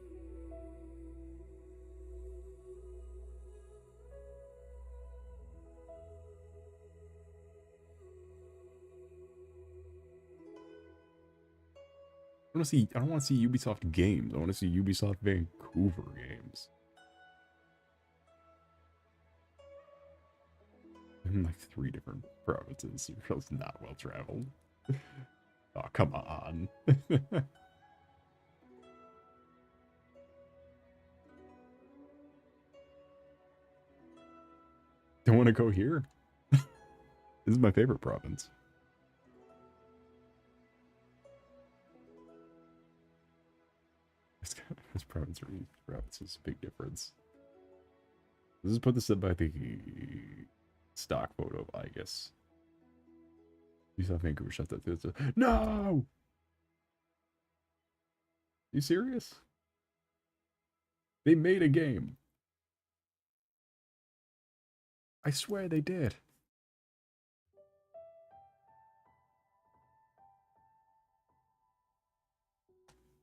I don't want to see Ubisoft games. I want to see Ubisoft Vancouver games. In like 3 different provinces. It's not well traveled. Oh, come on. Don't want to go here. This is my favorite province. province or each province is a big difference. Let's just put this up by the stock photo, I guess. You saw Vancouver shut that through. No! You serious? They made a game. I swear they did.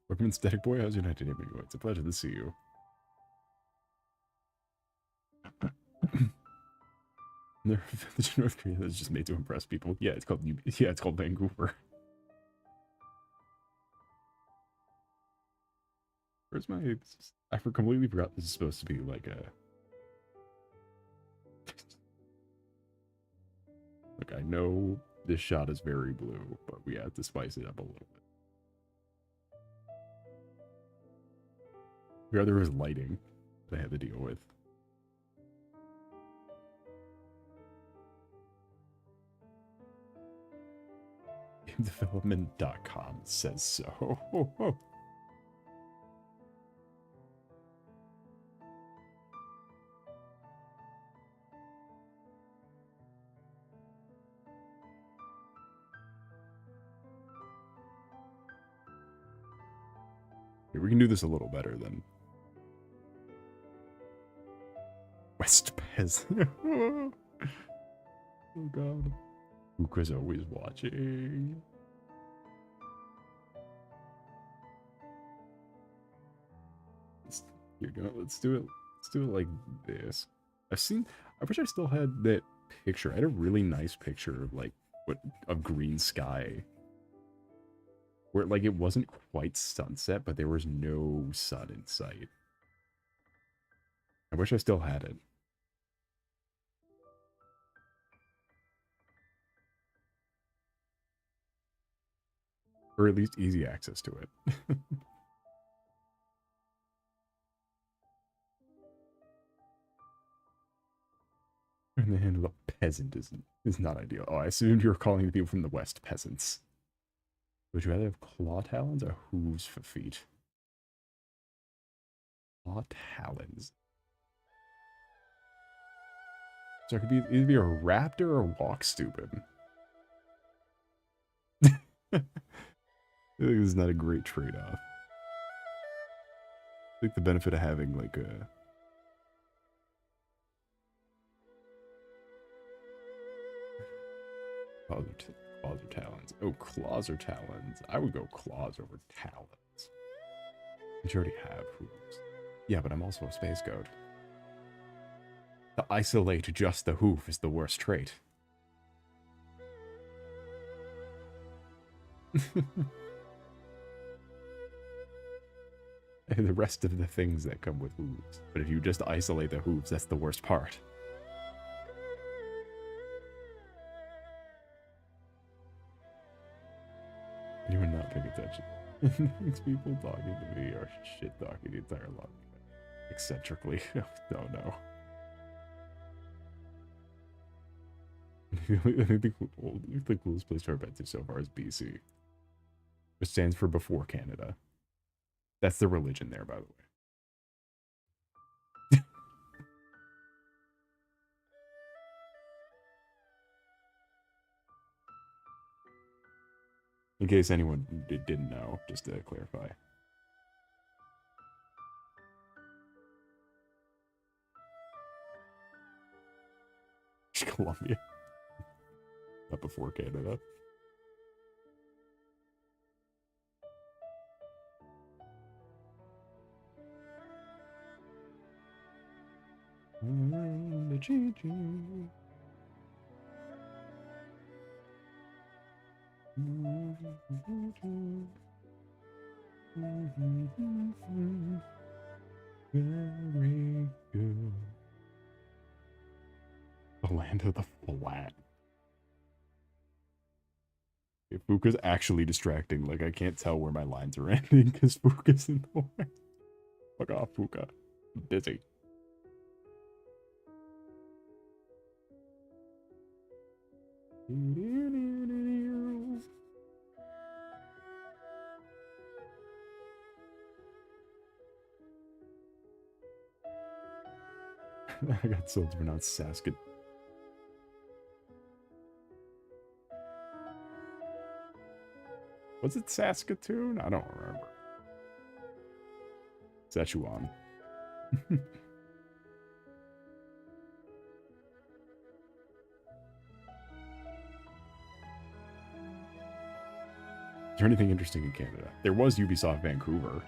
Welcome in, Static Boy. How's your night today? It's a pleasure to see you. North Korea is just made to impress people. Yeah, it's called Vancouver. Where's my? I completely forgot this is supposed to be like a. Look, I know this shot is very blue, but we have to spice it up a little bit. The other is lighting that I had to deal with. GameDevelopment.com says so. We can do this a little better than West Pez. Oh god. Luca's always watching. Let's do it like this. I wish I still had that picture. I had a really nice picture of like of green sky. Where like it wasn't quite sunset, but there was no sun in sight. I wish I still had it. Or at least easy access to it. And the hand of a peasant is not ideal. Oh, I assumed you were calling the people from the West peasants. Would you rather have claw talons or hooves for feet? Claw talons. So it could either be a raptor or walk stupid. I think this is not a great trade-off. I think the benefit of having like a... Claws or talons. Oh, claws or talons. I would go claws over talons. But you already have hooves. Yeah, but I'm also a space goat. To isolate just the hoof is the worst trait. And the rest of the things that come with hooves. But if you just isolate the hooves, that's the worst part. You are not paying attention. Thanks, people talking to me or shit talking the entire lot. Eccentrically. Oh no. I think the coolest place to our bets so far is BC. It stands for before Canada. That's the religion there, by the way. In case anyone didn't know, just to clarify. Colombia. Not before Canada. The GG. Very good. The land of the flat. Okay, Fuka's actually distracting. Like, I can't tell where my lines are ending because Fuka's in the way. Fuck off, Fuka. I'm busy. I got told to pronounce Saskatoon. Was it Saskatoon? I don't remember. Szechuan. Is there anything interesting in Canada? There was Ubisoft Vancouver.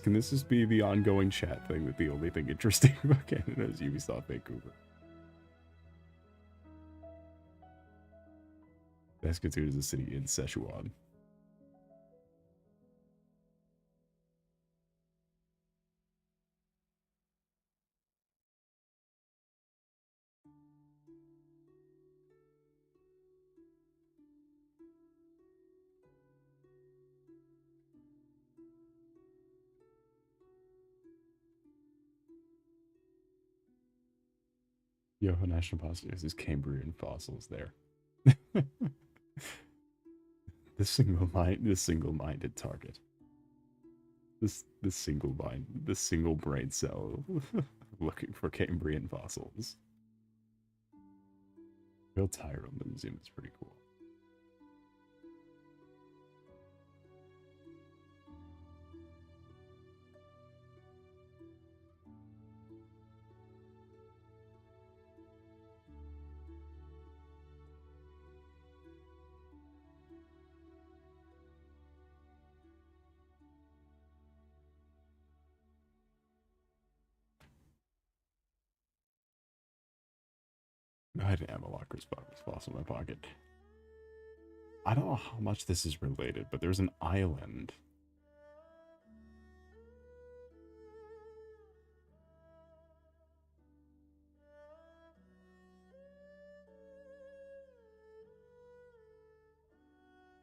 Can this just be the ongoing chat thing that the only thing interesting about Canada is Ubisoft Vancouver? Saskatoon is a city in Szechuan. Yo, National Post is Cambrian fossils there. The single-minded target. The single brain cell looking for Cambrian fossils. Real Tyrone the museum is pretty cool. I had an Amalocker's fossil in my pocket. I don't know how much this is related, but there's an island.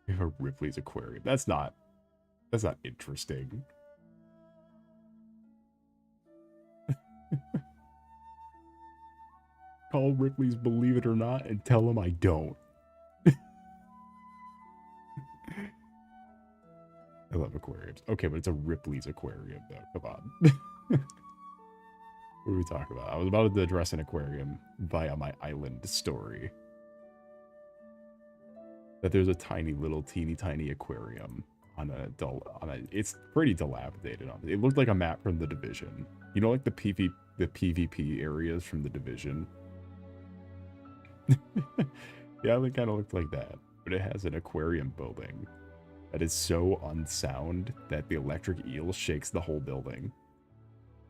We have a Ripley's Aquarium. That's not interesting. Call Ripley's Believe It or Not and tell him I don't. I love aquariums. Okay, but it's a Ripley's Aquarium, though. Come on. What are we talking about? I was about to address an aquarium via my island story. That there's a tiny little teeny tiny aquarium on it's pretty dilapidated. It looked like a map from The Division. You know, like the PvP areas from The Division. Yeah, it kind of looked like that. But it has an aquarium building that is so unsound that the electric eel shakes the whole building.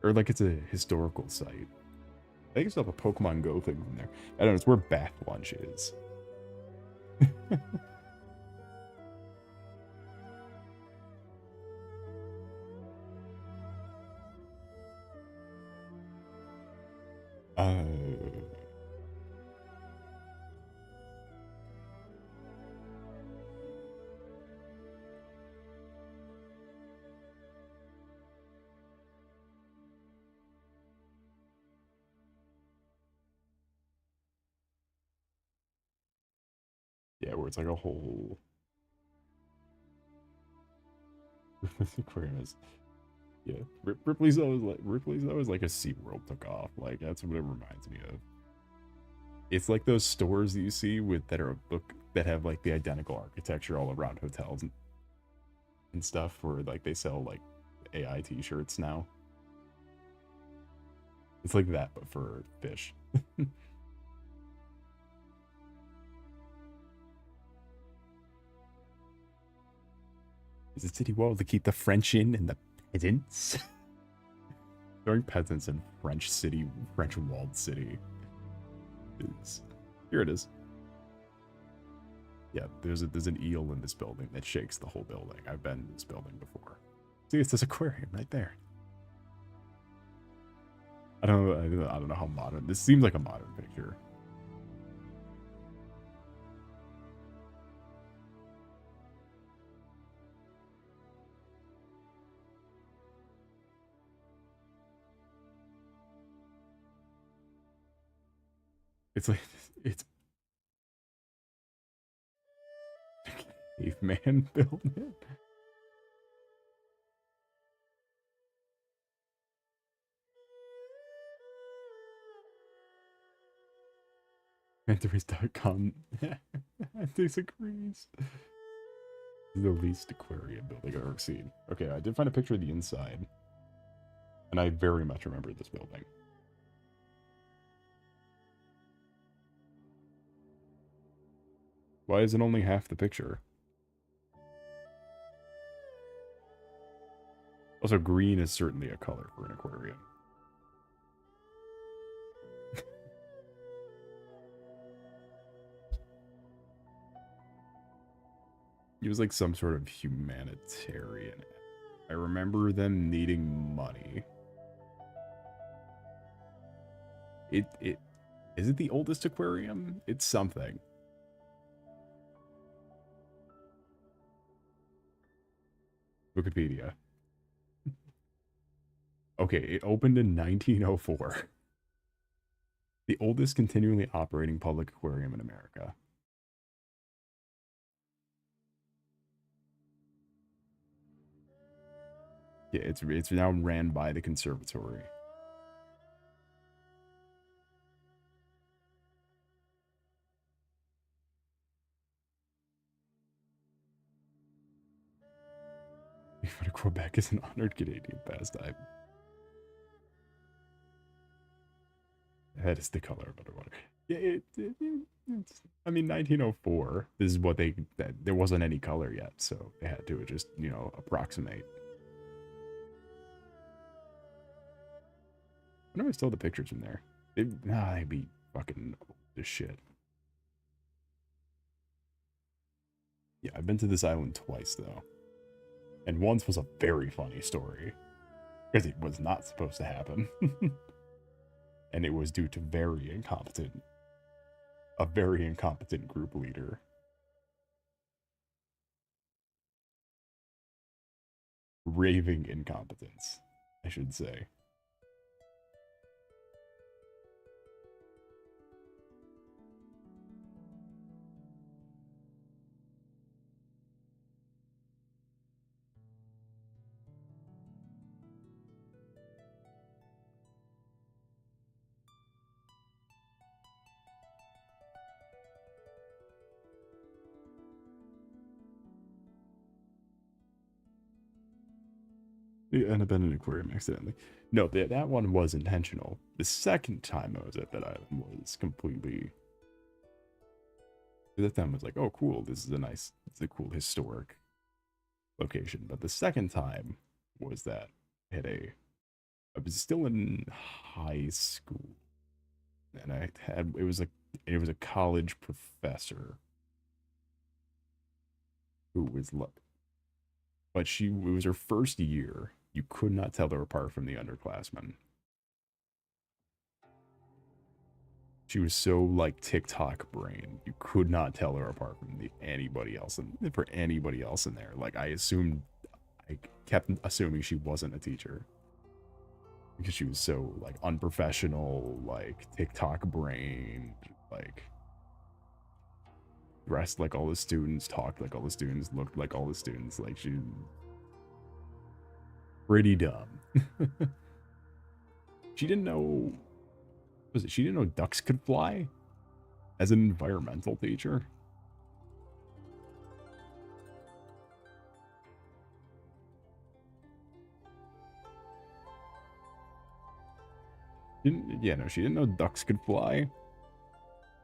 Or like it's a historical site. I think it's like a Pokemon Go thing from there. I don't know, it's where Bath Lunch is. Yeah, where it's like a whole aquarium is. Yeah, Ripley's though is like a SeaWorld took off. Like that's what it reminds me of. It's like those stores that you see that have like the identical architecture all around hotels and stuff, where like they sell like AI t-shirts now. It's like that, but for fish. Is it city wall to keep the French in and the peasants? Throwing peasants in French walled city. Here it is. Yeah, there's an eel in this building that shakes the whole building. I've been in this building before. See, it's this aquarium right there. I don't know how modern. This seems like a modern picture. It's like, it's caveman built it. Mentories.com disagrees. The least aquarium building I've ever seen. Okay, I did find a picture of the inside. And I very much remember this building. Why is it only half the picture? Also, green is certainly a color for an aquarium. He was like some sort of humanitarian. I remember them needing money. Is it the oldest aquarium? It's something. Wikipedia. Okay, it opened in 1904. The oldest continually operating public aquarium in America. Yeah, it's now ran by the conservatory. But Quebec is an honored Canadian pastime. That is the color of underwater. Yeah, it's, I mean, 1904. This is what there wasn't any color yet, so they had to just, you know, approximate. I know I still have the pictures in there. They'd be fucking old as shit. Yeah, I've been to this island twice, though. And once was a very funny story. Because it was not supposed to happen. And it was due to a very incompetent group leader. Raving incompetence, I should say. And I've been in an aquarium accidentally. No, that one was intentional. The second time I was at that island was completely... That time was like, oh, cool, it's a cool historic location. But the second time was that I was still in high school. And it was a college professor who was... But it was her first year. You could not tell her apart from the underclassmen. She was so like TikTok brain. You could not tell her apart from anybody else in there. Like I kept assuming she wasn't a teacher. Because she was so like unprofessional, like TikTok brain, like dressed like all the students, talked like all the students, looked like all the students. Like she pretty dumb. She didn't know ducks could fly as an environmental teacher. She didn't know ducks could fly.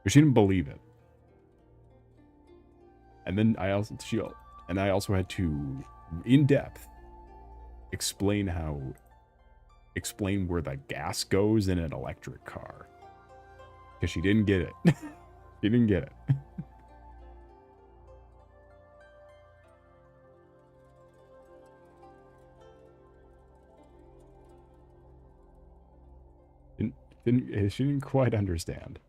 But she didn't believe it. And then I also had to, in depth, explain where the gas goes in an electric car. Because she didn't get it. She didn't get it. She didn't quite understand.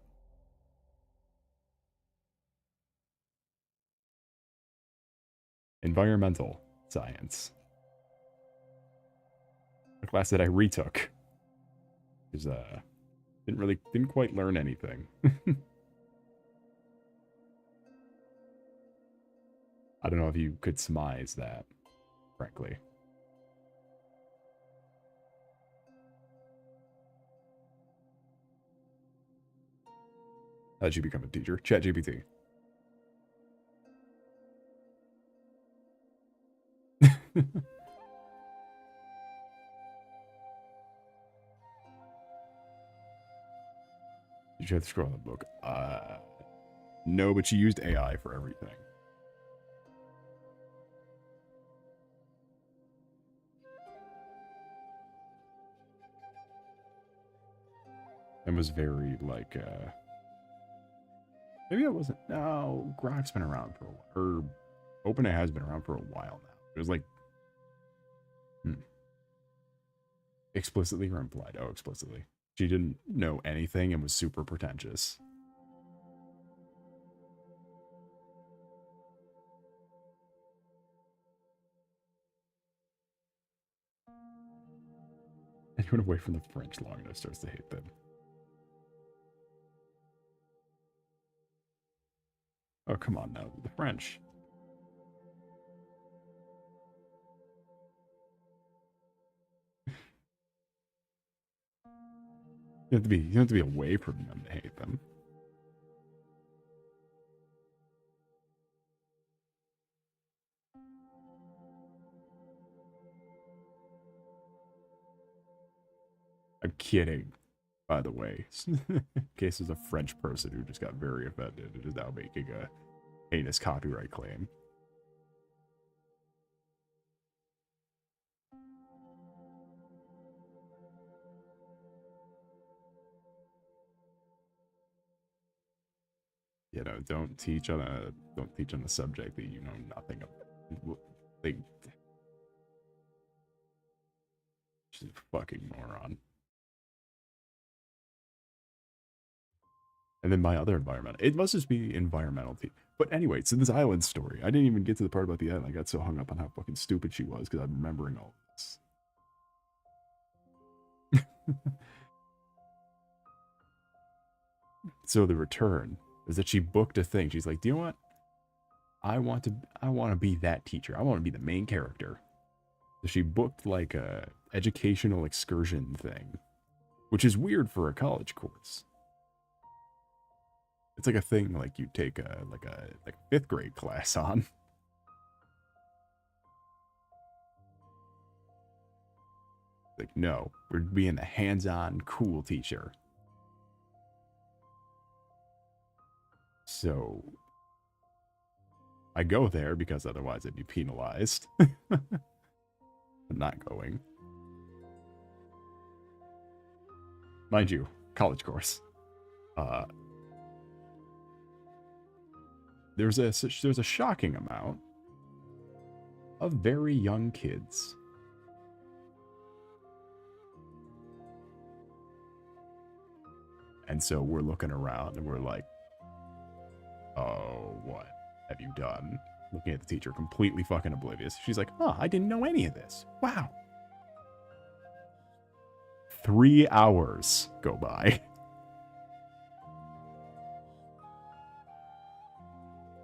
Environmental science. A class that I retook. Is Didn't quite learn anything. I don't know if you could surmise that, frankly. How'd you become a teacher? ChatGPT. Did you have to scroll the book? No, but she used AI for everything. And was very, like, maybe it wasn't. No, Grok's been around for a while. Or OpenAI has been around for a while now. It was like, explicitly or implied? Oh, explicitly. She didn't know anything and was super pretentious. Anyone away from the French long enough starts to hate them. Oh, come on now. The French. You have to be away from them to hate them. I'm kidding, by the way. In case there's a French person who just got very offended and is now making a heinous copyright claim. You know, don't teach on a subject that you know nothing about. Like, she's a fucking moron. And then my other environment. It must just be environmental. But anyway, so this island story. I didn't even get to the part about the island. I got so hung up on how fucking stupid she was because I'm remembering all of this. So the return is that she booked a thing. She's like, do you know what? I want to be that teacher. I want to be the main character. So she booked like a educational excursion thing, which is weird for a college course. It's like a thing like you take a fifth grade class on. Like, no, we're being the hands-on cool teacher. So I go there because otherwise I'd be penalized. I'm not going. Mind you, college course. There's a shocking amount of very young kids. And so we're looking around and we're like, oh, what have you done? Looking at the teacher, completely fucking oblivious. She's like, oh, I didn't know any of this. Wow. 3 hours go by.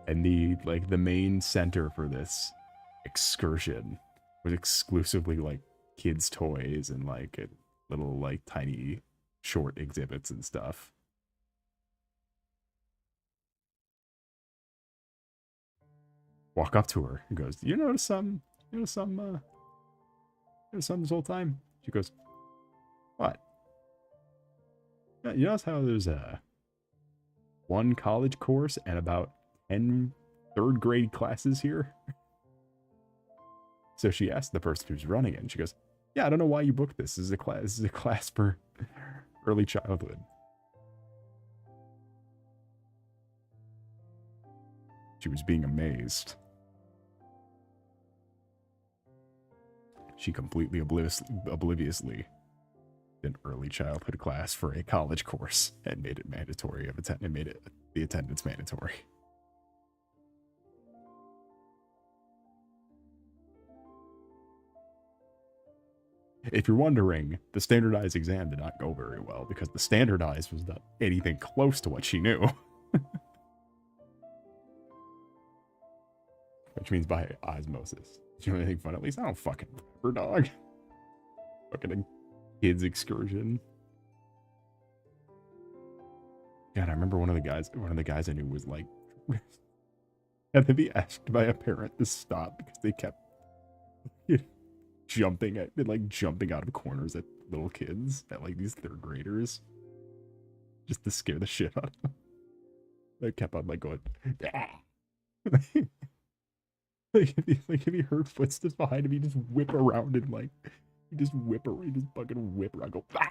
And the main center for this excursion was exclusively like kids' toys and like little like tiny short exhibits and stuff. Walk up to her and goes, "Do you notice something? You notice something this whole time?" She goes, "What? Yeah, you notice how there's one college course and about 10 third grade classes here?" So she asked the person who's running it, and she goes, "Yeah, I don't know why you booked this. This is a class for early childhood." She was being amazed. She completely obliviously did an early childhood class for a college course and made it mandatory and made it the attendance mandatory. If you're wondering, the standardized exam did not go very well because the standardized was not anything close to what she knew. Which means by osmosis. Do you know anything fun? At least I don't fucking remember, dog. Fucking a kids excursion. God, I remember one of the guys I knew was like, had to be asked by a parent to stop because they kept jumping out of corners at little kids, at like these third graders, just to scare the shit out of them. They kept on like going, ah! like if you heard footsteps behind him, you just whip around and like you just fucking whip around, go ah!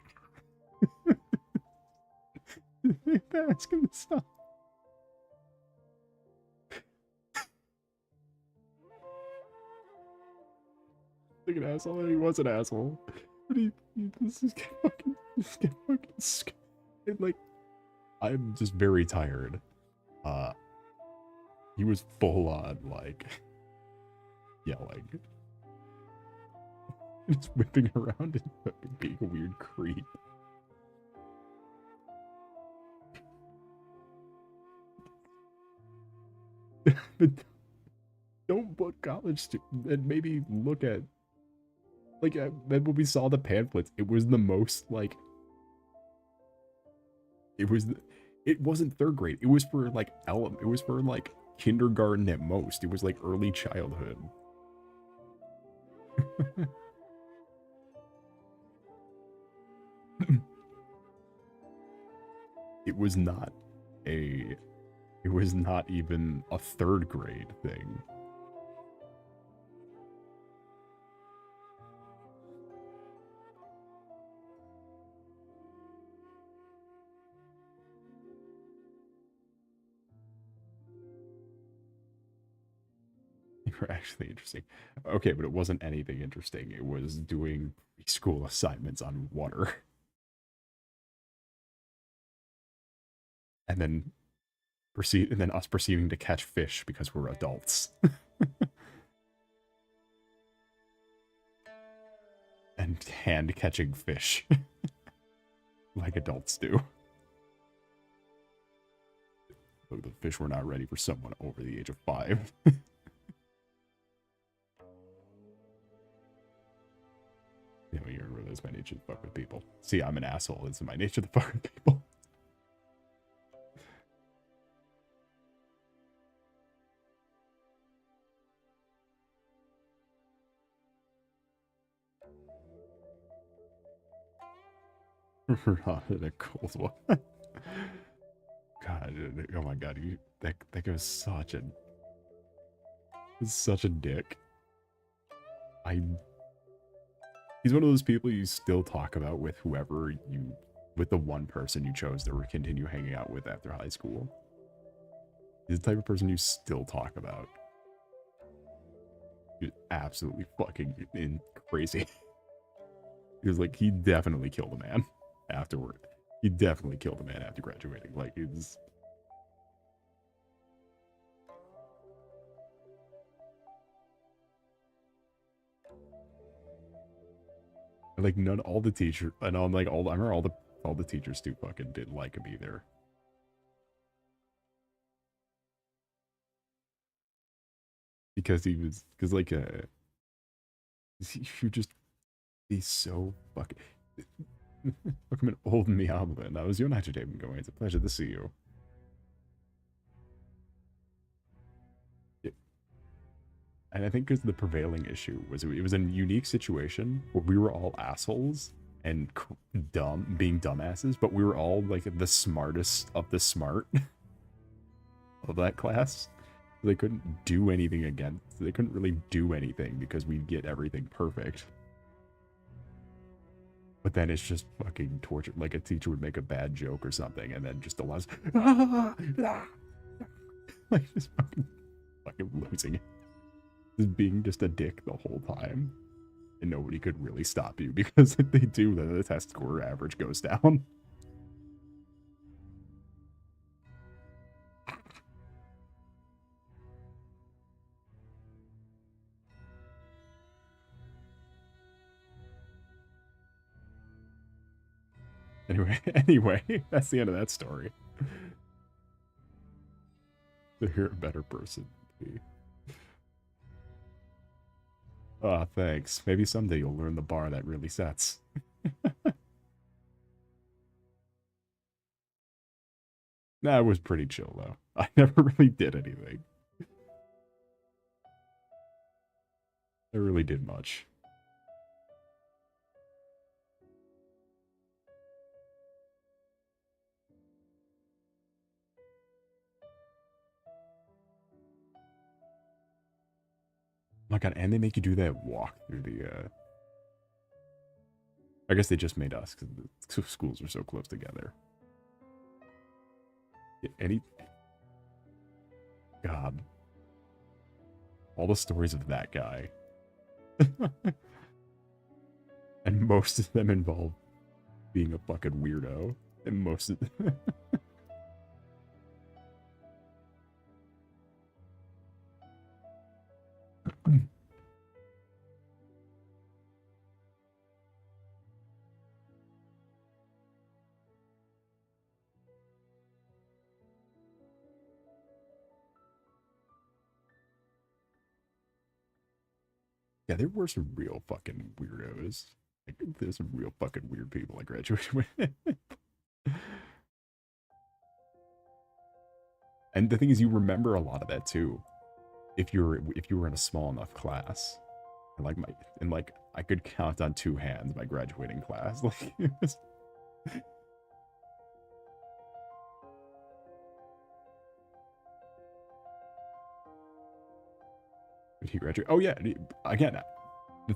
Ask him to stop. Like an asshole. He was an asshole, but he just get fucking and like I'm just very tired. He was full on like yelling, just whipping around and fucking being a weird creep. But don't book college students and maybe look at like then when we saw the pamphlets, it was the most like it wasn't third grade. It was for like it was for like kindergarten at most. It was like early childhood. It was not even a third grade thing. You were actually interesting. Okay, but it wasn't anything interesting. It was doing preschool assignments on water. And then us proceeding to catch fish because we're adults. And hand catching fish. Like adults do. Look, the fish were not ready for someone over the age of 5. You know, you remember it's my nature to fuck with people. See, I'm an asshole. It's my nature to fuck with people. Not in a cold one. God, oh my god, that guy was such a dick. He's one of those people you still talk about with with the one person you chose to continue hanging out with after high school. He's the type of person you still talk about. He's absolutely fucking crazy. He was like, he definitely killed a man afterward. He definitely killed a man after graduating. Like, it's... Like, all the teachers, and I remember all the teachers too fucking didn't like him either. Because he's so fucking... Welcome an old Miablin. That was your night today, going. It's a pleasure to see you. Yeah. And I think because the prevailing issue was it was a unique situation where we were all assholes and being dumbasses, but we were all like the smartest of the smart of that class. They couldn't do anything against. They couldn't really do anything because we'd get everything perfect. But then it's just fucking torture. Like a teacher would make a bad joke or something, and then just a lot of like just fucking losing it. Just being just a dick the whole time. And nobody could really stop you because if they do, then the test score average goes down. Anyway, that's the end of that story. You're a better person. Ah, thanks. Maybe someday you'll learn the bar that really sets. Nah, it was pretty chill, though. I never really did anything. I really did much. Oh my god, and they make you do that walk through the, I guess they just made us, because the schools are so close together. Yeah, God. All the stories of that guy. And most of them involve being a fucking weirdo. And most of yeah, there were some real fucking weirdos. Like, there's some real fucking weird people I graduated with. And the thing is, you remember a lot of that too. If you were in a small enough class. And like I could count on two hands my graduating class. Like it was... Did he graduate? Oh yeah, again,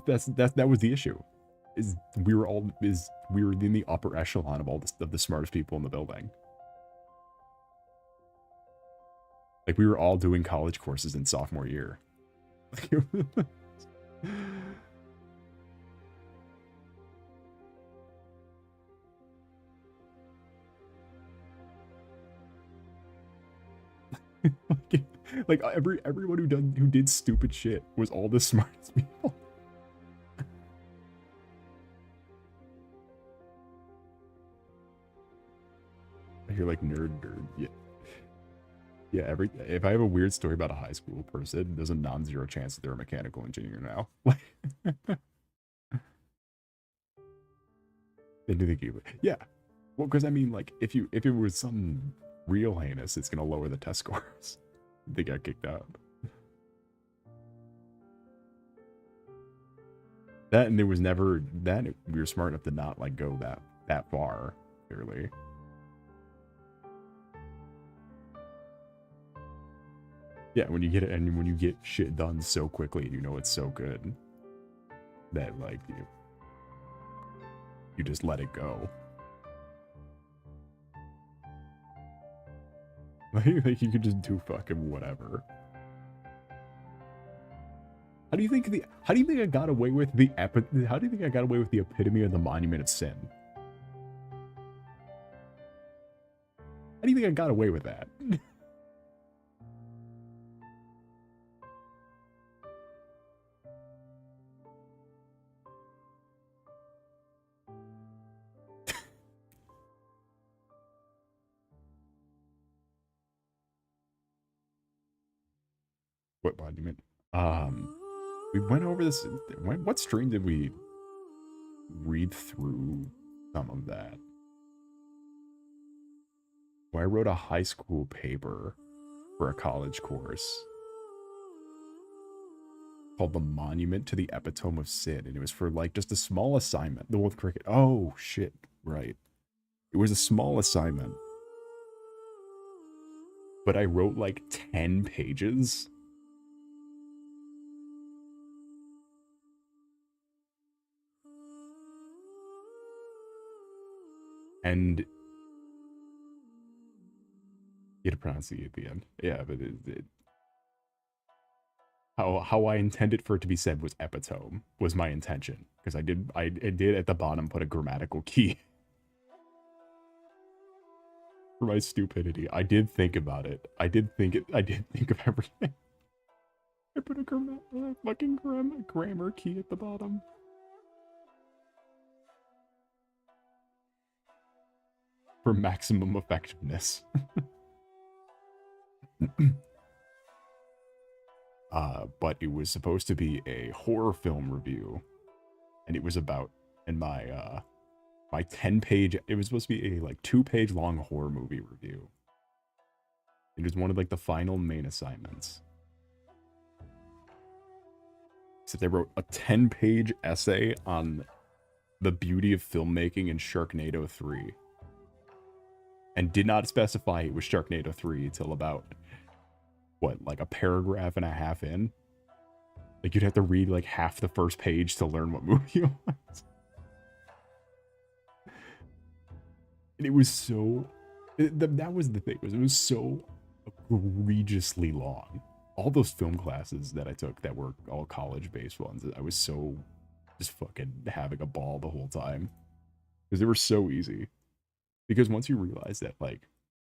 that was the issue. We were in the upper echelon of the smartest people in the building. Like we were all doing college courses in sophomore year. like everyone who did stupid shit was all the smartest people. You're like nerd. Yeah, if I have a weird story about a high school person, there's a non-zero chance that they're a mechanical engineer now. They do think you, yeah. Well, because I mean, like, if it was something real heinous, it's gonna lower the test scores. They got kicked out. That, and there was never that we were smart enough to not like go that far, clearly. Yeah, when you get it, and when you get shit done so quickly, you know it's so good that like you just let it go. Like you could just do fucking whatever. How do you think I got away with the epitome of the monument of sin? How do you think I got away with that? What monument? We went over this. What stream did we read through some of that? Well, I wrote a high school paper for a college course called The Monument to the Epitome of Sin, and it was for like just a small assignment. The one with cricket. Oh shit, right. It was a small assignment. But I wrote like 10 pages. And you had to pronounce the E at the end. Yeah, but how I intended for it to be said was epitome, was my intention. Because I did at the bottom put a grammatical key. For my stupidity. I did think about it. I did think of everything. I put a fucking grammar key at the bottom. for maximum effectiveness. But it was supposed to be a horror film review, and it was about, in my my 10-page, it was supposed to be a like 2-page long horror movie review. It was one of like the final main assignments. So they wrote a 10-page essay on the beauty of filmmaking in Sharknado 3. And did not specify it was Sharknado 3 till about, what, like a paragraph and a half in? Like, you'd have to read like half the first page to learn what movie it was. And it was so... that was the thing, it was so egregiously long. All those film classes that I took that were all college-based ones, I was so just fucking having a ball the whole time. Because they were so easy. Because once you realize that, like,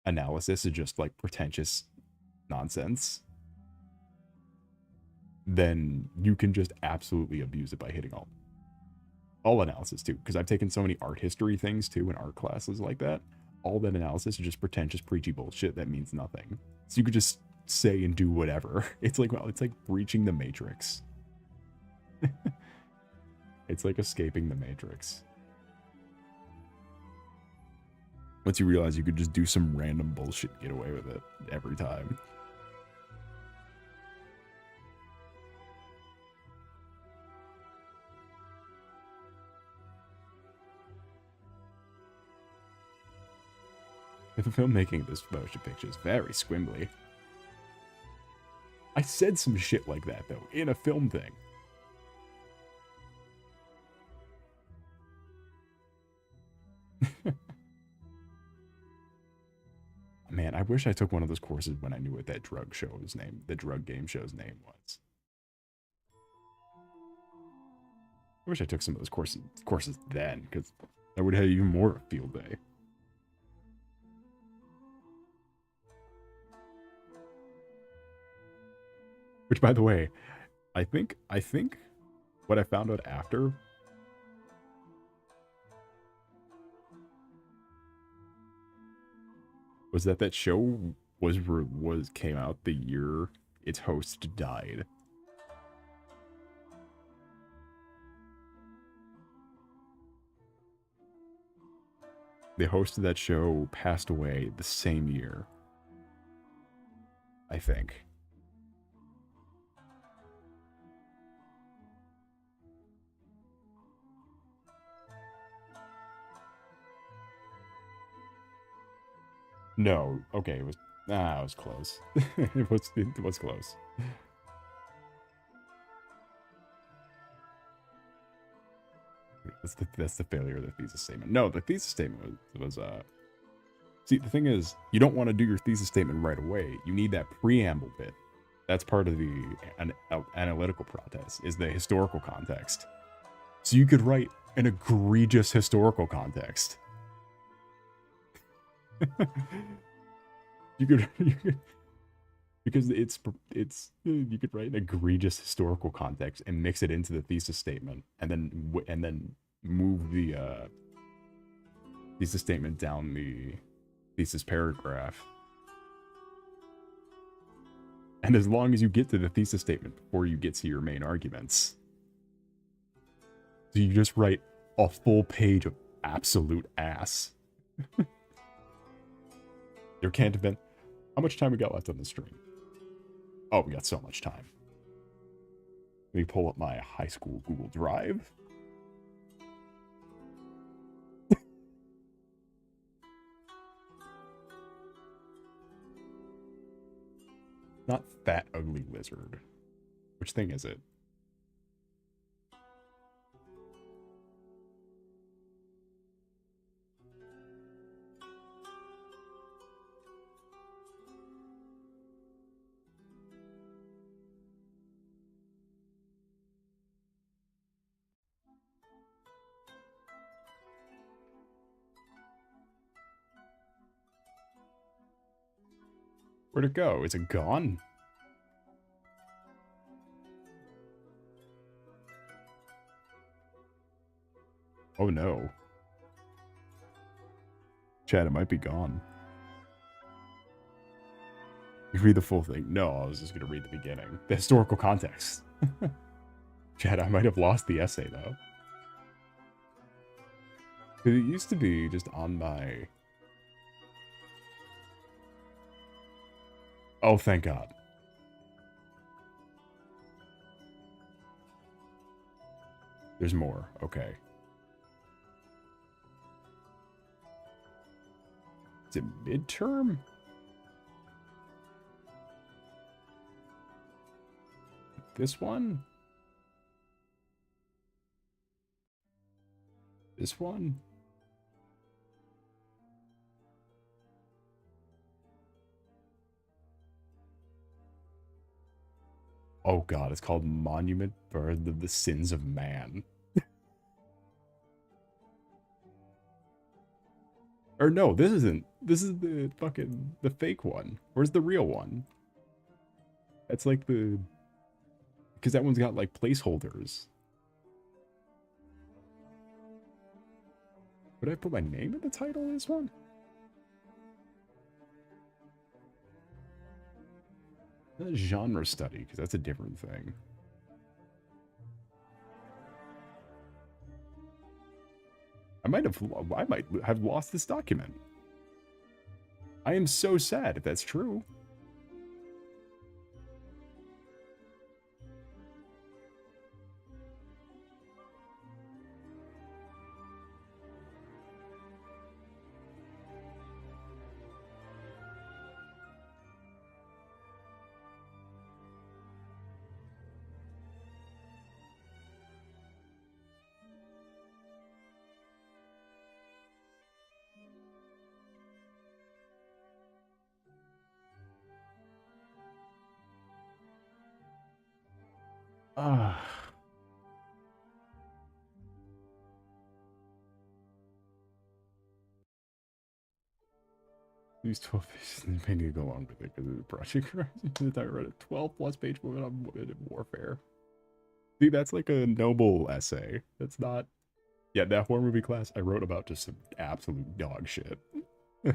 analysis is just, like, pretentious nonsense, then you can just absolutely abuse it by hitting all analysis, too. Because I've taken so many art history things, too, in art classes like that. All that analysis is just pretentious, preachy bullshit that means nothing. So you could just say and do whatever. It's like, well, it's like breaching the Matrix. It's like escaping the Matrix. Once you realize you could just do some random bullshit and get away with it every time. The filmmaking of this motion picture is very squimbly. I said some shit like that, though, in a film thing. Man, I wish I took one of those courses when I knew what that drug game show's name was. I wish I took some of those courses then, because that would have even more of a field day. Which, by the way, I think what I found out after was that show came out the year its host died. The host of that show passed away the same year, I think. No, okay, it was close. it was close. That's the failure of the thesis statement. No, the thesis statement was see, the thing is, you don't want to do your thesis statement right away. You need that preamble bit. That's part of the analytical process, is the historical context. So you could write an egregious historical context. you could because you could write an egregious historical context and mix it into the thesis statement, and then move the thesis statement down the thesis paragraph. And as long as you get to the thesis statement before you get to your main arguments, so you just write a full page of absolute ass. There can't have been... How much time we got left on the stream? Oh, we got so much time. Let me pull up my high school Google Drive. Not Fat Ugly Lizard. Which thing is it? Where'd it go? Is it gone? Oh no. Chad, it might be gone. You read the full thing. No, I was just gonna read the beginning. The historical context. Chad, I might have lost the essay though. 'Cause it used to be just on my... Oh, thank God. There's more. Okay. Is it midterm? This one? This one? Oh God, it's called Monument for the Sins of Man. Or no, this isn't. This is the fucking, the fake one. Where's the real one? That's like the... Because that one's got like placeholders. Would I put my name in the title of this one? Not a genre study, because that's a different thing. I might have lost this document. I am so sad if that's true. These 12 pages and they need to go on with it because of the project. I read a 12 plus page woman on women in warfare. See, that's like a noble essay. That's not... Yeah, that horror movie class I wrote about just some absolute dog shit. I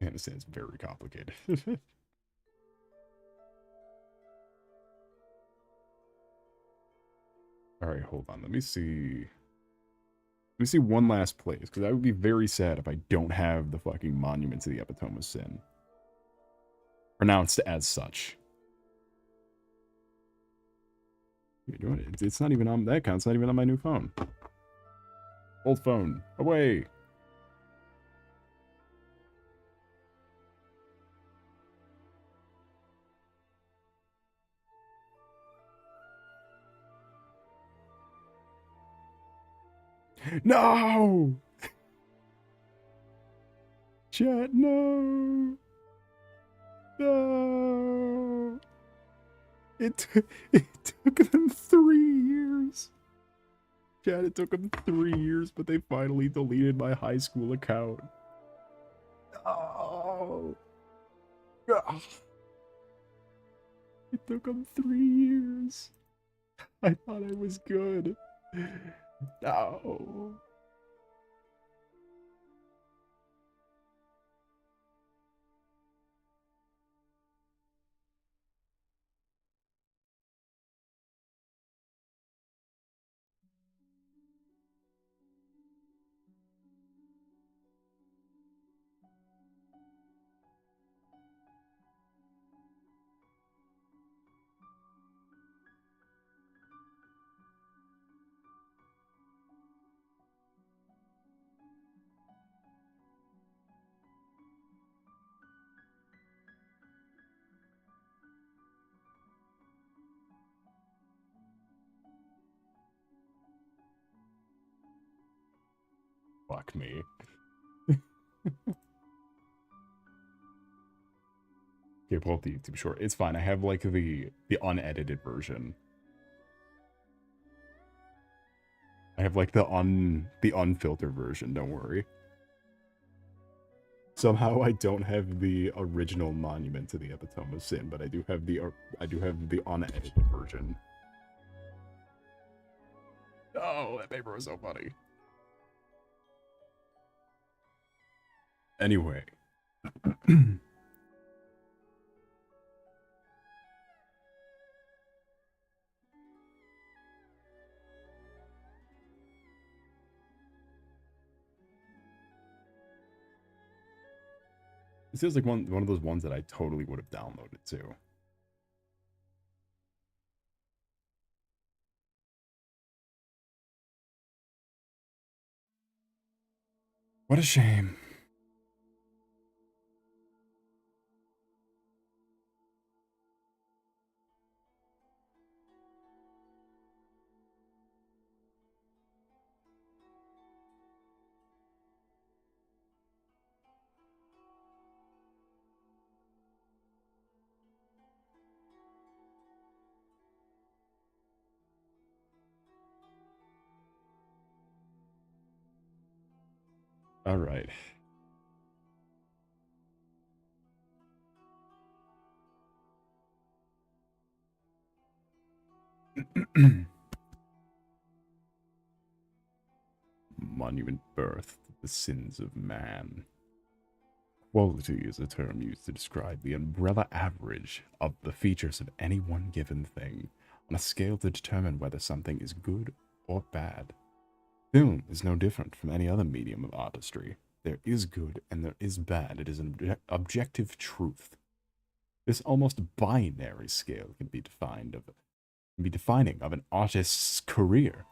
understand it's very complicated. Alright, hold on. Let me see. Let me see one last place, because I would be very sad if I don't have the fucking monument to the epitome of sin. Pronounced as such. You know what? It's not even on that account. It's not even on my new phone. Old phone. Away. No! Chat, no! No! It took them 3 years. Chat, it took them 3 years, but they finally deleted my high school account. Oh! Ugh. It took them 3 years. I thought I was good. No. Fuck me. Okay, pull up the YouTube short. It's fine. I have like the unedited version. I have like the unfiltered version, don't worry. Somehow I don't have the original monument to the epitome of sin, but I do have the unedited version. Oh, that paper was so funny. Anyway. This feels like one of those ones that I totally would have downloaded too. What a shame. All right. Monument birth to the sins of man. Quality is a term used to describe the umbrella average of the features of any one given thing, on a scale to determine whether something is good or bad. Film is no different from any other medium of artistry. There is good and there is bad. It is an objective truth. This almost binary scale can be defining of an artist's career.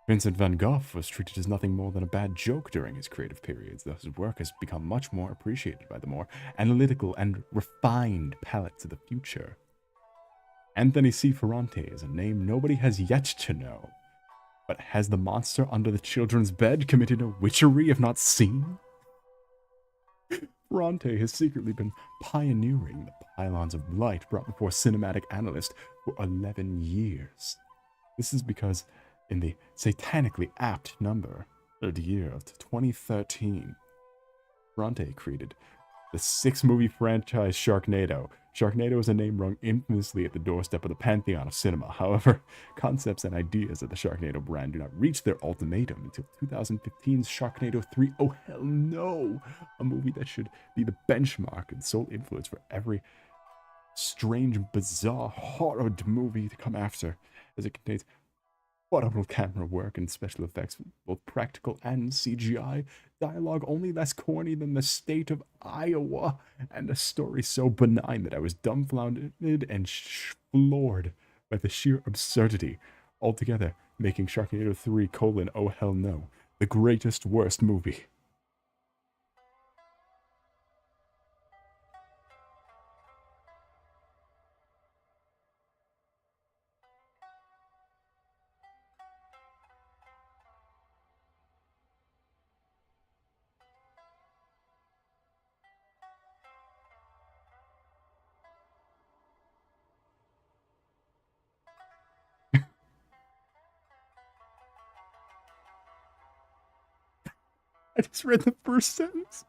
Vincent van Gogh was treated as nothing more than a bad joke during his creative periods, though his work has become much more appreciated by the more analytical and refined palates of the future. Anthony C. Ferrante is a name nobody has yet to know. But has the monster under the children's bed committed a witchery if not seen? Ferrante has secretly been pioneering the pylons of light brought before cinematic analysts for 11 years. This is because in the satanically apt number of the year of 2013, Ferrante created the 6-movie franchise Sharknado. Sharknado is a name rung infamously at the doorstep of the pantheon of cinema. However, concepts and ideas of the Sharknado brand do not reach their ultimatum until 2015's Sharknado 3. Oh, hell no! A movie that should be the benchmark and sole influence for every strange, bizarre, horrid movie to come after, as it contains wonderful camera work and special effects, both practical and CGI, dialogue only less corny than the state of Iowa, and a story so benign that I was dumbfounded and floored by the sheer absurdity, altogether making Sharknado 3: Oh Hell No the greatest worst movie. I just read the first sentence.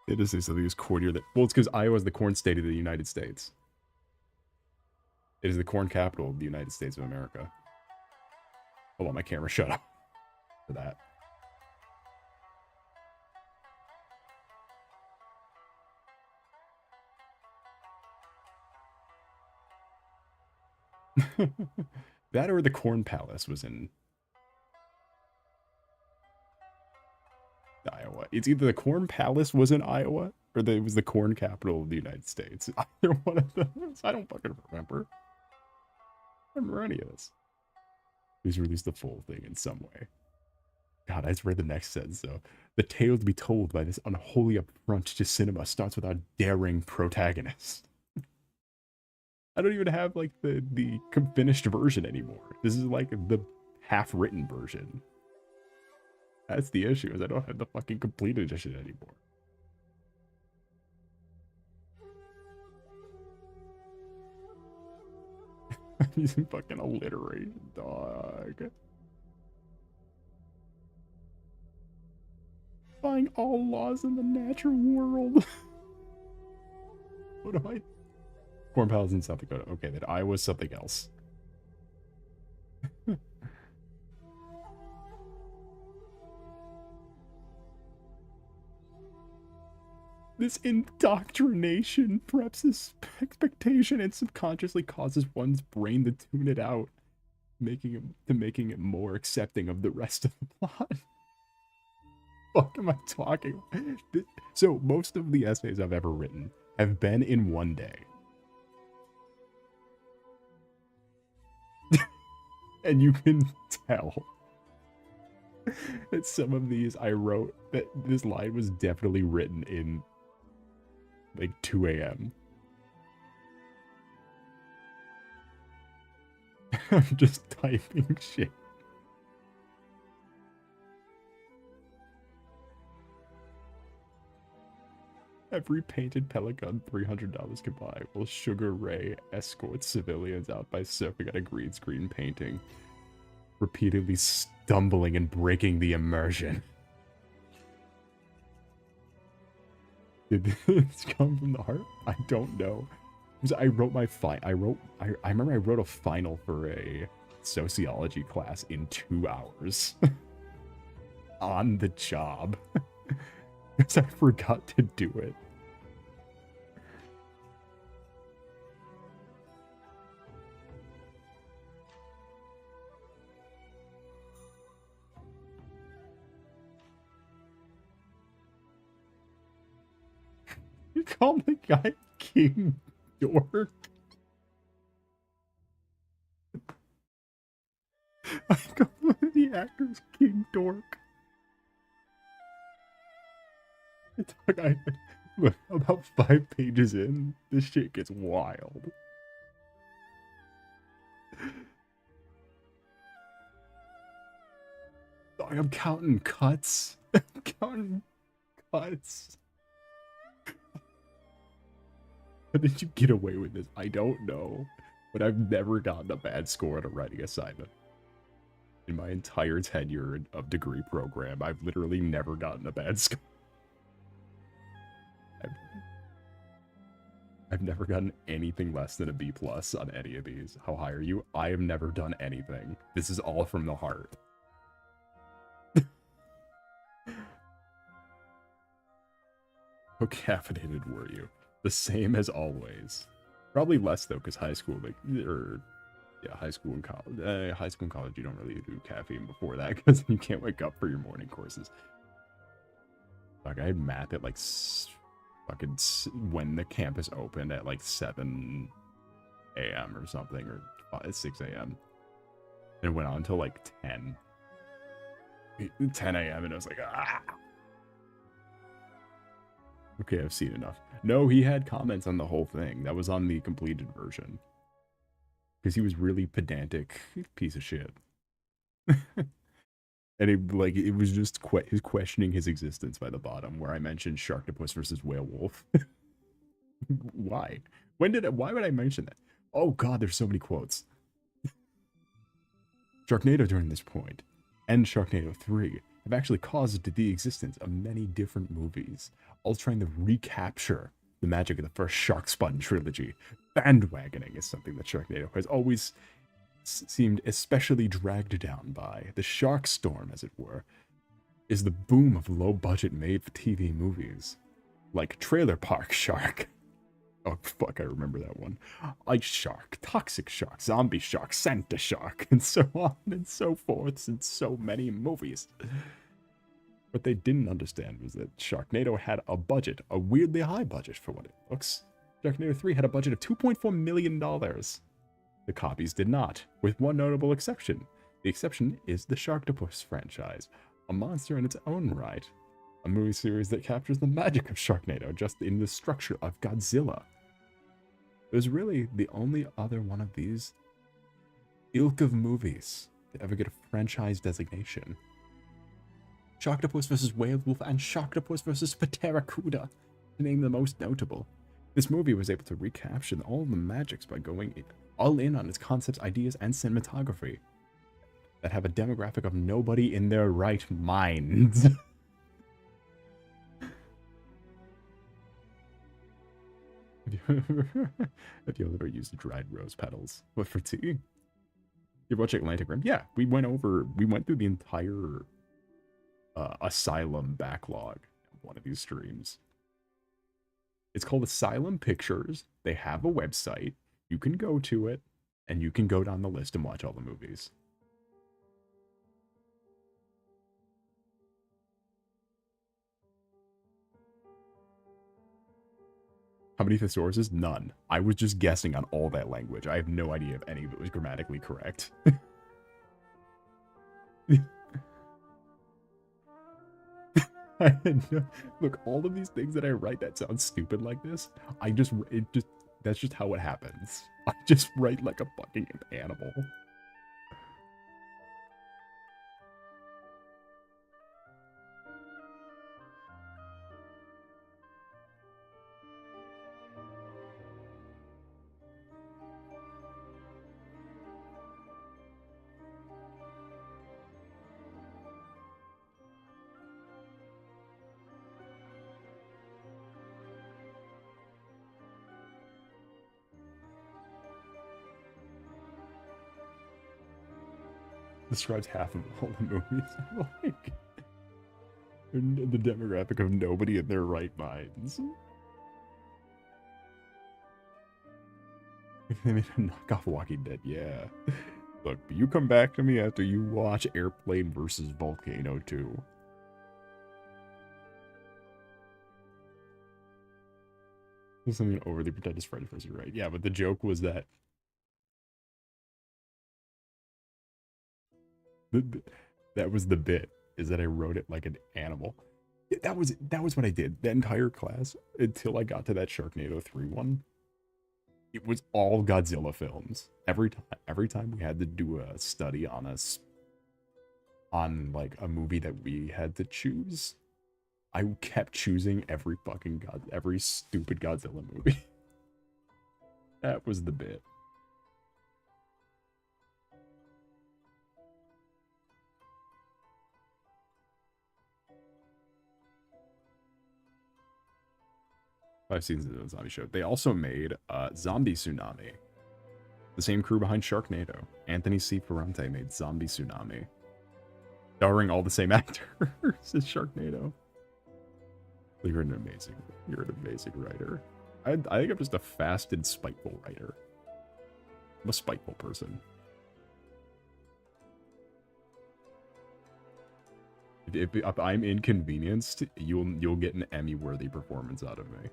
It is something is cornier that, well, it's because Iowa is the corn state of the United States. It is the corn capital of the United States of America. Hold on, my camera shut up for that. That or the Corn Palace was in Iowa. It's either the Corn Palace was in Iowa or it was the corn capital of the United States. Either one of those. I don't fucking remember. I don't remember any of this. Please release the full thing in some way. God, I just read the next sentence, though. The tale to be told by this unholy affront to cinema starts with our daring protagonist. I don't even have, like, the finished version anymore. This is, like, the half-written version. That's the issue, is I don't have the fucking complete edition anymore. I'm using fucking alliteration, dog. Defying all laws in the natural world. What am I... Corn Palace in South Dakota. Okay, then Iowa's something else. This indoctrination, perhaps this expectation, and subconsciously causes one's brain to tune it out, making it more accepting of the rest of the plot. Fuck am I talking? So most of the essays I've ever written have been in one day. And you can tell that some of these I wrote, that this line was definitely written in like 2 a.m. I'm just typing shit. Every painted Pelican $300 can buy will Sugar Ray escort civilians out by surfing at a green screen painting, repeatedly stumbling and breaking the immersion. Did this come from the heart? I don't know. I wrote my I remember I wrote a final for a sociology class in 2 hours. On the job. Because I forgot to do it. You call the guy King Dork? I call the actors King Dork. Look, about 5 pages in, this shit gets wild. Dog, I'm counting cuts. I'm counting cuts. How did you get away with this? I don't know. But I've never gotten a bad score on a writing assignment. In my entire tenure of degree program, I've literally never gotten a bad score. I've never gotten anything less than a B+ on any of these. How high are you? I have never done anything. This is all from the heart. How caffeinated were you? The same as always. Probably less though, because high school, high school and college. High school and college, you don't really do caffeine before that because you can't wake up for your morning courses. Like I had math at like fucking when the campus opened at like 7 a.m. or something, or 6 a.m. and it went on until like 10 a.m. and I was like, ah. Okay, I've seen enough. No, he had comments on the whole thing. That was on the completed version. Because he was really pedantic piece of shit. And it was just his questioning his existence by the bottom, where I mentioned Sharktopus versus Whalewolf. Why? Why would I mention that? Oh god, there's so many quotes. Sharknado during this point, and Sharknado 3, have actually caused the existence of many different movies, all trying to recapture the magic of the first Shark Spun trilogy. Bandwagoning is something that Sharknado has always seemed especially dragged down by. The shark storm, as it were, is the boom of low-budget made-for-TV movies, like Trailer Park Shark. Oh, fuck, I remember that one. Ice Shark, Toxic Shark, Zombie Shark, Santa Shark, and so on and so forth, in so many movies. What they didn't understand was that Sharknado had a budget, a weirdly high budget for what it looks. Sharknado 3 had a budget of $2.4 million. The copies did not, with one notable exception. The exception is the Sharktopus franchise, a monster in its own right. A movie series that captures the magic of Sharknado just in the structure of Godzilla. It was really the only other one of these ilk of movies to ever get a franchise designation. Sharktopus vs. Whalewolf and Sharktopus vs. Pteracuda, to name the most notable. This movie was able to recapture all the magics by going all in on its concepts, ideas, and cinematography that have a demographic of nobody in their right minds. Have you ever used dried rose petals? What for tea? You watch Atlantic Rim? Yeah, we went through the entire Asylum backlog of one of these streams. It's called Asylum Pictures. They have a website. You can go to it, and you can go down the list and watch all the movies. How many thesauruses? None. I was just guessing on all that language. I have no idea if any of it was grammatically correct. Look, all of these things that I write that sound stupid like this, that's just how it happens. I just write like a fucking animal. Describes half of all the movies I like. The demographic of nobody in their right minds. They made a knockoff Walking Dead, yeah. Look, you come back to me after you watch Airplane versus Volcano 2. Something overly pretentious Freddy first, you're right. Yeah, but the joke was that that was the bit, is that I wrote it like an animal. That was what I did. The entire class, until I got to that Sharknado 3 one, it was all Godzilla films. Every time we had to do a study on like a movie that we had to choose, I kept choosing every stupid Godzilla movie. That was the bit. I've seen the zombie show. They also made Zombie Tsunami. The same crew behind Sharknado. Anthony C. Ferrante made Zombie Tsunami. Starring all the same actors as Sharknado. You're an amazing writer. I think I'm just a fast and spiteful writer. I'm a spiteful person. If I'm inconvenienced, you'll get an Emmy-worthy performance out of me.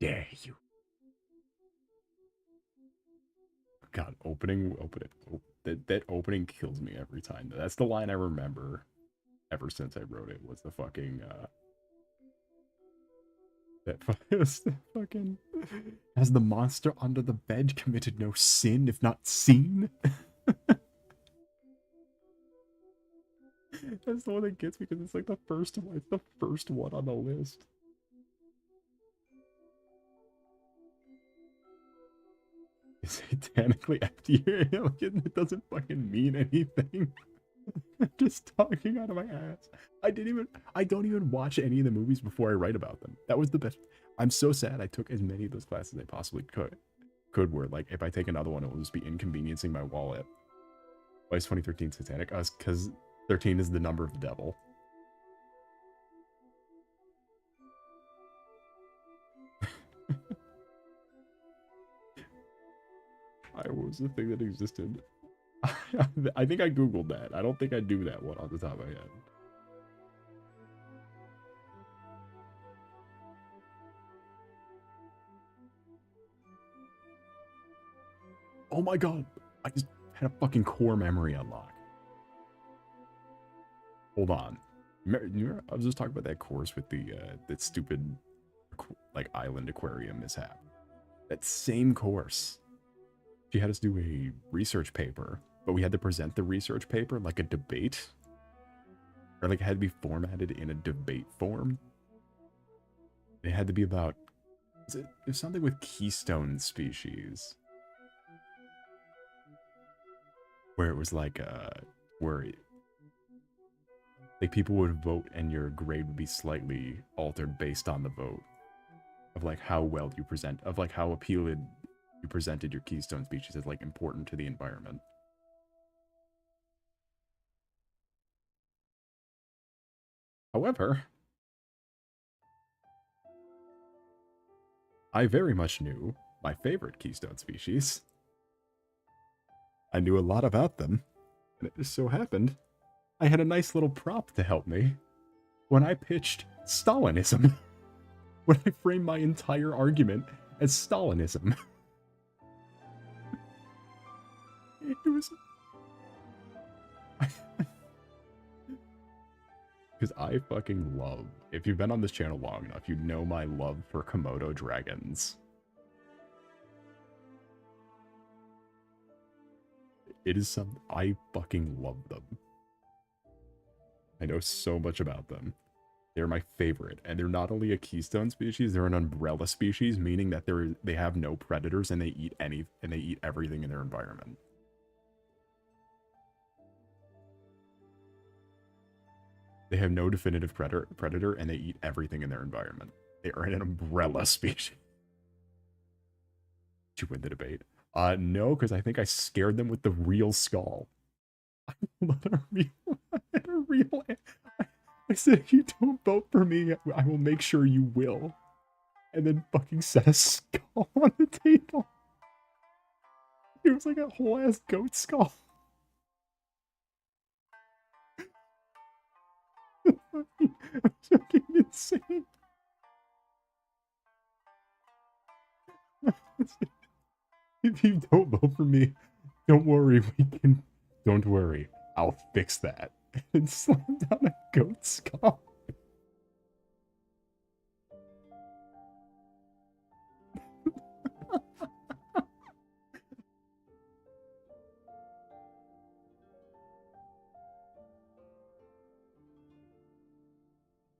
Dare you. God, that opening kills me every time. That's the line I remember ever since I wrote it, was the fucking fucking, has the monster under the bed committed no sin if not seen? That's the one that gets me, because it's like the first one. It's the first one on the list. Satanically after you, like, it doesn't fucking mean anything. I'm just talking out of my ass. I don't even watch any of the movies before I write about them. That was the best. I'm so sad I took as many of those classes as I possibly could. Where, like, if I take another one, it will just be inconveniencing my wallet. Why is 2013 satanic? Us, because 13 is the number of the devil. I was the thing that existed. I think I googled that. I don't think I do that one off the top of my head. Oh my god! I just had a fucking core memory unlock. Hold on. Remember, I was just talking about that course with the that stupid like island aquarium mishap. That same course. She had us do a research paper, but we had to present the research paper like a debate. Or like it had to be formatted in a debate form. It had to be about There's something with keystone species. Where it was like, where like people would vote and your grade would be slightly altered based on the vote. Of like how well you present, of like how appealing you presented your keystone species as like important to the environment. However, I very much knew my favorite keystone species. I knew a lot about them, and it just so happened I had a nice little prop to help me when I pitched Stalinism. When I framed my entire argument as Stalinism. It was... Because I fucking love... If you've been on this channel long enough, you know my love for Komodo dragons. It is something... I fucking love them. I know so much about them. They're my favorite, and they're not only a keystone species, they're an umbrella species, meaning that they have no predators and they eat everything in their environment. They have no definitive predator and they eat everything in their environment. They are an umbrella species. Did you win the debate? No, because I think I scared them with the real skull. I said, if you don't vote for me, I will make sure you will. And then fucking set a skull on the table. It was like a whole ass goat skull. I'm fucking insane. If you don't vote for me, don't worry, don't worry. I'll fix that. And slam down a goat skull.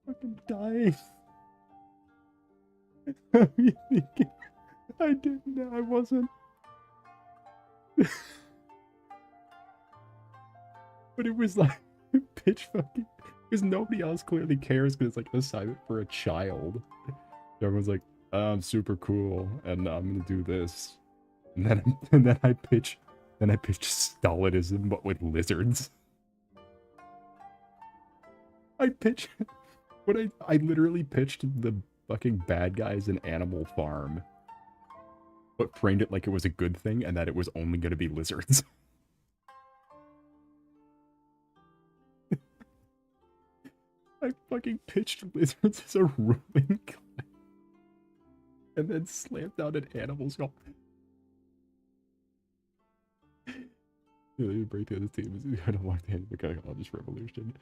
Fucking dying. I didn't, I wasn't. But it was like, pitch fucking, because nobody else clearly cares because it's like an assignment for a child. Everyone's like, I'm super cool and I'm gonna do this. And then I pitch Stalinism but with lizards. I literally pitched the fucking bad guys in Animal Farm, but framed it like it was a good thing and that it was only gonna be lizards. I fucking pitched lizards as a ruling class. And then slammed down an animal skull. Yeah, break the other team. I don't want the end of the gynecologist revolution.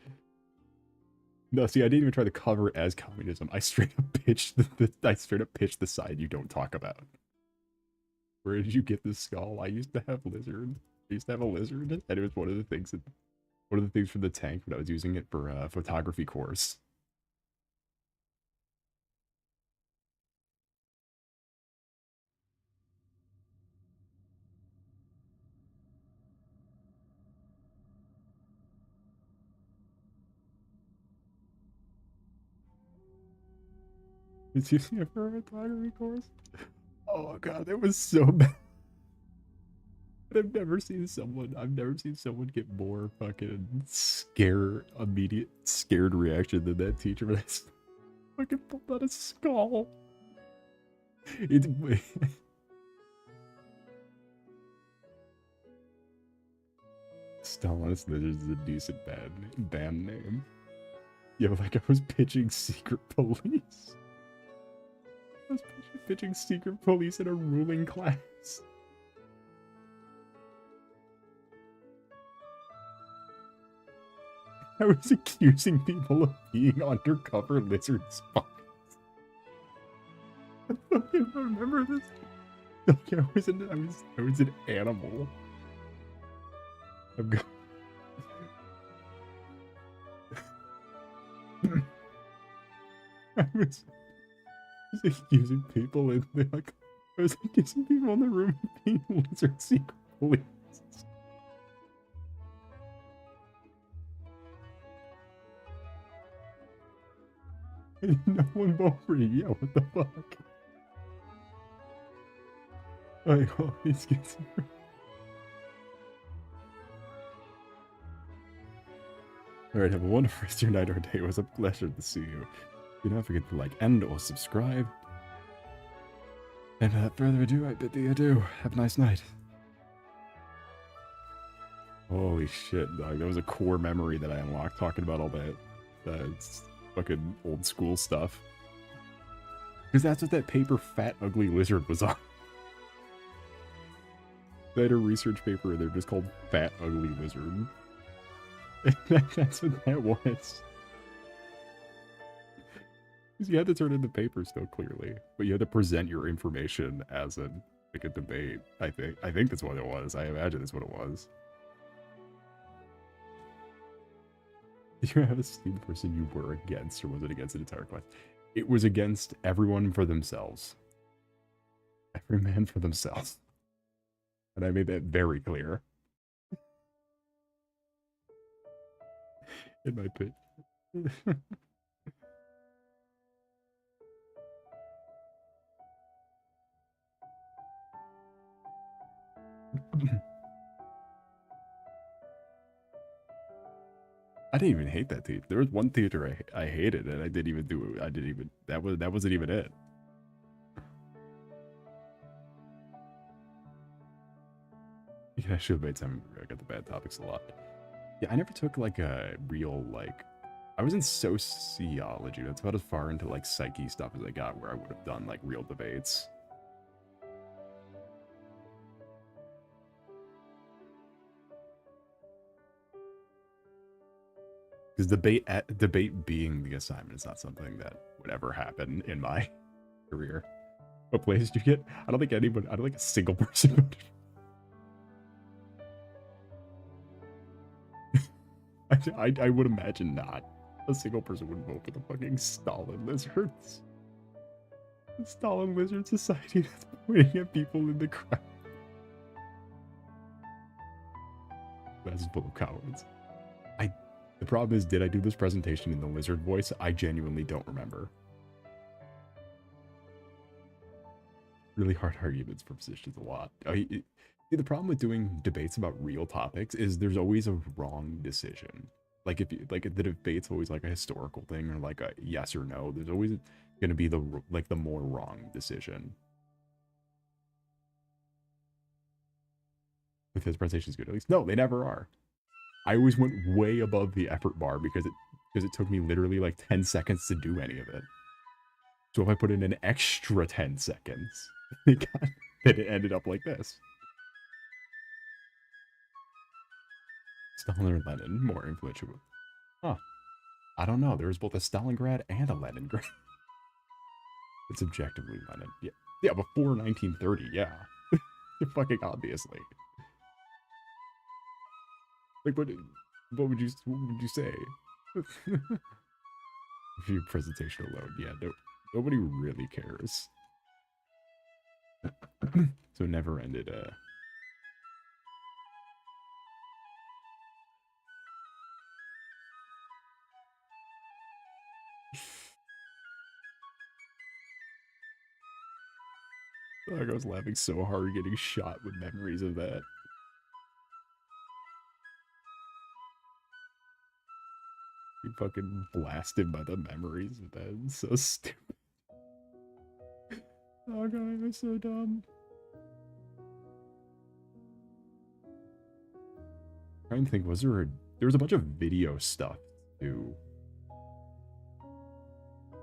No, see, I didn't even try to cover it as communism. I straight up pitched the side you don't talk about. Where did you get this skull? I used to have lizard. I used to have a lizard, and it was one of the things for the tank when I was using it for a photography course. Was using it for a photography course? Oh god, it was so bad. I've never seen someone get more fucking immediate scared reaction than that teacher when I fucking pulled out a skull. It's Stalinist Lizards is a decent band name. Yeah, like I was pitching Secret Police. I was pitching Secret Police in a ruling class. I was accusing people of being undercover lizard spies. I fucking remember this. Okay, I was an animal. I'm going. Just accusing people and they're like, I was accusing people in the room of being lizard secret police. And no one voted for you. Yeah, what the fuck? Like, oh, he's getting. Alright, have a wonderful rest of your night or day. It was a pleasure to see you. Do not forget to like and or subscribe. And without further ado, I bid thee adieu. Have a nice night. Holy shit, dog. That was a core memory that I unlocked talking about all that. That's fucking old school stuff. Because that's what that paper Fat Ugly Lizard was on. They had a research paper and they're just called Fat Ugly Lizard. That's what that was. Because you had to turn in the paper still clearly, but you had to present your information as a like a debate. I think that's what it was. I imagine that's what it was. Did you have a steam person you were against, or was it against an entire class? It was against everyone for themselves. Every man for themselves. And I made that very clear. In my pit. I didn't even hate that theater. There was one theater I hated, and I didn't even do it. I didn't even that wasn't even it. Yeah, I should have made time. I got the bad topics a lot. Yeah, I never took like a real like. I was in sociology. That's about as far into like psyche stuff as I got, where I would have done like real debates. Because debate being the assignment is not something that would ever happen in my career. What place did you get? I don't think anyone. I don't think a single person voted. I would imagine not. A single person would vote for the fucking Stalin lizards. The Stalin lizard society that's pointing at people in the crowd. That's full of cowards. The problem is, did I do this presentation in the lizard voice? I genuinely don't remember. Really hard arguments for positions a lot. See, the problem with doing debates about real topics is there's always a wrong decision. Like if you like the debate's always like a historical thing or like a yes or no. There's always going to be the more wrong decision. If his presentation is good, at least no, they never are. I always went way above the effort bar because it took me literally like 10 seconds to do any of it. So if I put in an extra 10 seconds, then it ended up like this. Stalin or Lenin, more influential. Huh. I don't know. There was both a Stalingrad and a Leningrad. It's objectively Lenin. Yeah. Yeah, before 1930, yeah. Fucking obviously. Like, what would you say? If your presentation alone, yeah, nobody really cares. So it never ended, I was laughing so hard getting shot with memories of that. You fucking blasted by the memories of that. It's so stupid. Oh god, I'm so dumb. I'm trying to think, there was a bunch of video stuff too.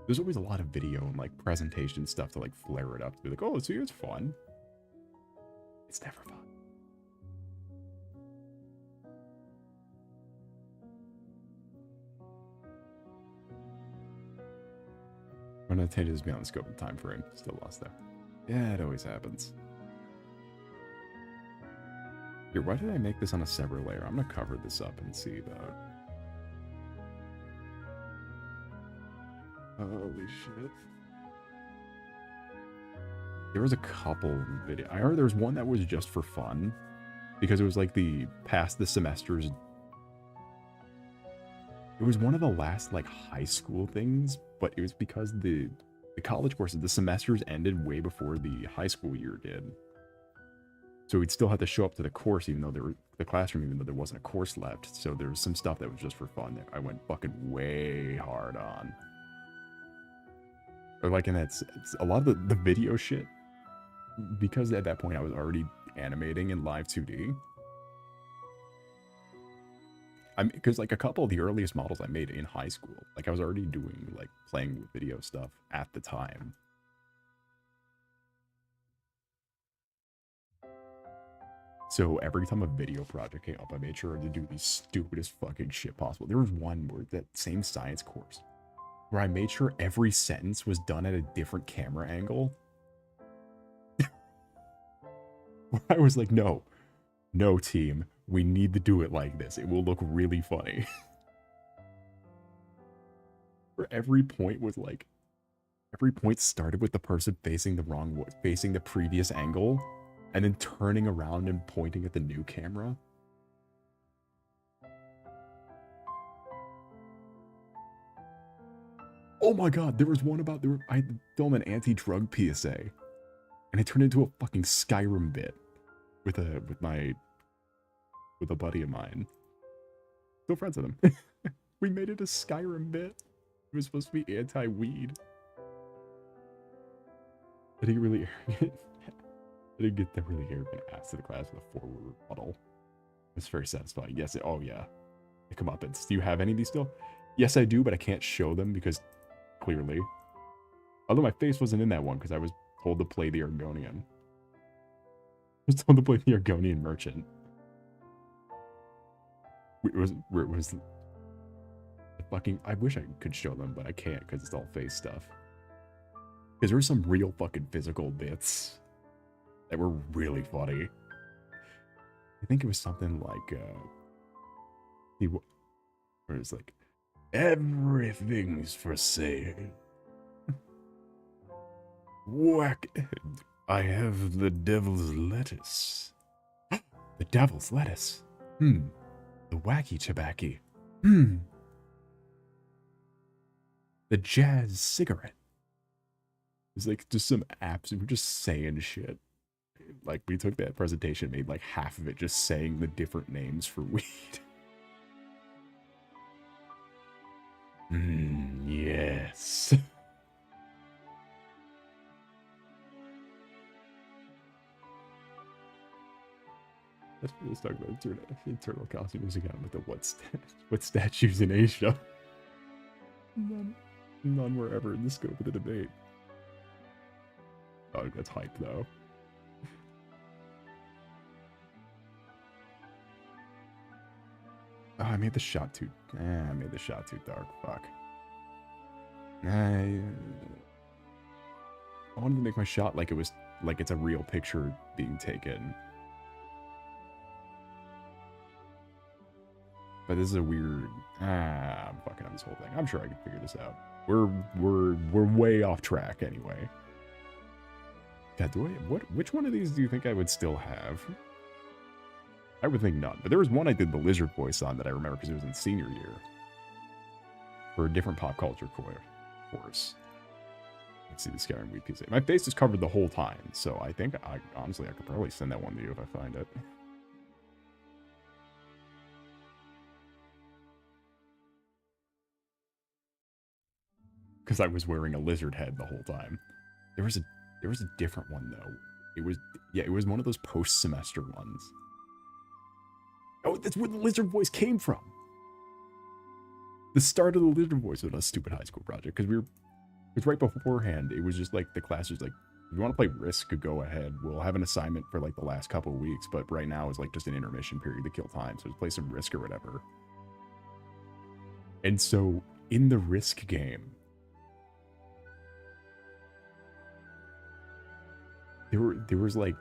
There's always a lot of video and like presentation stuff to like flare it up to be like, oh, see, it's fun. It's never fun. When the changes beyond the scope of time frame, still lost there. Yeah, it always happens. Here, why did I make this on a separate layer? I'm gonna cover this up and see though. Holy shit. There was a couple video. I heard there was one that was just for fun because it was like the past the semesters. It was one of the last like high school things, but it was because the college courses, the semesters ended way before the high school year did. So we'd still have to show up to the course, even though the classroom, even though there wasn't a course left. So there was some stuff that was just for fun that I went fucking way hard on. Or like, and that's a lot of the video shit, because at that point I was already animating in live 2D. Because like a couple of the earliest models I made in high school, like I was already doing like playing with video stuff at the time. So every time a video project came up, I made sure to do the stupidest fucking shit possible. There was one where that same science course where I made sure every sentence was done at a different camera angle. I was like, no team, we need to do it like this. It will look really funny. Where every point was like, every point started with the person facing the wrong way, facing the previous angle, and then turning around and pointing at the new camera. Oh my god, there was one about, I had to film an anti-drug PSA, and it turned into a fucking Skyrim bit with a buddy of mine. Still friends with him. We made it a Skyrim bit. It was supposed to be anti-weed. I didn't really I didn't get that really arrogant ass to the class with a forward rebuttal. It's very satisfying. Yes, oh yeah. They come up and, do you have any of these still? Yes, I do, but I can't show them because, clearly. Although my face wasn't in that one because I was told to play the Argonian. I was told to play the Argonian merchant. It was fucking, I wish I could show them, but I can't because it's all face stuff. Because there were some real fucking physical bits that were really funny. I think it was something like, where it's like, everything's for sale. Whack. I have the devil's lettuce. The devil's lettuce. The wacky tobacco. The jazz cigarette. It's like just some apps. We're just saying shit. Like we took that presentation, made like half of it just saying the different names for weed. Yes. Let's really talk about internal costumes again with the what statues in Asia. None were ever in the scope of the debate. Oh, that's hype though. Oh, I made the shot too. I made the shot too dark. Fuck. I wanted to make my shot like it was like it's a real picture being taken. But this is a weird. I'm fucking on this whole thing. I'm sure I can figure this out. We're way off track anyway. God, which one of these do you think I would still have? I would think none. But there was one I did the lizard voice on that I remember because it was in senior year. For a different pop culture course. Let's see the Skyrim Weed PSA. My face is covered the whole time, so I think honestly I could probably send that one to you if I find it. Because I was wearing a lizard head the whole time. There was a different one though. It was one of those post-semester ones. Oh, that's where the lizard voice came from. The start of the lizard voice was a stupid high school project because it was right beforehand. It was just like the class was like, if you want to play Risk, go ahead. We'll have an assignment for like the last couple of weeks, but right now is like just an intermission period to kill time. So just play some Risk or whatever. And so in the Risk game, there was like,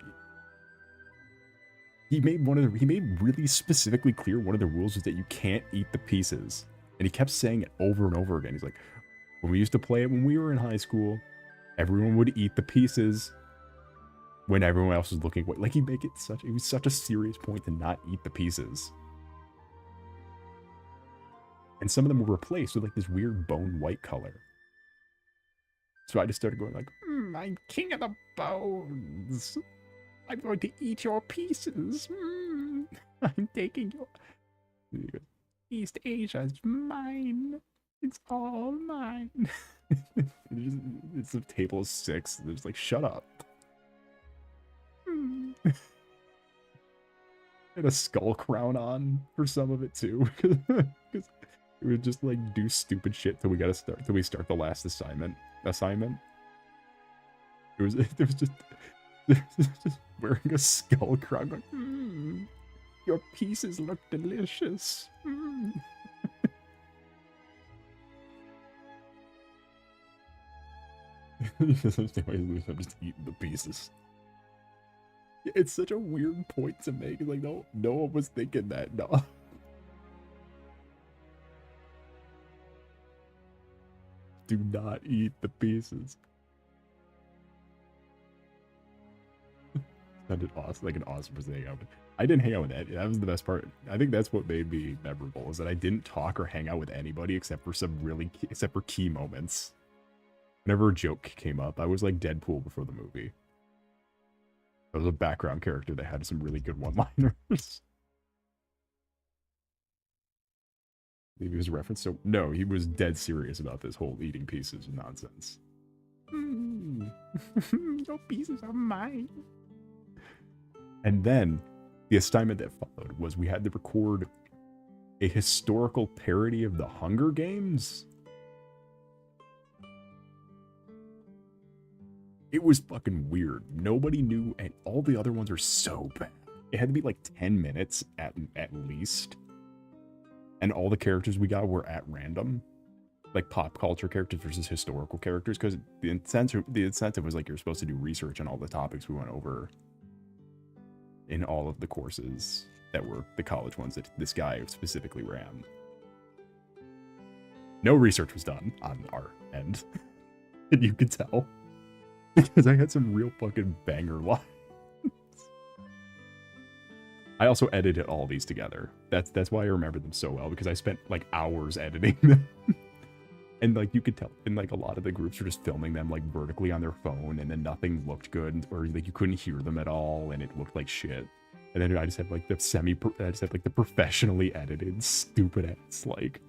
he made really specifically clear one of the rules was that you can't eat the pieces. And he kept saying it over and over again. He's like, when we used to play it when we were in high school, everyone would eat the pieces. when everyone else was looking away. Like, he make it such, it was such a serious point to not eat the pieces. And some of them were replaced with like this weird bone white color. So I just started going like, I'm king of the bones. I'm going to eat your pieces. I'm taking your... East Asia's mine. It's all mine. It's a table of 6. There's like, shut up. Had a skull crown on for some of it too. Because it would just like do stupid shit till we start the last assignment. It was just wearing a skull crown going, your pieces look delicious. I'm just eating the pieces. It's such a weird point to make. It's like, no one was thinking that. No. Do not eat the pieces. Sounded awesome, like an awesome person to hang out with. I didn't hang out with Ed. That was the best part. I think that's what made me memorable, is that I didn't talk or hang out with anybody except for key moments. Whenever a joke came up, I was like Deadpool before the movie. I was a background character that had some really good one-liners. Maybe it was a reference. So no, he was dead serious about this whole eating pieces nonsense. Your pieces are mine. And then the assignment that followed was we had to record a historical parody of the Hunger Games. It was fucking weird. Nobody knew, and all the other ones are so bad. It had to be like 10 minutes at least. And all the characters we got were at random. Like pop culture characters versus historical characters, because the incentive was like you're supposed to do research on all the topics we went over in all of the courses that were the college ones that this guy specifically ran. No research was done on our end. And you could tell. Because I had some real fucking banger lines. I also edited all these together. That's why I remember them so well, because I spent like hours editing them. And like you could tell, and like a lot of the groups were just filming them like vertically on their phone, and then nothing looked good, or like you couldn't hear them at all, and it looked like shit. And then I just had like the professionally edited stupid ass like.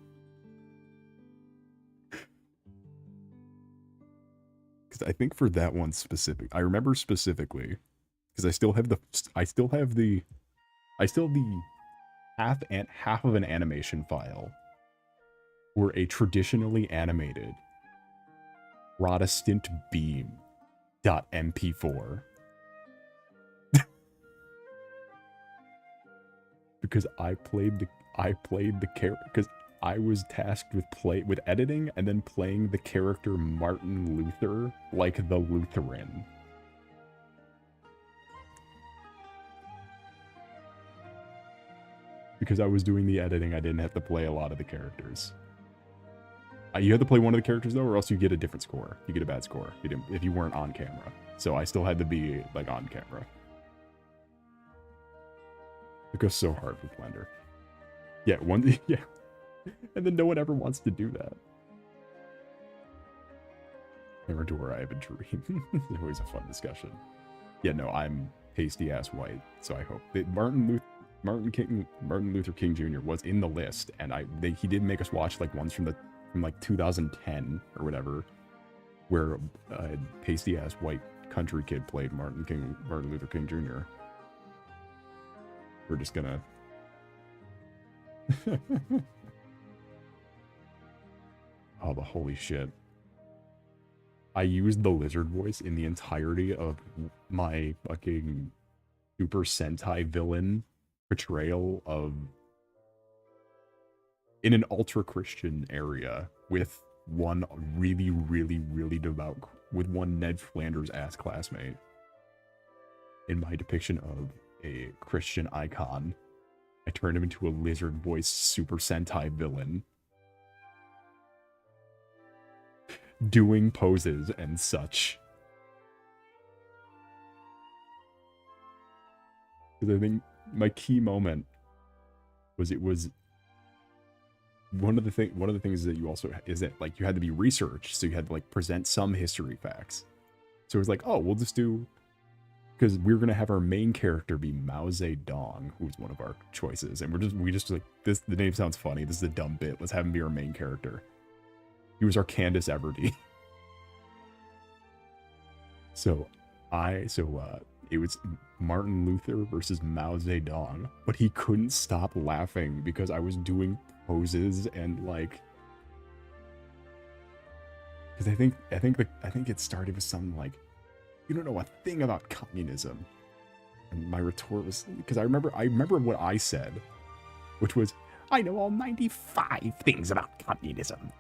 Because I think for that one specific, I remember specifically because I still have the half of an animation file for a traditionally animated Protestant beam .mp4 because I played the character, because I was tasked with editing and then playing the character Martin Luther like the Lutheran. Because I was doing the editing, I didn't have to play a lot of the characters. You had to play one of the characters though, or else you get a different score. You get a bad score if you weren't on camera. So I still had to be like on camera. It goes so hard for Blender. Yeah, yeah. And then no one ever wants to do that. Never do where I have a dream. It's always a fun discussion. Yeah, no, I'm pasty ass white, so I hope that Martin Luther King Jr. was in the list, and he did make us watch like ones from like 2010 or whatever, where a pasty ass white country kid played Martin Luther King Jr. We're just gonna. Oh, but holy shit. I used the lizard voice in the entirety of my fucking Super Sentai villain portrayal in an ultra-Christian area with one really, really, really devout, with one Ned Flanders ass classmate. In my depiction of a Christian icon, I turned him into a lizard voice Super Sentai villain. Doing poses and such. Because I think my key moment was one of the things that you also is that like you had to be researched, so you had to like present some history facts. So it was like, oh, we'll just do, because we were gonna have our main character be Mao Zedong, who's one of our choices, and we just like this. The name sounds funny. This is a dumb bit. Let's have him be our main character. He was our Candace Everdeen. It was Martin Luther versus Mao Zedong, but he couldn't stop laughing because I was doing poses and like, because I think it started with something like, you don't know a thing about communism, and my retort was, because I remember what I said, which was, I know all 95 things about communism.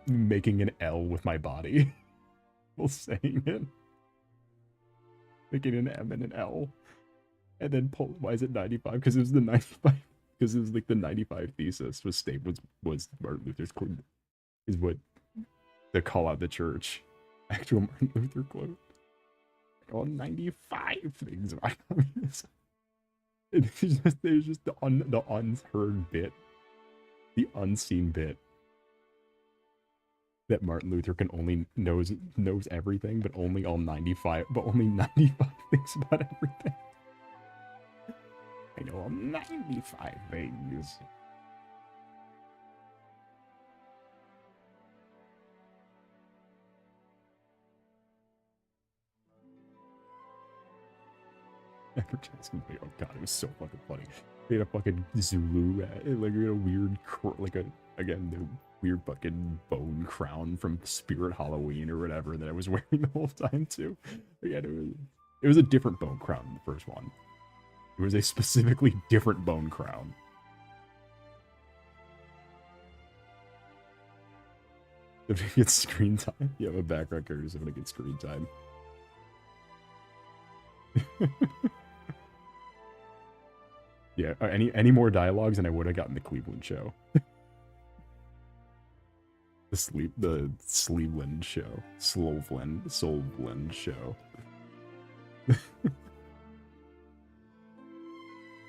Making an L with my body while saying it. Making an M and an L. And then why is it 95? Because it was the 95. Because it was like the 95 thesis was Martin Luther's quote, is what they call out the church. Actual Martin Luther quote. All 95 things about communism. There's just the unheard bit. The unseen bit. That Martin Luther can only knows everything, but only 95 things about everything. I know all 95 things. Advertising video. Oh god, it was so fucking funny. They had a fucking Zulu, like a weird, again, the weird fucking bone crown from Spirit Halloween or whatever that I was wearing the whole time too. Again, it was a different bone crown than the first one. It was a specifically different bone crown. If you get screen time, yeah, my background characters having a good screen time. Yeah, any more dialogues and I would have gotten the Cleveland show. the Sleveland show. Solvland show.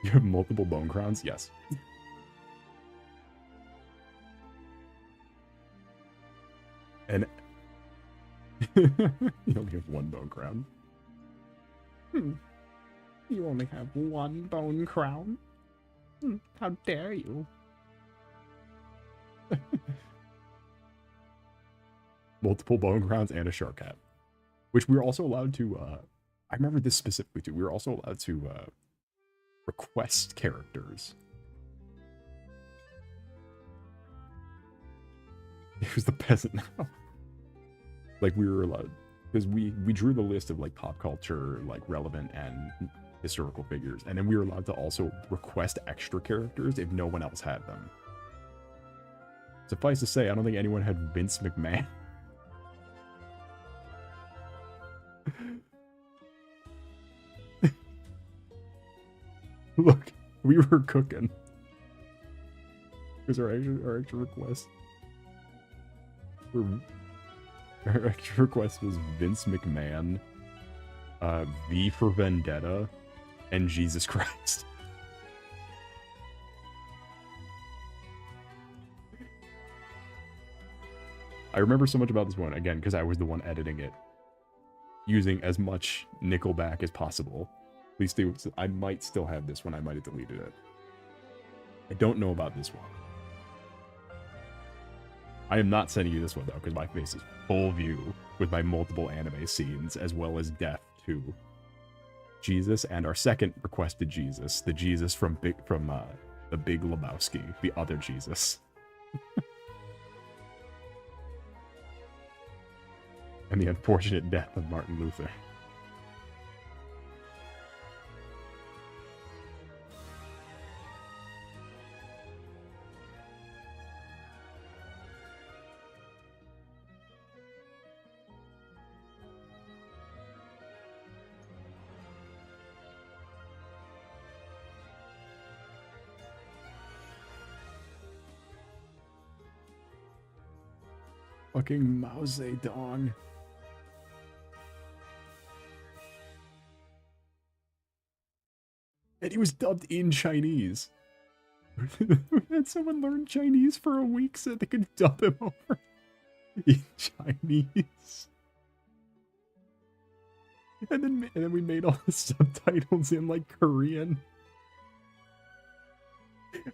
You have multiple bone crowns? Yes. And you only have one bone crown. You only have one bone crown? How dare you? Multiple bone crowns and a shark hat. Which we were also allowed to, I remember this specifically too, we were also allowed to request characters. He was the peasant now. Like we were allowed, because we drew the list of like pop culture, like relevant and historical figures, and then we were allowed to also request extra characters if no one else had them. Suffice to say, I don't think anyone had Vince McMahon. Look, we were cooking. Because our extra request. Our extra request was Vince McMahon, V for Vendetta, and Jesus Christ. I remember so much about this one, again, because I was the one editing it. Using as much Nickelback as possible. At least I might still have this one. I might have deleted it. I don't know about this one. I am not sending you this one, though, because my face is full view with my multiple anime scenes, as well as death to Jesus, and our second requested Jesus, the Jesus from the Big Lebowski, the other Jesus. And the unfortunate death of Martin Luther. Fucking Mao Zedong. And he was dubbed in Chinese. We had someone learn Chinese for a week so they could dub him over in Chinese. And then we made all the subtitles in like Korean.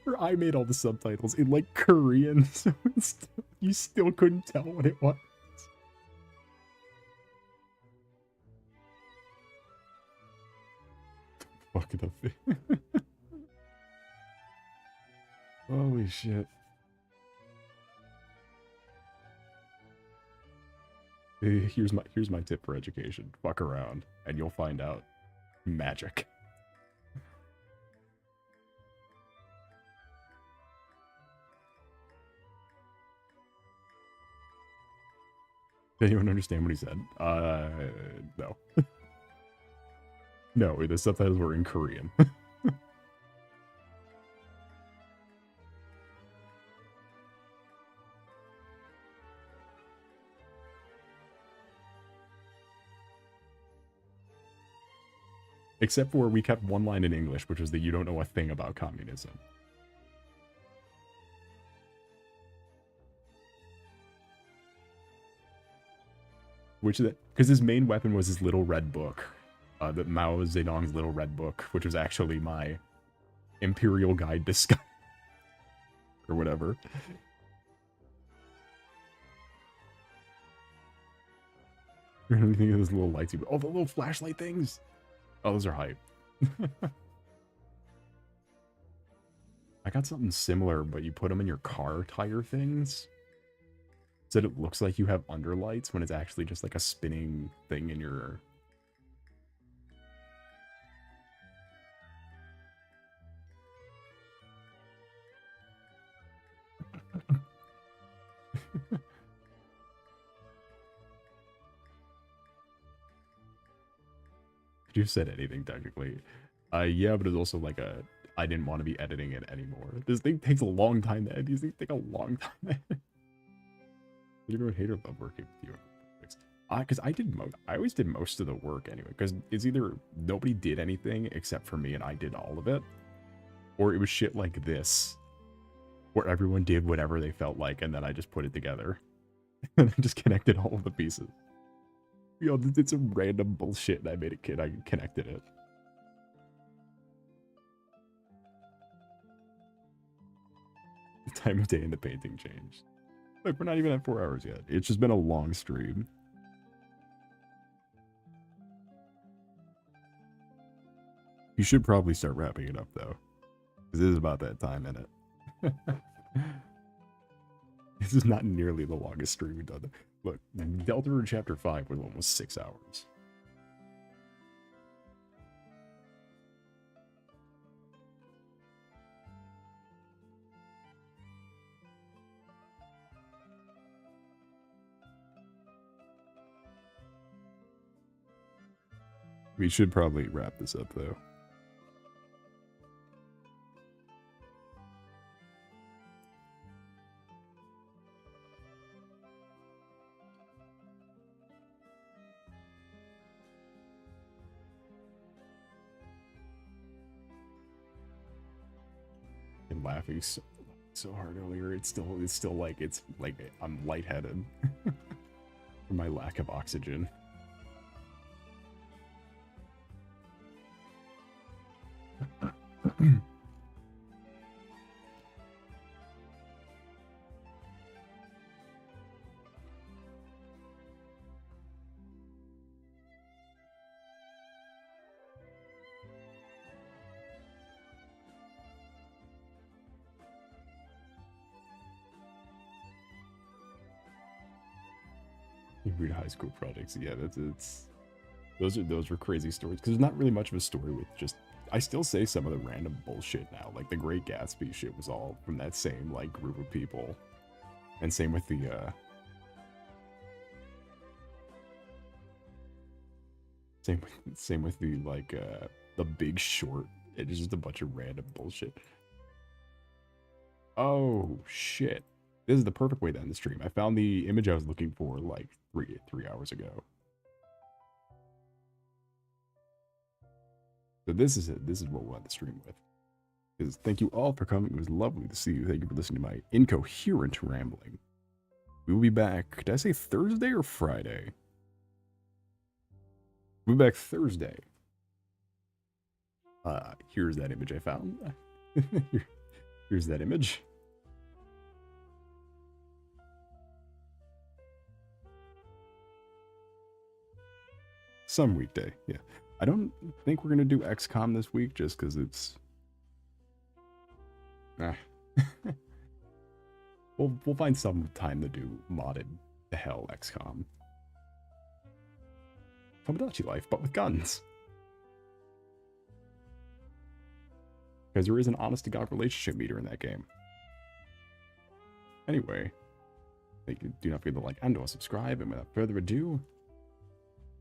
Or I made all the subtitles in like Korean, so you still couldn't tell what it was. Fucking up. Holy shit. Here's my tip for education. Fuck around and you'll find out magic. Did anyone understand what he said? No. No, the subtitles were in Korean. Except for we kept one line in English, which was that you don't know a thing about communism. Which is because his main weapon was his little red book. That Mao Zedong's little red book, which was actually my Imperial Guide to Sky. Or whatever. Anything of those little lights. Oh, the little flashlight things! Oh, those are hype. I got something similar, but you put them in your car tire things. So that it looks like you have underlights when it's actually just like a spinning thing in your... You said anything technically. Yeah, but it's also like I didn't want to be editing it anymore. This thing takes a long time to edit. These things take a long time to edit. You don't hate or love working with you. Because I always did most of the work anyway. Because it's either nobody did anything except for me and I did all of it, or it was shit like this, where everyone did whatever they felt like, and then I just put it together, and I just connected all of the pieces. You know, did some random bullshit and I made it I connected it. The time of day and the painting changed. Look, we're not even at 4 hours yet. It's just been a long stream. You should probably start wrapping it up though. Because it is about that time in it. This is not nearly the longest stream we've done. Look, Deltarune Chapter 5 was almost 6 hours. We should probably wrap this up though. And laughing so hard earlier. It's still like I'm lightheaded from my lack of oxygen. You read high school projects, yeah. Those were crazy stories because there's not really much of a story with just. I still say some of the random bullshit now, like the Great Gatsby shit was all from that same like group of people, and same with the same with the like the Big Short. It is just a bunch of random bullshit. Oh shit. This is the perfect way to end the stream. I found the image I was looking for like three hours ago. So this is it. This is what we'll end the stream with. Because thank you all for coming. It was lovely to see you. Thank you for listening to my incoherent rambling. We will be back. Did I say Thursday or Friday? We'll be back Thursday. Here's that image I found. Here's that image. Some weekday, yeah. I don't think we're gonna do XCOM this week just because it's. We'll find some time to do modded to hell XCOM. Tomodachi Life, but with guns. Because there is an honest-to-God relationship meter in that game. Anyway, do not forget to like and or subscribe, and without further ado,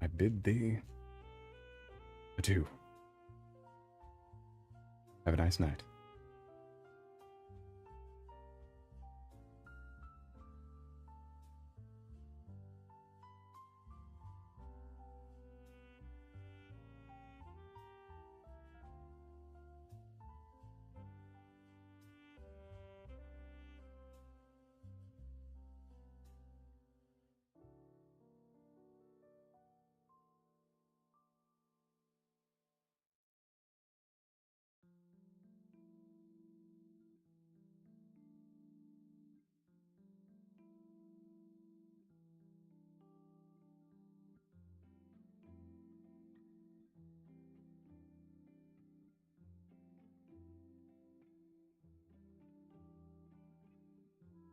I bid thee adieu. Have a nice night.